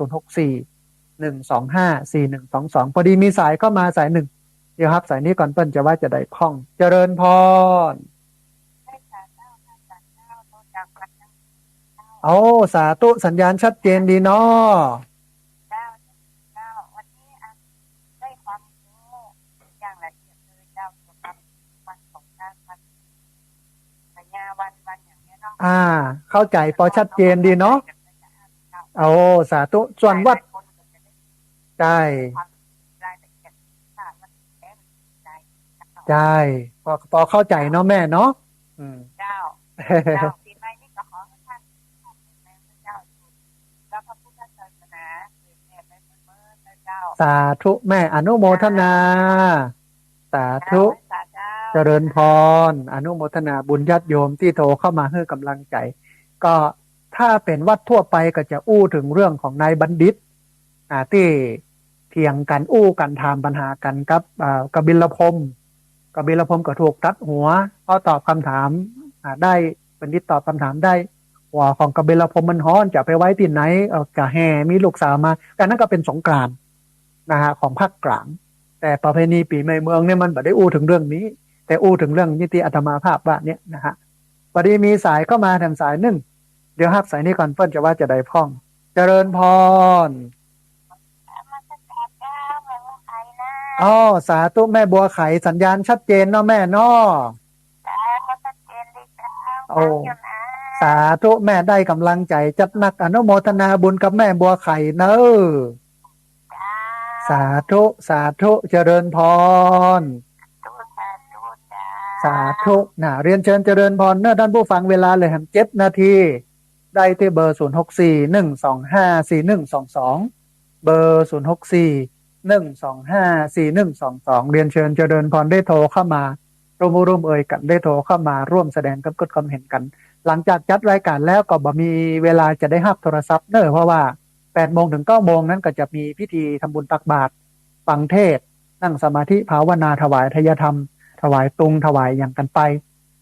125 4122พอดีมีสายเข้ามาสายหนึ่งเดี๋ยวครับสายนี้ก่อนเปิ้ลจะว่าจะได้คล่องเจริญพรสาธุสัญญาณชัดเจนดีเนาะวันนี้ได้ความรู้อย่างละเอียดเลยเจ้าสำหรับวันของการปัญญาวันอย่างนี้เนาะเข้าใจพอชัดเจนดีเนาะสาธุส่วนวัดใช่ใช่พอเข้าใจเนาะแม่เนาะเจ้าปีใหม่นี้ก็ขอให้ท่านเจ้าแล้วพระพุทธศาสนาเจ้าสาธุแม่อนุโมทนาสาธุเจริญพรอนุโมทนาบุญญาติโยมที่โทรเข้ามาให้กำลังใจก็ถ้าเป็นวัดทั่วไปก็จะอู้ถึงเรื่องของนายบัณฑิตที่เถียงกันอู้กันถามปัญหากันกับกบิลพรหมก็ถูกตัดหัวพอตอบคำถามได้บัณฑิตตอบคำถามได้หัวของกบิลพรหมมันฮ้อนจะไปไว้ที่ไหนกะแห่มีลูกสาวมาแต่นั่นก็เป็นสงกรานต์นะฮะของภาคกลางแต่ประเพณีปีใหม่เมืองเนี่ยมันไม่ได้อู้ถึงเรื่องนี้แต่อู้ถึงเรื่องนิติอาตมาภาพว่าเนี่ยนะฮะพอดีมีสายเข้ามาทางสายหนึ่งเดี๋ยวฮับสายนี้ก่อนเพิ่นจะว่าจะได้พ่องเจริญพรสาธุแม่บัวไขสัญญาณชัดเจนเนาะแม่เนาะชัดเจนดีจ้าสาธุแม่ได้กำลังใจจัดหนักอนุโมทนาบุญกับแม่บัวไขเนอะสาธุเจริญพรส าธุนะเรียนเชิญเจริญพรเนอะท่านผู้ฟังเวลาเลยครับ7 นาทีได้ที่เบอร์0641254122เบอร์0641254122เรียนเชิญเจริญพรได้โทรเข้ามาร่วมเอ่ยกันได้โทรเข้ามาร่วมแสดงความเห็นกันหลังจากจัดรายการแล้วก็บ่มีเวลาจะได้รับโทรศัพท์เนอะเพราะว่า8 โมงถึง 9 โมงนั้นก็จะมีพิธีทำบุญตักบาตรฟังเทศน์นั่งสมาธิภาวนาถวายทายธรรมถวายตุงถวายอย่างกันไป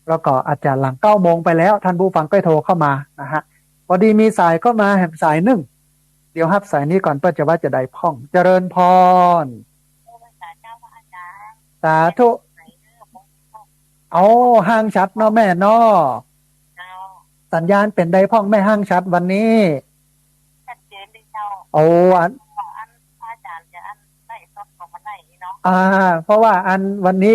แล้วก็อาจจะหลัง9 โมงไปแล้วท่านผู้ฟังก็โทรเข้ามานะฮะพอดีมีสายเข้ามาแห่งสายหนึ่งเดี๋ยวรับสายนี้ก่อนเพื่อจะว่าจะได้พ่องเจริญพรสาธุเอาห้างชัดเนาะแม่เนาะสัญญาณเป็นได้พ่องแม่ห้างชัดวันนี้ชัดเจนดีเจ้าโอ้อันอาจารย์จะอันได้ซอบของมันได้เนาะเพราะว่าอันวันนี้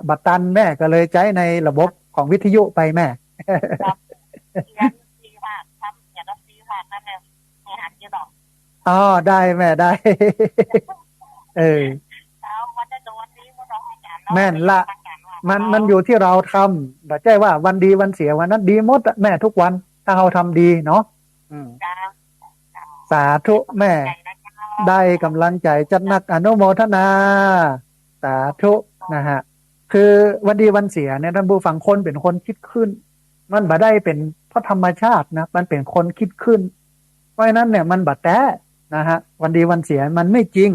บัตรตันแม่ก็เลยใช้ในระบบของวิทยุไปแม่ครับดีมากทำอย่างนั้นดีมากนั่นเนี่ยมีหันเยอะดอกอ๋อได้แม่ได้เอาวันจะโดนนี้มันเราอาจารย์แม่นละมันอยู่ที่เราทำแต่ใจว่าวันดีวันเสียวันนั้นดีหมดแม่ทุกวันถ้าเราทำดีเนาะสาธุแม่ได้กำลังใจจัดนักอนุโมทนาสาธุนะฮะคือวันดีวันเสียเนี่ยท่านผู้ฟังคนเป็นคนคิดขึ้นมันบ่ได้เป็นเพราะธรรมชาตินะมันเป็นคนคิดขึ้นเพราะฉะนั้นเนี่ยมันบ่แต้นะฮะวันดีวันเสียมันไม่จริง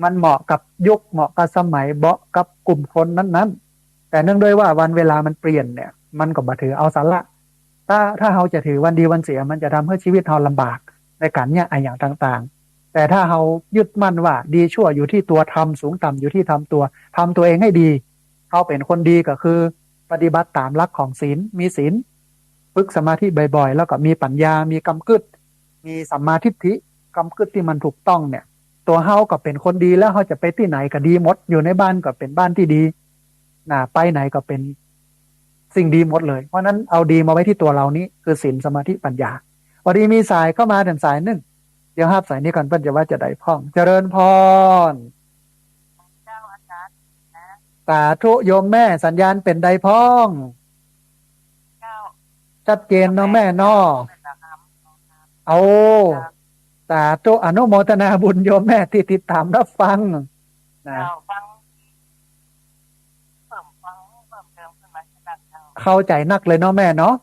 มันเหมาะกับยุคเหมาะกับสมัยเหมาะกับกลุ่มคนนั้นๆแต่เนื่องด้วยว่าวันเวลามันเปลี่ยนเนี่ยมันก็บ่ถือเอาสาระถ้าเราจะถือวันดีวันเสียมันจะทำให้ชีวิตเราลำบากในการเนี่ยอย่างต่างๆแต่ถ้าเรายึดมั่นว่าดีชั่วอยู่ที่ตัวทำสูงต่ำอยู่ที่ทำตัวเองให้ดีเขาเป็นคนดีก็คือปฏิบัติตามหลักของศีลมีศีลฝึกสมาธิบ่อยๆแล้วก็มีปัญญามีกำกึศมีสัมมาทิฏฐิกำกึศที่มันถูกต้องเนี่ยตัวเฮาก็เป็นคนดีแล้วเขาจะไปที่ไหนก็ดีหมดอยู่ในบ้านก็เป็นบ้านที่ดีไปไหนก็เป็นสิ่งดีหมดเลยเพราะนั้นเอาดีมาไว้ที่ตัวเรานี้คือศีลสมาธิปัญญาพอดีมีสายเข้ามาถึงสายหนึ่งเดี๋ยวรับสายนี้ก่อนเพื่อจะว่าจะได้พ่องเจริญพรสาธุโยมแม่สัญญาณเป็นใดพ้องชัดเจนเนาะแม่เนาะเอาสาธุอนุโมทนาบุญโยมแม่ที่ติดตามรับฟังนะเข้าใจนักเลยเนาะแม่เนาะ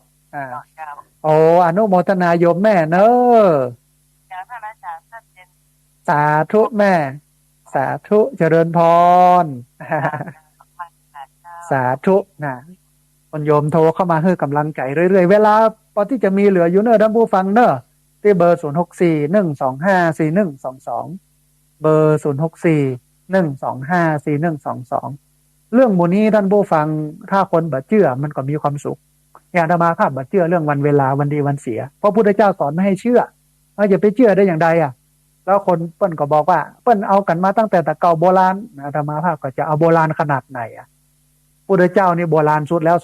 โอ้อนุโมทนาโยมแม่เนอะสาธุแม่สาธุเจริญพรสาธุนะคนโยมโทรเข้ามาให้กำลังใจเรื่อยๆเวลาพอที่จะมีเหลืออยู่เนอะท่านผู้ฟังเนอะที่เบอร์0641254122เบอร์0641254122เรื่องหมู่นี้ท่านผู้ฟังถ้าคนบ่เชื่อมันก็มีความสุขอย่างอาตมาภาพบ่เชื่อเรื่องวันเวลาวันดีวันเสียเพราะพุทธเจ้าสอนไม่ให้เชื่ออย่าไปเชื่อได้อย่างใดแล้วคนเปิ้นก็บอกว่าเปิ้นเอากันมาตั้งแต่เก่าโบราณอาตมาภาพก็จะเอาโบราณขนาดไหนพุทธเจ้านี่โบราณสุดแล้ว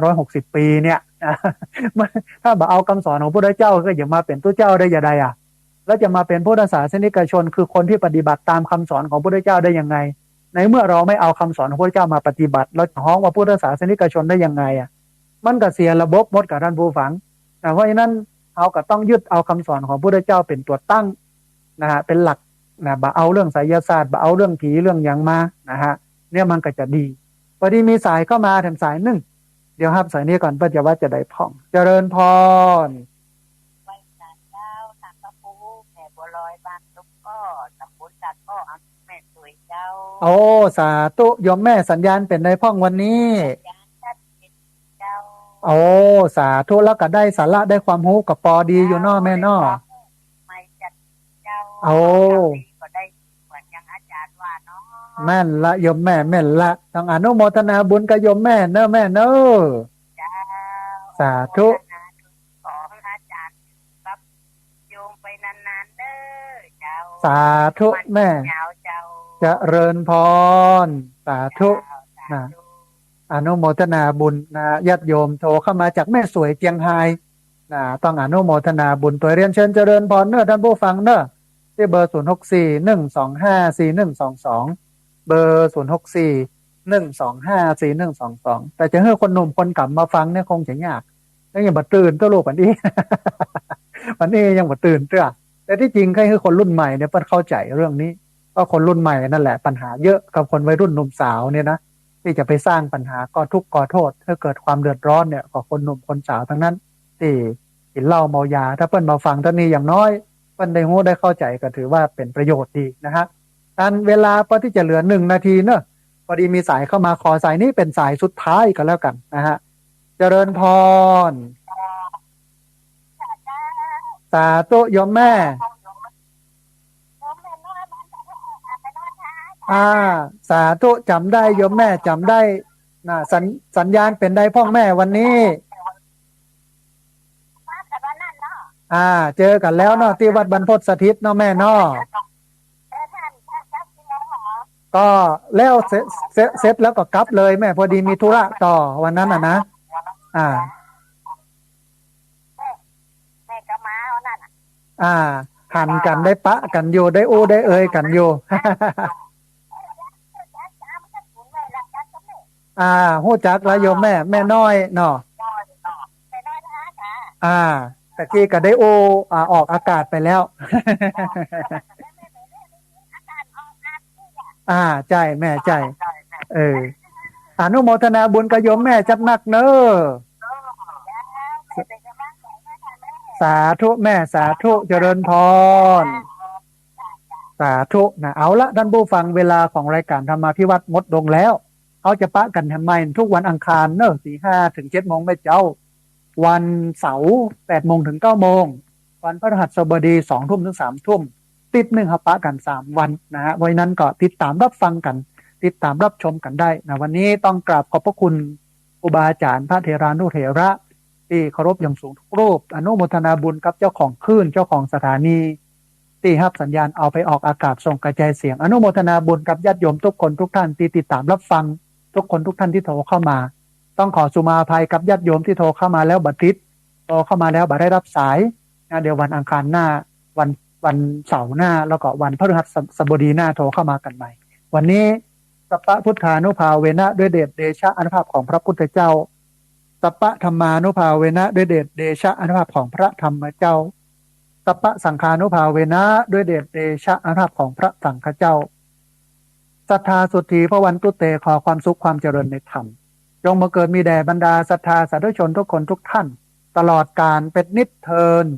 2,560 ปีเนี่ยถ้าบ่เอาคำสอนของพุทธเจ้าก็อย่ามาเป็นตัวเจ้าได้อย่างใดแล้วจะมาเป็นพุทธศาสนิกชนคือคนที่ปฏิบัติตามคำสอนของพุทธเจ้าได้ยังไงในเมื่อเราไม่เอาคำสอนของพุทธเจ้ามาปฏิบัติเราจะฮ้องว่าพุทธศาสนิกชนได้ยังไงมันก็เสียระบบหมดกับท่านผู้ฟังเพราะฉะนั้นเอาก็ต้องยึดเอาคำสอนของพุทธเจ้าเป็นตัวตั้งนะฮะเป็นหลักนะบ่เอาเรื่องไสยศาสตร์บ่เอาเรื่องผีเรื่องหยังมานะฮะเนี่ยมันก็จะดีพอดีมีสายเข้ามาถึงสายหนึ่งเดี๋ยวครับสายนี้ก่อนเพื่อจะว่าจะได้พ่องเจริญพรไหว้ศาลเจ้าทางพระภูแม่บัวลอยบ้านตุ๊กก็ตำบลจัดก็แม่สวยเจ้าโอ้สาธุโยมแม่สัญญาณเป็นได้พ่องวันนี้โอ้สาธุแล้วก็ได้สาระได้ความรู้กับปอดีอยู่นอแม่นอไม่จัดเจ้าโอ้ก็ได้เหมือนอย่างอาจารย์ว่าเนาะแม่นละโยมแม่แม่นละต้องอนุโมทนาบุญกับโยมแม่เนอะแม่เนอะสาธุขอให้อาจารย์รับโยมไปนานๆเด้อเจ้าสาธุแม่เจริญพรสาธุนะอนุโมทนาบุญนะญาติโยมโทรเข้ามาจากแม่สวยเจียงไฮ้ต้องอนุโมทนาบุญตัวเรียนเชิญเจริญพรเนอะท่านผู้ฟังเนอะที่เบอร์0641254122เบอร์0641254122 01254122แต่จะให้คนหนุ่มคนกลับมาฟังเนี่ยคงจะยากแล้วยังบ่ตื่นตัวโลกวันนี้ วันนี้ยังบ่ตื่นเตื้อแต่ที่จริงคือคนรุ่นใหม่เนี่ยเพิ่นเข้าใจเรื่องนี้ก็คนรุ่นใหม่นั่นแหละปัญหาเยอะกับคนวัยรุ่นหนุ่มสาวเนี่ยนะที่จะไปสร้างปัญหาก่อทุกข์ก่อโทษถ้าเกิดความเดือดร้อนเนี่ยก็คนหนุ่มคนสาวทั้งนั้นที่กินเหล้าเมายาถ้าเพิ่นมาฟังตอนนี้อย่างน้อยเพิ่นได้รู้ได้เข้าใจก็ถือว่าเป็นประโยชน์ดีนะฮะการเวลาพอที่จะเหลือ1 นาทีเนอะพอดีมีสายเข้ามาขอสายนี้เป็นสายสุดท้ายก็แล้วกันนะฮะเจริญพรสาธุโยมแม่ สาธุจำได้โยมแม่จำได้นะสัญญาณเป็นได้พ่อแม่วันนี้เจอกันแล้วเนาะที่วัดบรรพตสถิตเนาะแม่เนาะก็แล้วเสร็จแล้วก็กลับเลยแม่พอดีมีธุระต่อวันนั้นนะอ่าหันกันได้ปะกันอยู่ได้โอ้ได้เอ่ยกันอยู่ ฮู้จักแล้วโยมแม่น้อยเนาะตะกี้ก็ได้โอออกอากาศไปแล้ว ใจแม่ใจอนุโมทนาบุญกับโยมแม่จัดหนักเนอะสาธุแม่สาธุเจริญพรสาธุนะเอาละท่านผู้ฟังเวลาของรายการธรรมาภิวัตรหมดลงแล้วเขาจะปะกันทำไมทุกวันอังคารเนอะ4-5 ถึง 7 โมงแม่เจ้าวันเสาร์8 โมงถึง 9 โมงวันพฤหัสบดี2 ทุ่มถึง 3 ทุ่มติดหนึ่งครับปะกัน3 วันนะฮะวันนั้นก็ติดตามรับฟังกันติดตามรับชมกันได้นะวันนี้ต้องกราบขอบพระคุณครูบาอาจารย์พระเถรานุเถระที่เคารพอย่างสูงทุกรูปอนุโมทนาบุญกับเจ้าของคลื่นเจ้าของสถานีที่รับสัญญาณเอาไปออกอากาศส่งกระจายเสียงอนุโมทนาบุญกับญาติโยมทุกคนทุกท่านที่ติดตามรับฟังทุกคนทุกท่านที่โทรเข้ามาต้องขอสุมาภัยกับญาติโยมที่โทรเข้ามาแล้วบัดติดโทรเข้ามาแล้วบัดได้รับสายเดี๋ยววันอังคารหน้าวันเสาร์หน้าแล้วก็วันพฤหัสบดีหน้าโทรเข้ามากันใหม่วันนี้สัพพะพุทธานุภาเวนะด้วยเดชเดชะอนุภาพของพระพุทธเจ้าสัพพะธรรมานุภาเวนะด้วยเดชเดชะอนุภาพของพระธรรมเจ้าสัพพะสังฆานุภาเวนะด้วยเดชเดชะอนุภาพของพระสังฆเจ้าศรัทธาสุทธีพระวันตุเตขอความสุขความเจริญในธรรมจงมาเกิดมีแด่บรรดาศรัทธาสาธุชนทุกคนทุกท่านตลอดกาลเป็นนิจเทิน